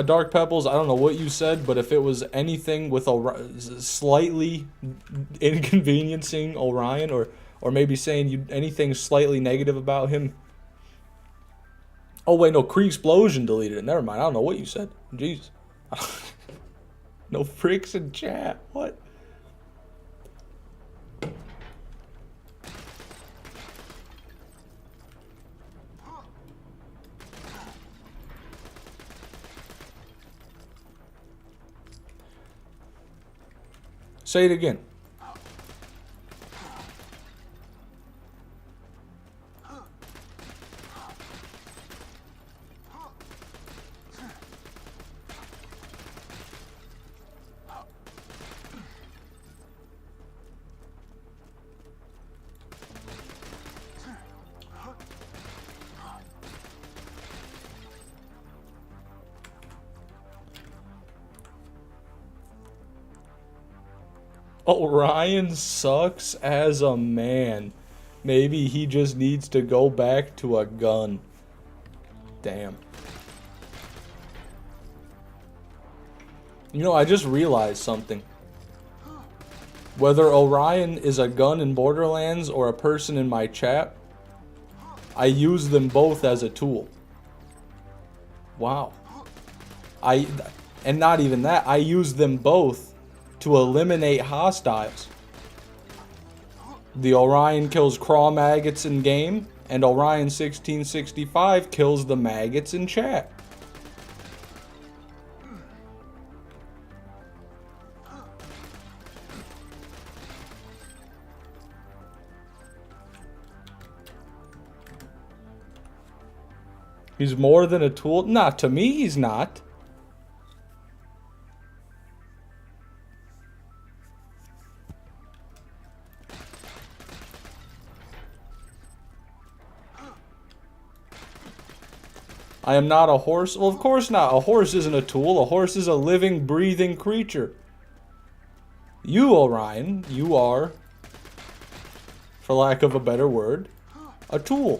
Dark Pebbles, I don't know what you said, but if it was anything with slightly inconveniencing Orion, or maybe saying anything slightly negative about him. Oh wait, no, Kree-Explosion deleted it. Never mind, I don't know what you said. Jesus. No pricks in chat. What? Say it again. Orion sucks as a man. Maybe he just needs to go back to a gun. Damn. You know, I just realized something. Whether Orion is a gun in Borderlands or a person in my chat, I use them both as a tool. Wow. And not even that, I use them both to eliminate hostiles. The Orion kills crawl maggots in game, and Orion 1665 kills the maggots in chat. He's more than a tool? Nah, to me he's not. I am not a horse. Well, of course not. A horse isn't a tool. A horse is a living, breathing creature. You, Orion, you are, for lack of a better word, a tool.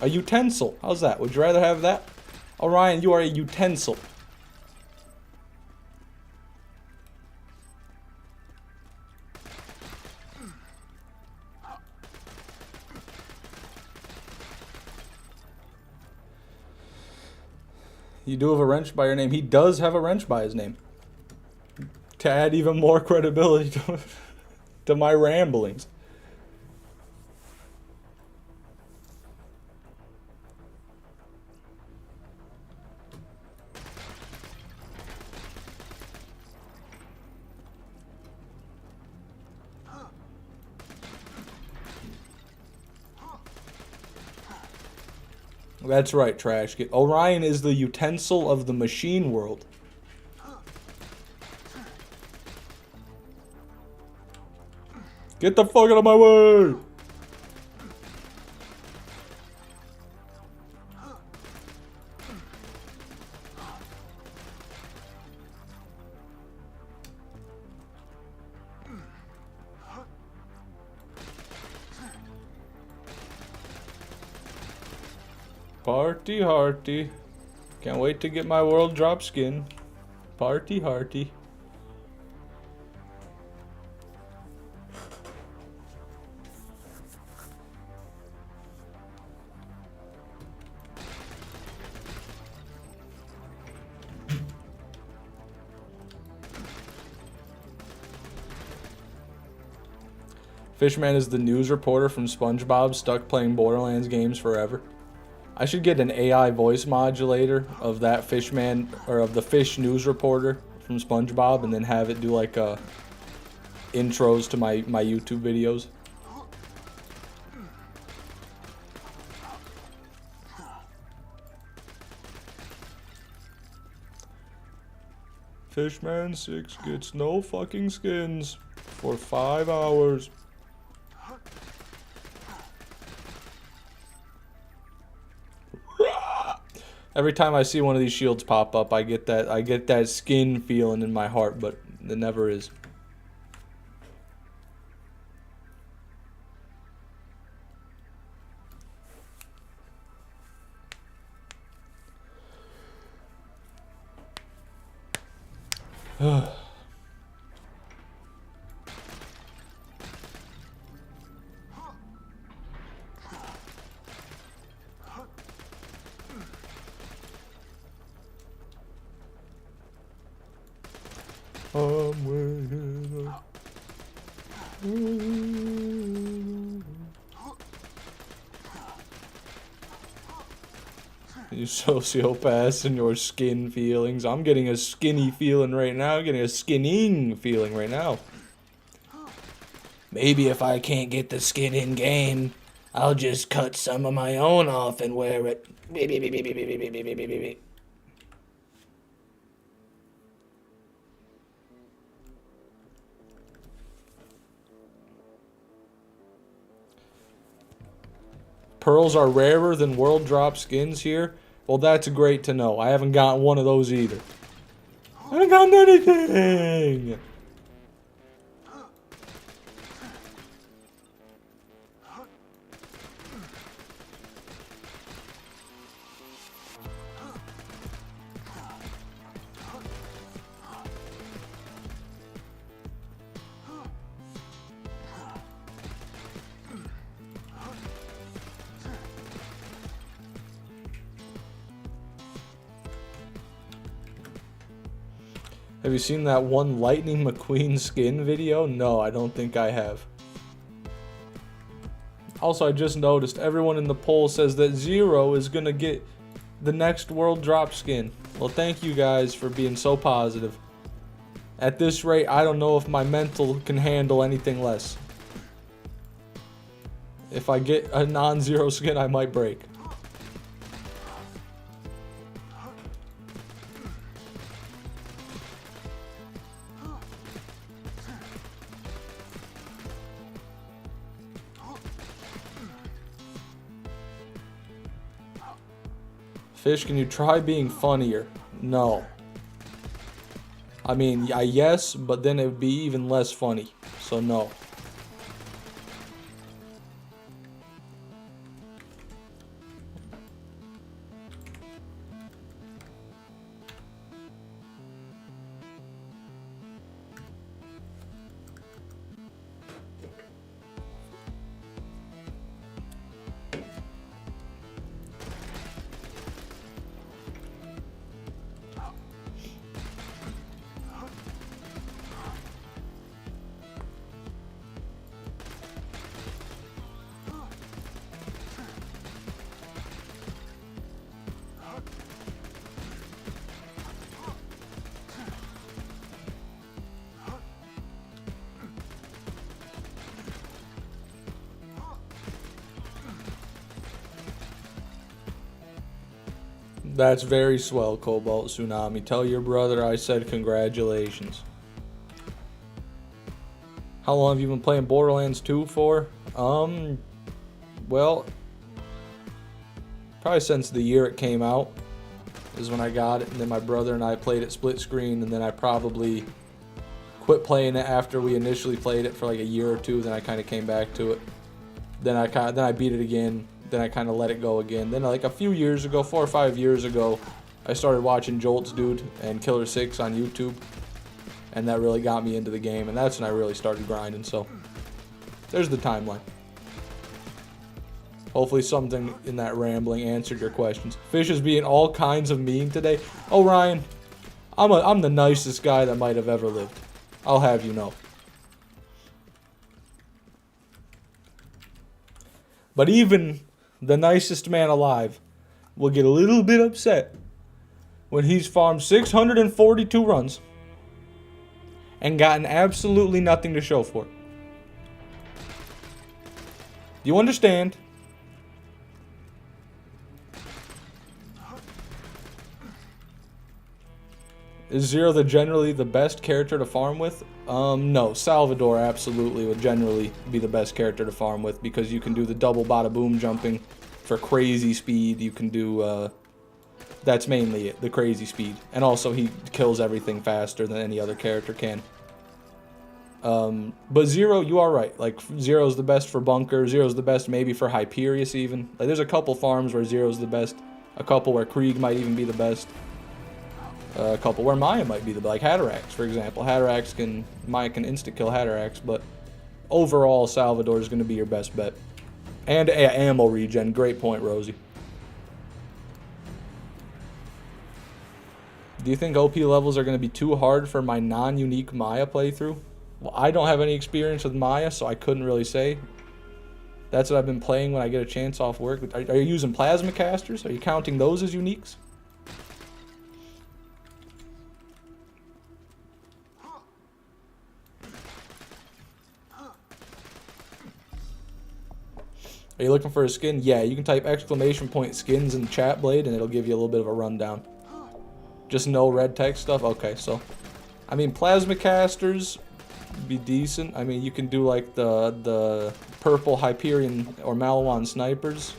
A utensil. How's that? Would you rather have that? Orion, you are a utensil. You do have a wrench by your name. He does have a wrench by his name. To add even more credibility to my ramblings. That's right, Trash. Orion is the utensil of the machine world. Get the fuck out of my way! Party hearty. Can't wait to get my world drop skin. Party hearty. Fishman is the news reporter from SpongeBob stuck playing Borderlands games forever. I should get an AI voice modulator of that fishman, or of the fish news reporter from SpongeBob, and then have it do like intros to my YouTube videos. Fishman 6 gets no fucking skins for 5 hours. Every time I see one of these shields pop up, I get that skin feeling in my heart, but it never is. I'm waiting up. You sociopaths and your skin feelings. I'm getting a skinny feeling right now. I'm getting a skinning feeling right now. Maybe if I can't get the skin in game, I'll just cut some of my own off and wear it. Pearls are rarer than world drop skins here. Well, that's great to know. I haven't gotten one of those either. I haven't gotten anything. Have you seen that one Lightning McQueen skin video? No, I don't think I have. Also, I just noticed everyone in the poll says that Zero is gonna get the next world drop skin. Well, thank you guys for being so positive. At this rate, I don't know if my mental can handle anything less. If I get a non-zero skin, I might break. Fish, can you try being funnier? No. I mean, yes, but then it would be even less funny. So no. That's very swell, Cobalt Tsunami. Tell your brother I said congratulations. How long have you been playing Borderlands 2 for? Well, probably since the year it came out is when I got it, and then my brother and I played it split screen, and then I probably quit playing it after we initially played it for like a year or two. Then I kind of came back to it. Then I beat it again. Then I kind of let it go again. Then like a few years ago, 4 or 5 years ago, I started watching Jolt's Dude and Killer 6 on YouTube. And that really got me into the game. And that's when I really started grinding. So there's the timeline. Hopefully something in that rambling answered your questions. Fish is being all kinds of mean today. Oh, Ryan, I'm the nicest guy that might have ever lived. I'll have you know. But even the nicest man alive will get a little bit upset when he's farmed 642 runs and gotten absolutely nothing to show for it. Do you understand? Is Zero generally the best character to farm with? No. Salvador absolutely would generally be the best character to farm with because you can do the double bada boom jumping for crazy speed. You can do, that's mainly it, the crazy speed. And also he kills everything faster than any other character can. But Zero, you are right. Like, Zero's the best for Bunker. Zero's the best maybe for Hyperius even. Like, there's a couple farms where Zero's the best. A couple where Krieg might even be the best. A couple where Maya might be the best. Like Hatterax, for example. Maya can insta-kill Hatterax, but overall, Salvador is going to be your best bet. And ammo regen. Great point, Rosie. Do you think OP levels are going to be too hard for my non-unique Maya playthrough? Well, I don't have any experience with Maya, so I couldn't really say. That's what I've been playing when I get a chance off work. Are you using plasma casters? Are you counting those as uniques? Are you looking for a skin? Yeah, you can type !skins in the chat, Blade, and it'll give you a little bit of a rundown. Just no red text stuff? Okay, so... I mean, plasma casters be decent. I mean, you can do like the purple Hyperion or Malawan snipers.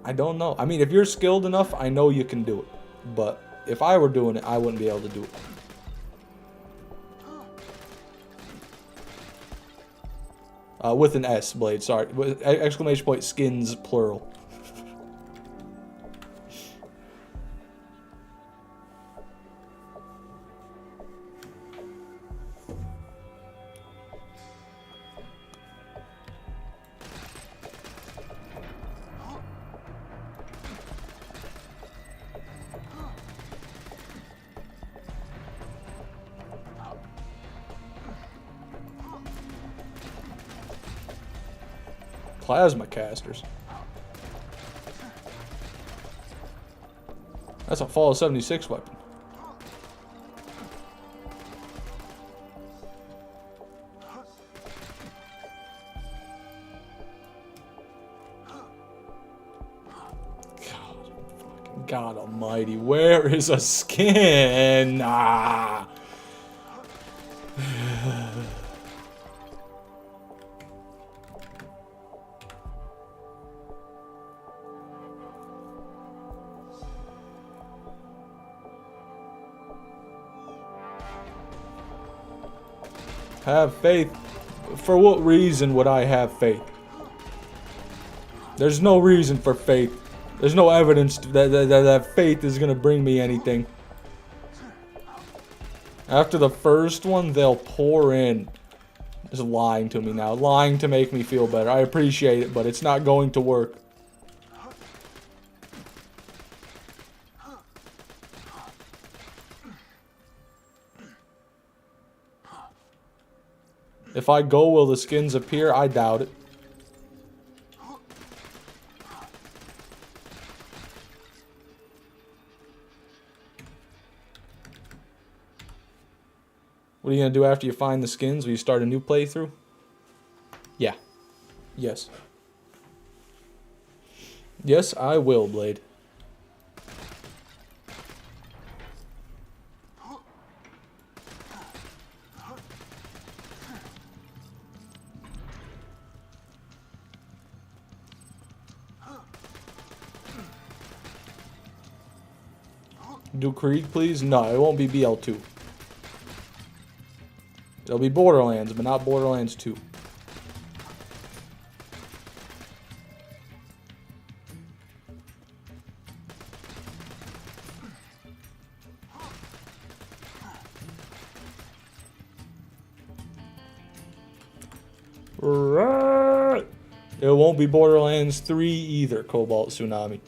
I don't know. I mean, if you're skilled enough, I know you can do it. But if I were doing it, I wouldn't be able to do it. With an S, Blade, sorry. With !skins, plural. Plasma casters. That's a Fallout 76 weapon. God almighty, where is a skin? Ah. Have faith. For what reason would I have faith? There's no reason for faith. There's no evidence that faith is gonna bring me anything. After the first one, they'll pour in. Just lying to me now. Lying to make me feel better. I appreciate it, but it's not going to work. If I go, will the skins appear? I doubt it. What are you going to do after you find the skins? Will you start a new playthrough? Yeah. Yes. Yes, I will, Blade. Do Krieg, please? No, it won't be BL2. It'll be Borderlands, but not Borderlands 2. Right. It won't be Borderlands 3 either, Cobalt Tsunami.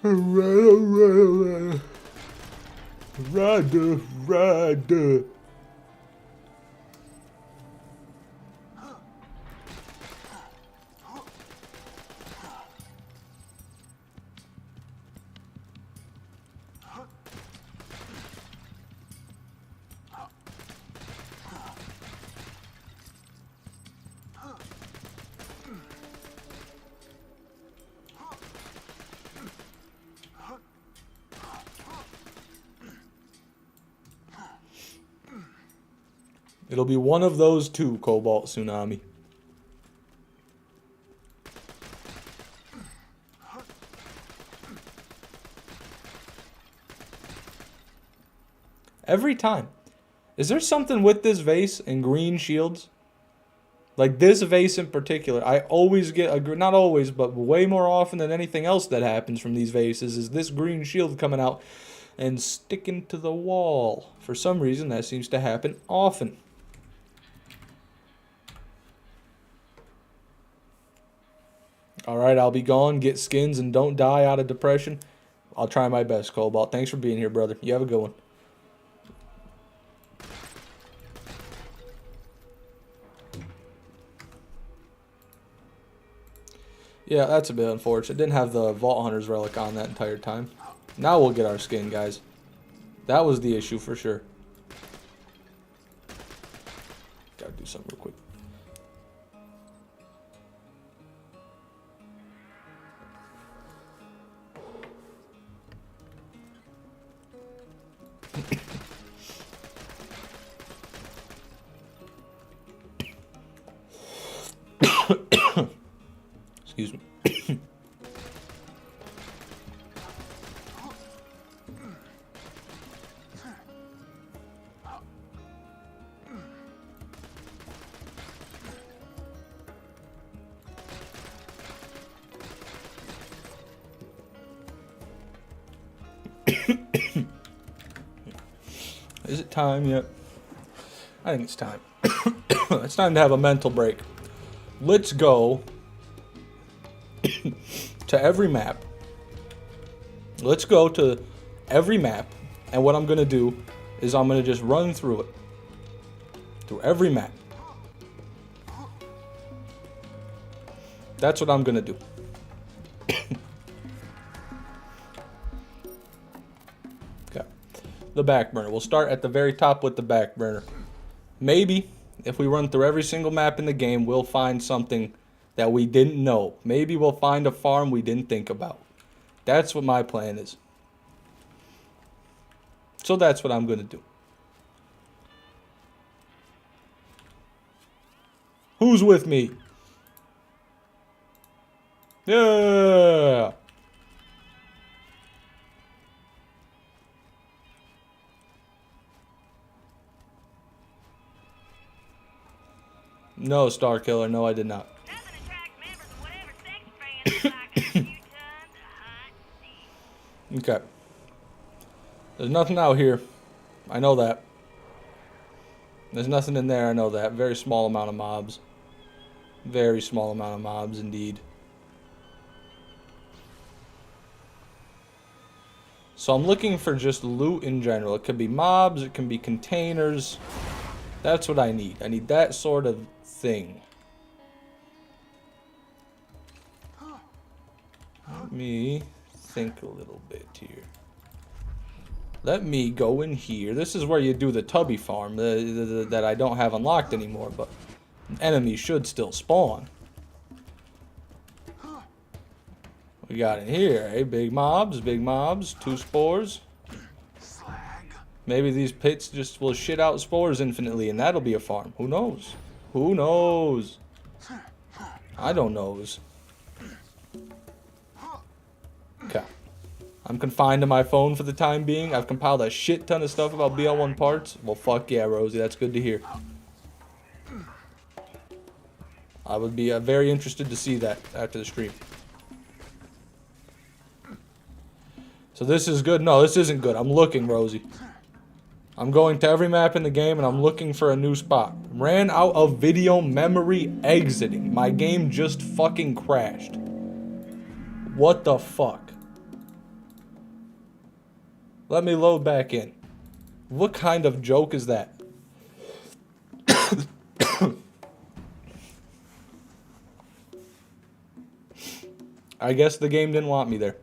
Alright. Rider. It'll be one of those two, Cobalt Tsunami. Every time. Is there something with this vase and green shields? Like this vase in particular, I always get, not always, but way more often than anything else that happens from these vases, is this green shield coming out and sticking to the wall. For some reason, that seems to happen often. Alright, I'll be gone, get skins, and don't die out of depression. I'll try my best, Cobalt. Thanks for being here, brother. You have a good one. Yeah, that's a bit unfortunate. Didn't have the Vault Hunter's Relic on that entire time. Now we'll get our skin, guys. That was the issue for sure. Gotta do something real quick. Excuse me. Is it time yet? I think it's time. It's time to have a mental break. Let's go to every map. Let's go to every map, and what I'm going to do is I'm going to just run through it. Through every map. That's what I'm going to do. Okay. The back burner. We'll start at the very top with the back burner. Maybe, if we run through every single map in the game, we'll find something that we didn't know. Maybe we'll find a farm we didn't think about. That's what my plan is. So that's what I'm going to do. Who's with me? Yeah! No, Star Killer. No, I did not. Okay. There's nothing out here. I know that. There's nothing in there. I know that. Very small amount of mobs. Very small amount of mobs indeed. So I'm looking for just loot in general. It could be mobs. It can be containers. That's what I need. I need that sort of thing. Let me think a little bit here. Let me go in here. This is where you do the tubby farm that I don't have unlocked anymore, but enemies should still spawn. We got in here, eh? Big mobs, 2 spores. Maybe these pits just will shit out spores infinitely, and that'll be a farm. Who knows? Who knows? I don't knows. Okay. I'm confined to my phone for the time being. I've compiled a shit ton of stuff about BL1 parts. Well, fuck yeah, Rosie. That's good to hear. I would be very interested to see that after the stream. So this is good? No, this isn't good. I'm looking, Rosie. I'm going to every map in the game, and I'm looking for a new spot. Ran out of video memory exiting. My game just fucking crashed. What the fuck? Let me load back in. What kind of joke is that? I guess the game didn't want me there.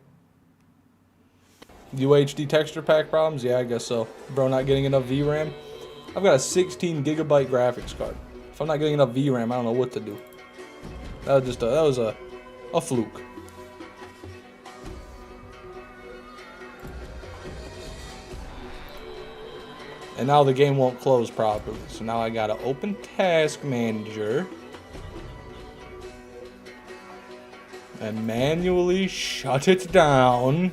UHD texture pack problems? Yeah, I guess so. Bro, not getting enough VRAM? I've got a 16 gigabyte graphics card. If I'm not getting enough VRAM, I don't know what to do. That was a fluke. And now the game won't close properly. So now I gotta open Task Manager. And manually shut it down.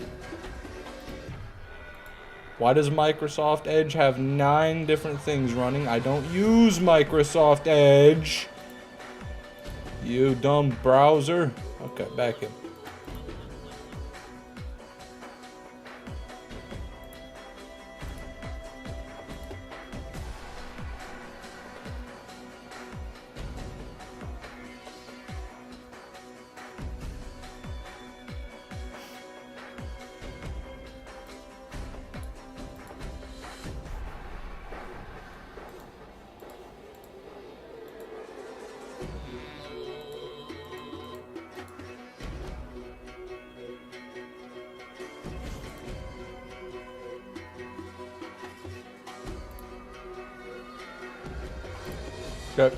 Why does Microsoft Edge have 9 different things running? I don't use Microsoft Edge. You dumb browser. Okay, back in. Okay.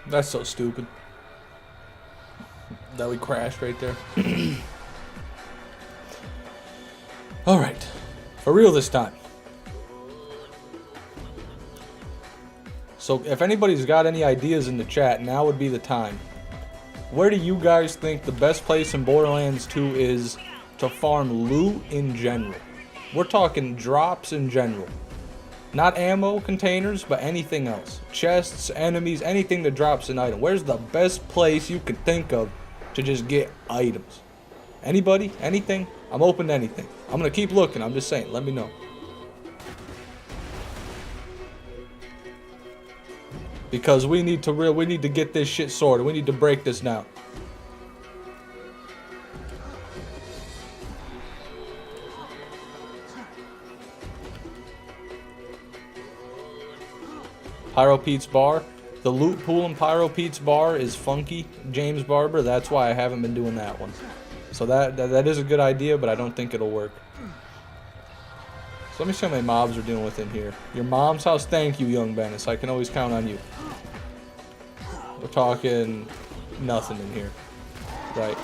That's so stupid. That we crashed right there. Alright. For real this time. So if anybody's got any ideas in the chat, now would be the time. Where do you guys think the best place in Borderlands 2 is to farm loot in general? We're talking drops in general. Not ammo containers, but anything else. Chests, enemies, anything that drops an item. Where's the best place you could think of to just get items? Anybody? Anything? I'm open to anything. I'm gonna keep looking. I'm just saying. Let me know. Because we need to get this shit sorted. We need to break this down. Pyro Pete's Bar. The loot pool in Pyro Pete's Bar is funky, James Barber. That's why I haven't been doing that one. So that is a good idea, but I don't think it'll work. So let me see how many mobs we're dealing with in here. Your mom's house? Thank you, young Bennis. I can always count on you. We're talking nothing in here. Right.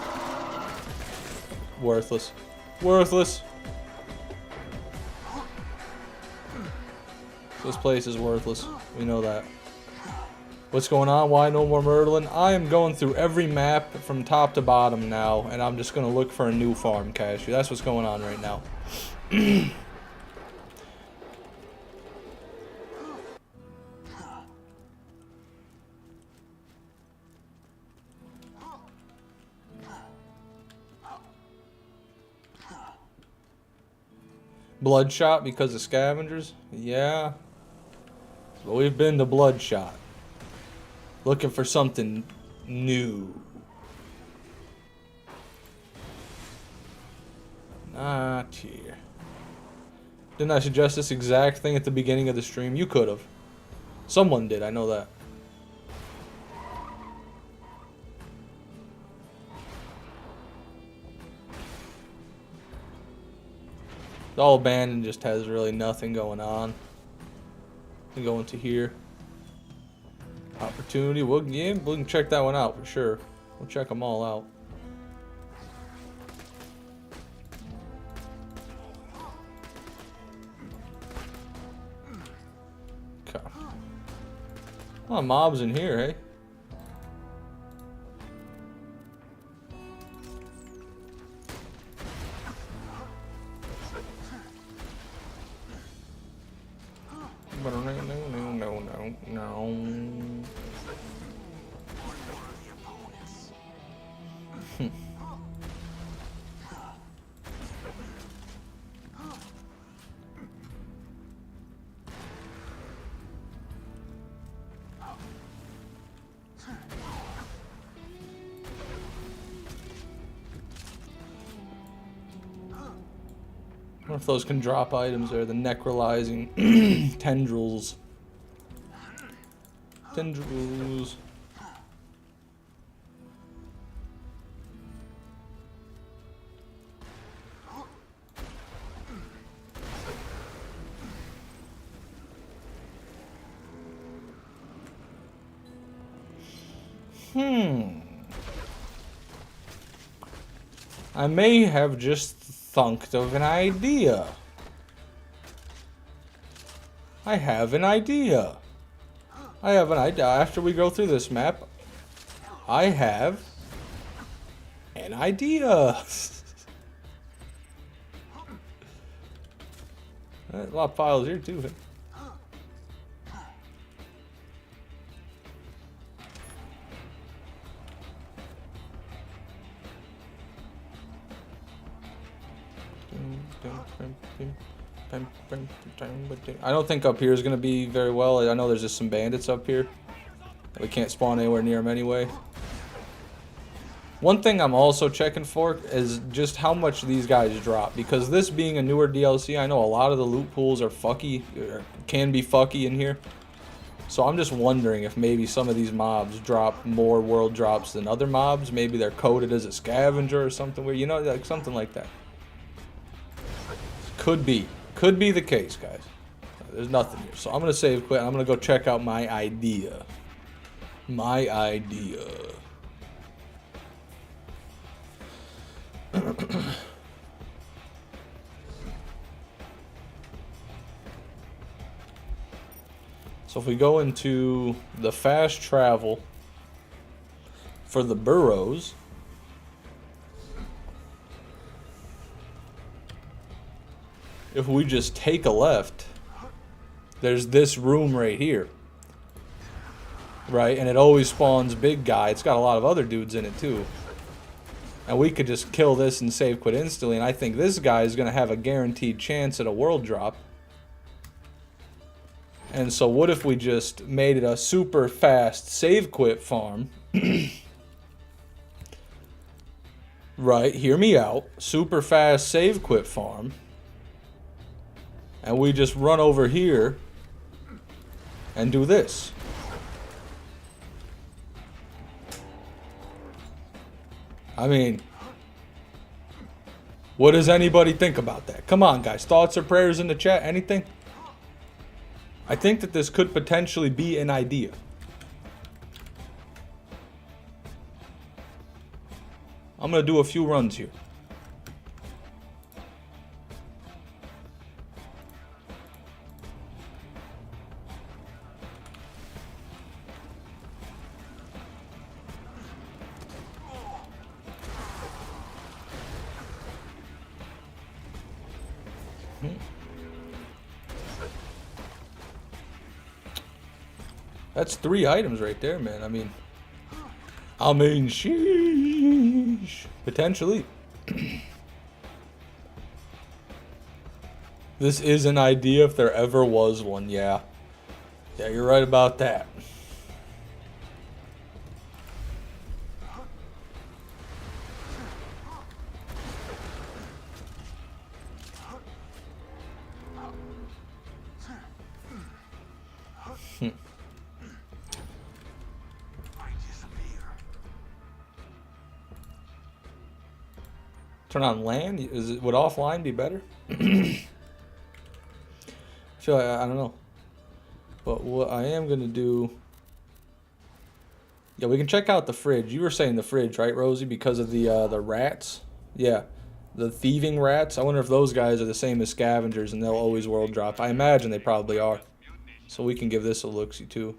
Worthless. Worthless. This place is worthless. We know that. What's going on? Why no more Myrtlin? I am going through every map from top to bottom now, and I'm just going to look for a new farm, Cashew. That's what's going on right now. Bloodshot because of scavengers? Yeah. But we've been to Bloodshot. Looking for something new. Not here. Didn't I suggest this exact thing at the beginning of the stream? You could have. Someone did, I know that. It's all abandoned, just has really nothing going on. We go into here. Opportunity. We can check that one out for sure. We'll check them all out. Okay. A lot of mobs in here, hey? No. I wonder if those can drop items there. The necrolizing tendrils. Tendrils. I may have just thunked of an idea. I have an idea. I have an idea. After we go through this map, I have an idea. A lot of files here too. I don't think up here is going to be very well. I know there's just some bandits up here. We can't spawn anywhere near them anyway. One thing I'm also checking for is just how much these guys drop. Because this being a newer DLC, I know a lot of the loot pools are fucky, or can be fucky in here. So I'm just wondering if maybe some of these mobs drop more world drops than other mobs. Maybe they're coded as a scavenger or something where, you know, like something like that. Could be the case, guys. There's nothing here. So I'm going to save quit. I'm going to go check out my idea. My idea. So if we go into the fast travel for the burrows, if we just take a left, there's this room right here. Right? And it always spawns big guy. It's got a lot of other dudes in it too. And we could just kill this and save quit instantly. And I think this guy is going to have a guaranteed chance at a world drop. And so what if we just made it a super fast save quit farm? Right, hear me out. Super fast save quit farm. And we just run over here and do this. I mean, what does anybody think about that? Come on, guys. Thoughts or prayers in the chat? Anything? I think that this could potentially be an idea. I'm going to do a few runs here. That's 3 items right there, man. I mean, sheesh. Potentially. This is an idea if there ever was one, yeah. Yeah, you're right about that. Turn on land? Would offline be better? I feel like, I don't know. But what I am going to do... Yeah, we can check out the fridge. You were saying the fridge, right, Rosie? Because of the rats? Yeah. The thieving rats. I wonder if those guys are the same as scavengers and they'll always world drop. I imagine they probably are. So we can give this a look-see, too.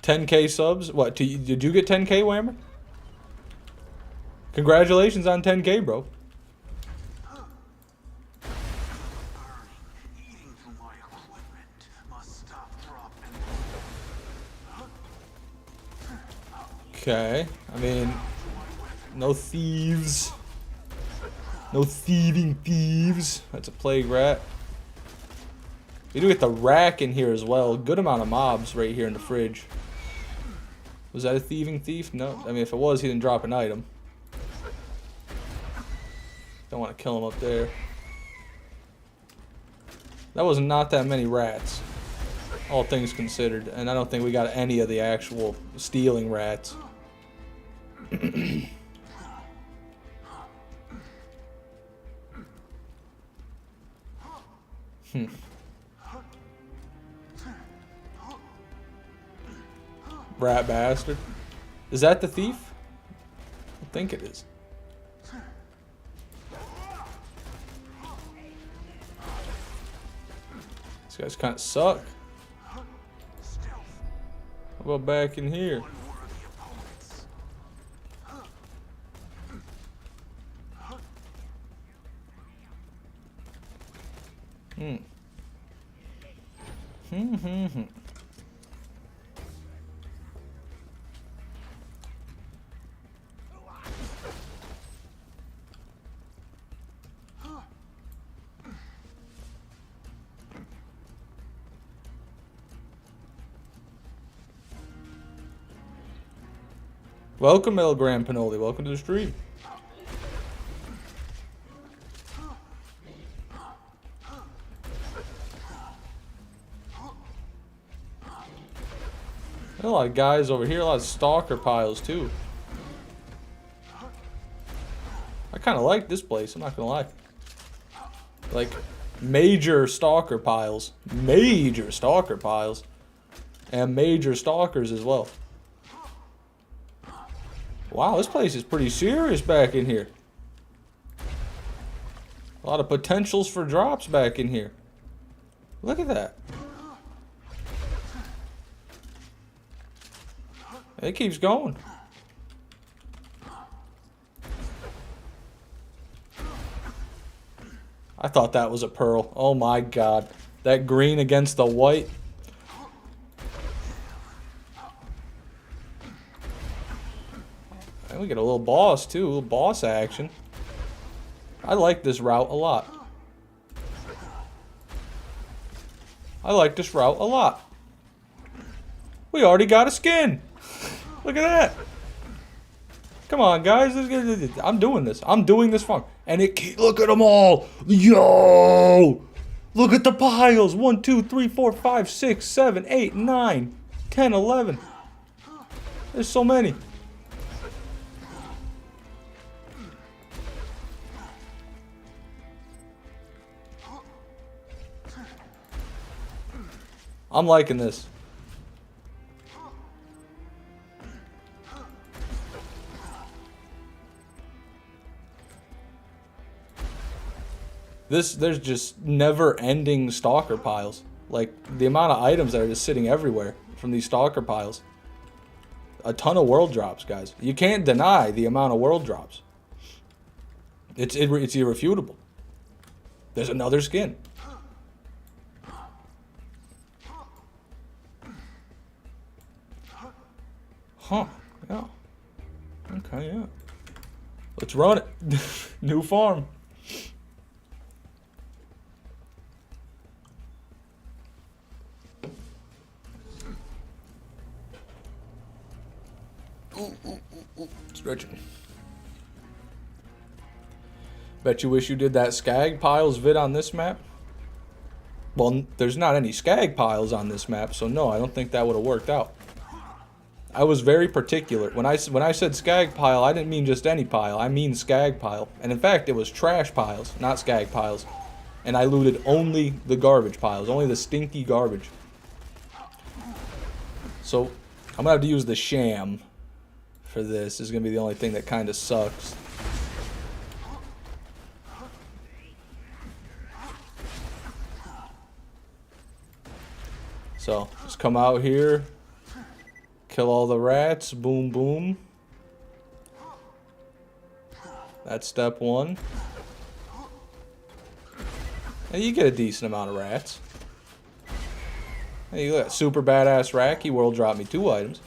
10K subs? What? Did you get 10K, Whammer? Congratulations on 10K, bro. Okay, I mean, no thieves. No thieving thieves. That's a plague rat. We do get the rack in here as well. Good amount of mobs right here in the fridge. Was that a thieving thief? No. I mean, if it was, he didn't drop an item. Don't want to kill him up there. That was not that many rats, all things considered. And I don't think we got any of the actual stealing rats. Rat bastard. Is that the thief? think it is. These guys kind of suck. How about back in here? Welcome, El Gran Panoli. Welcome to the stream. There's a lot of guys over here, a lot of stalker piles too. I kind of like this place, I'm not gonna lie. Like, major stalker piles. Major stalker piles. And major stalkers as well. Wow, this place is pretty serious back in here. A lot of potentials for drops back in here. Look at that. It keeps going. I thought that was a pearl. Oh my god. That green against the white. And we get a little boss too, a little boss action. I like this route a lot. I like this route a lot. We already got a skin. Look at that. Come on, guys. I'm doing this. I'm doing this fun. And look at them all. Yo. Look at the piles. 1, 2, 3, 4, 5, 6, 7, 8, 9, 10, 11. There's so many. I'm liking this. There's just never-ending stalker piles. Like, the amount of items that are just sitting everywhere from these stalker piles. A ton of world drops, guys. You can't deny the amount of world drops. It's irrefutable. There's another skin. Huh. Yeah. Okay, yeah. Let's run it. New farm. Stretching. Bet you wish you did that skag piles vid on this map. Well, there's not any skag piles on this map, so no, I don't think that would have worked out. I was very particular. When I said skag pile, I didn't mean just any pile. I mean skag pile. And in fact, it was trash piles, not skag piles. And I looted only the garbage piles, only the stinky garbage. So, I'm going to have to use the sham for this. This is going to be the only thing that kind of sucks. So, just come out here. Kill all the rats. Boom, boom. That's step one. And you get a decent amount of rats. Hey, you got super badass rat. He world dropped me 2 items.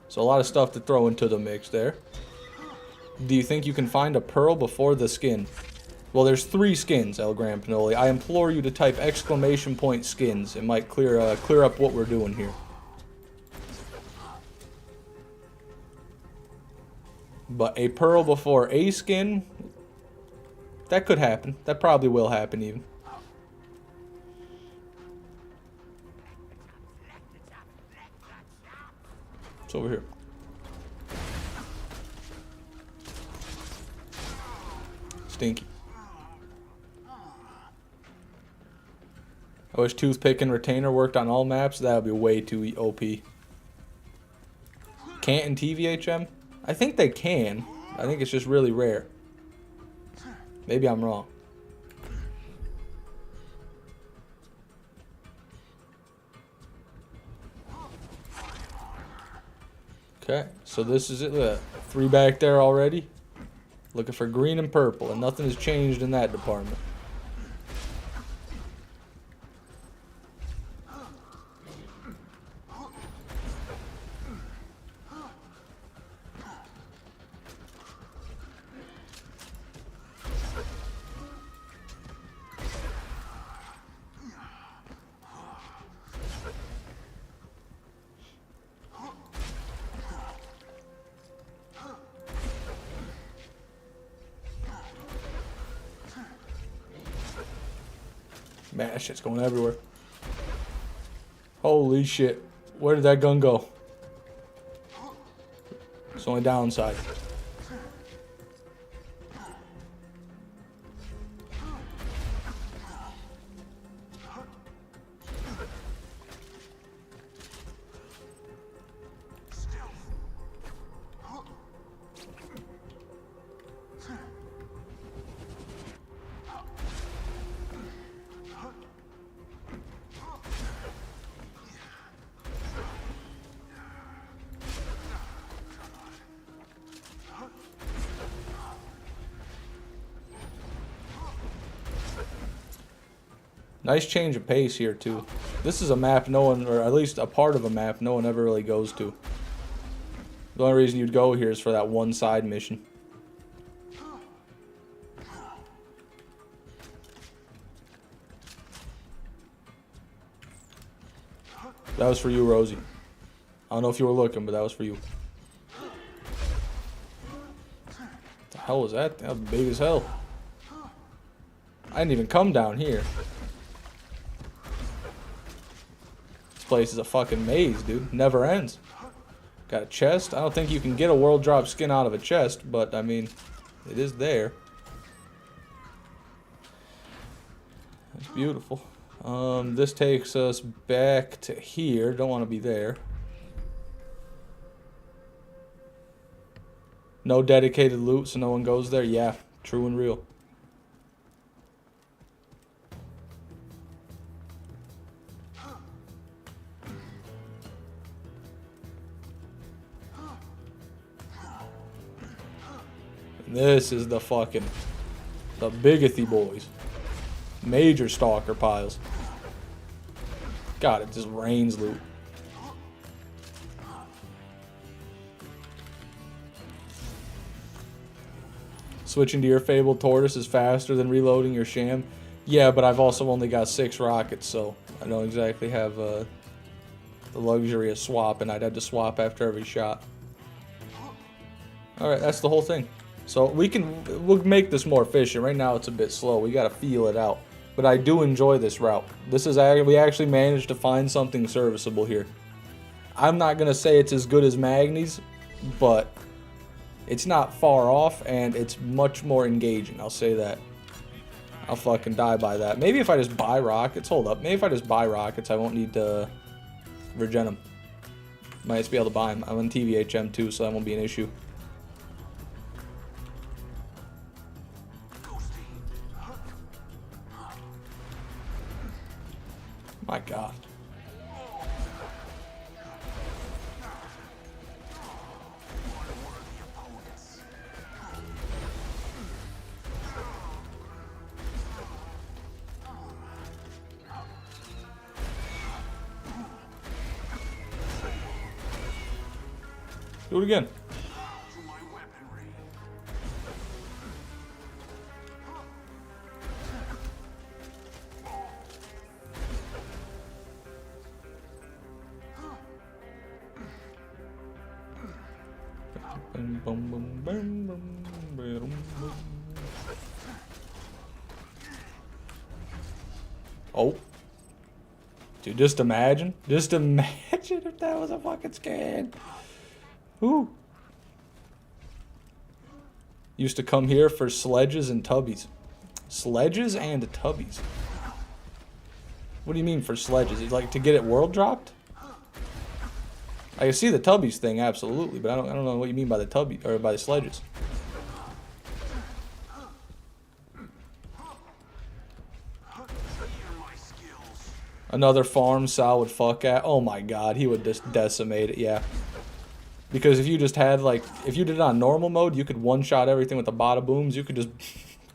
So a lot of stuff to throw into the mix there. Do you think you can find a pearl before the skin? Well, there's 3 skins, El Gran Panoli. I implore you to type ! skins. It might clear up what we're doing here. But a pearl before a skin, that could happen. That probably will happen even. It's over here. Stinky. I wish toothpick and retainer worked on all maps. That would be way too OP. Can't in TVHM? I think they can. I think it's just really rare. Maybe I'm wrong. Okay, so this is it. Look, 3 back there already. Looking for green and purple, and nothing has changed in that department. Man, that shit's going everywhere. Holy shit. Where did that gun go? It's the only downside. Nice change of pace here, too. This is a map no one, or at least a part of a map no one ever really goes to. The only reason you'd go here is for that one side mission. That was for you, Rosie. I don't know if you were looking, but that was for you. What the hell was that? That was big as hell. I didn't even come down here. This place is a fucking maze, dude. Never ends. Got a chest. I don't think you can get a world drop skin out of a chest, but I mean, it is there. That's beautiful. This takes us back to here. Don't want to be there. No dedicated loot, so no one goes there. Yeah, true and real. This is the biggothy boys. Major stalker piles. God, it just rains loot. Switching to your fabled tortoise is faster than reloading your sham. Yeah, but I've also only got 6 rockets, so I don't exactly have the luxury of swapping. I'd have to swap after every shot. Alright, that's the whole thing. So we'll make this more efficient. Right now it's a bit slow. We gotta feel it out. But I do enjoy this route. We actually managed to find something serviceable here. I'm not gonna say it's as good as Magni's, but it's not far off and it's much more engaging. I'll say that. I'll fucking die by that. Maybe if I just buy rockets, hold up. Maybe if I just buy rockets, I won't need to regen them. Might just be able to buy them. I'm on TVHM too, so that won't be an issue. My God. Do it again. Oh. Dude, just imagine. Just imagine if that was a fucking scan. Ooh. Used to come here for sledges and tubbies. Sledges and tubbies. What do you mean for sledges? Is like to get it world dropped? I can see the tubbies thing, absolutely, but I don't know what you mean by the tubby or by the sledges. Another farm Sal would fuck at. Oh my god, he would just decimate it, yeah. Because if you just had, like, if you did it on normal mode, you could one-shot everything with the bada booms. You could just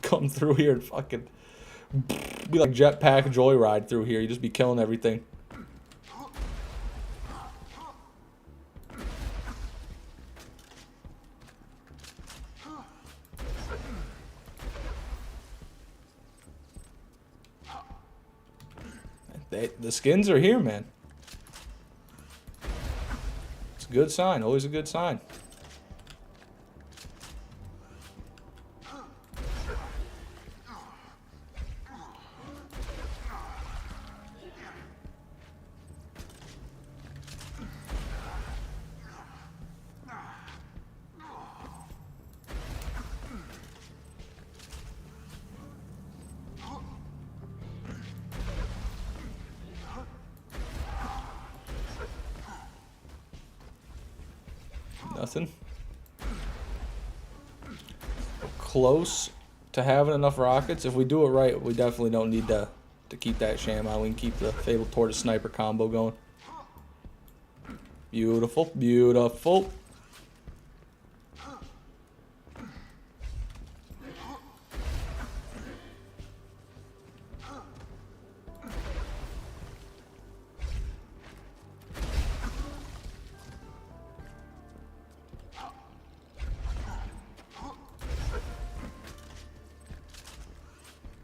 come through here and fucking be like jetpack joyride through here. You'd just be killing everything. The skins are here, man. It's a good sign. Always a good sign. Nothing. Close to having enough rockets. If we do it right, we definitely don't need to keep that sham on. We can keep the Fabled Tortoise Sniper combo going. Beautiful, beautiful.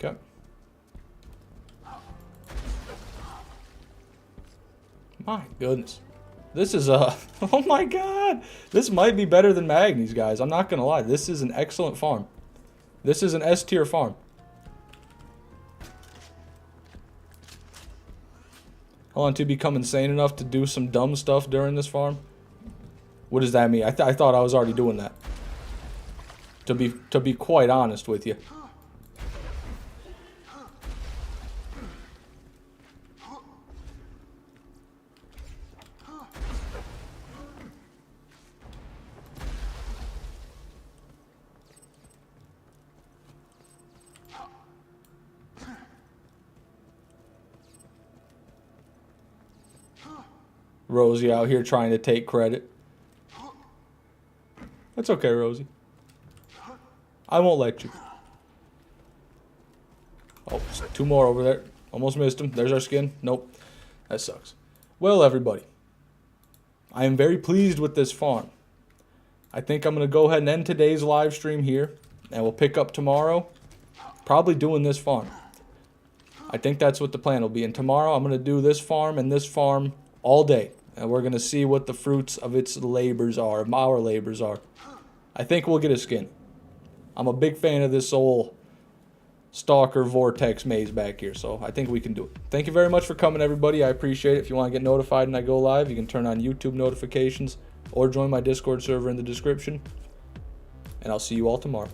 Okay. My goodness. This is oh my god. This might be better than Magni's, guys. I'm not going to lie. This is an excellent farm. This is an S tier farm. Hold on, to become insane enough to do some dumb stuff during this farm? What does that mean? I thought I was already doing that. To be quite honest with you. Rosie out here trying to take credit. That's okay, Rosie. I won't let you. Oh, two more over there. Almost missed him. There's our skin. Nope. That sucks. Well, everybody, I am very pleased with this farm. I think I'm going to go ahead and end today's live stream here, and we'll pick up tomorrow, probably doing this farm. I think that's what the plan will be. And tomorrow I'm going to do this farm and this farm all day. And we're going to see what the fruits of its labors are, of our labors are. I think we'll get a skin. I'm a big fan of this old Stalker Vortex maze back here, so I think we can do it. Thank you very much for coming, everybody. I appreciate it. If you want to get notified when I go live, you can turn on YouTube notifications or join my Discord server in the description. And I'll see you all tomorrow.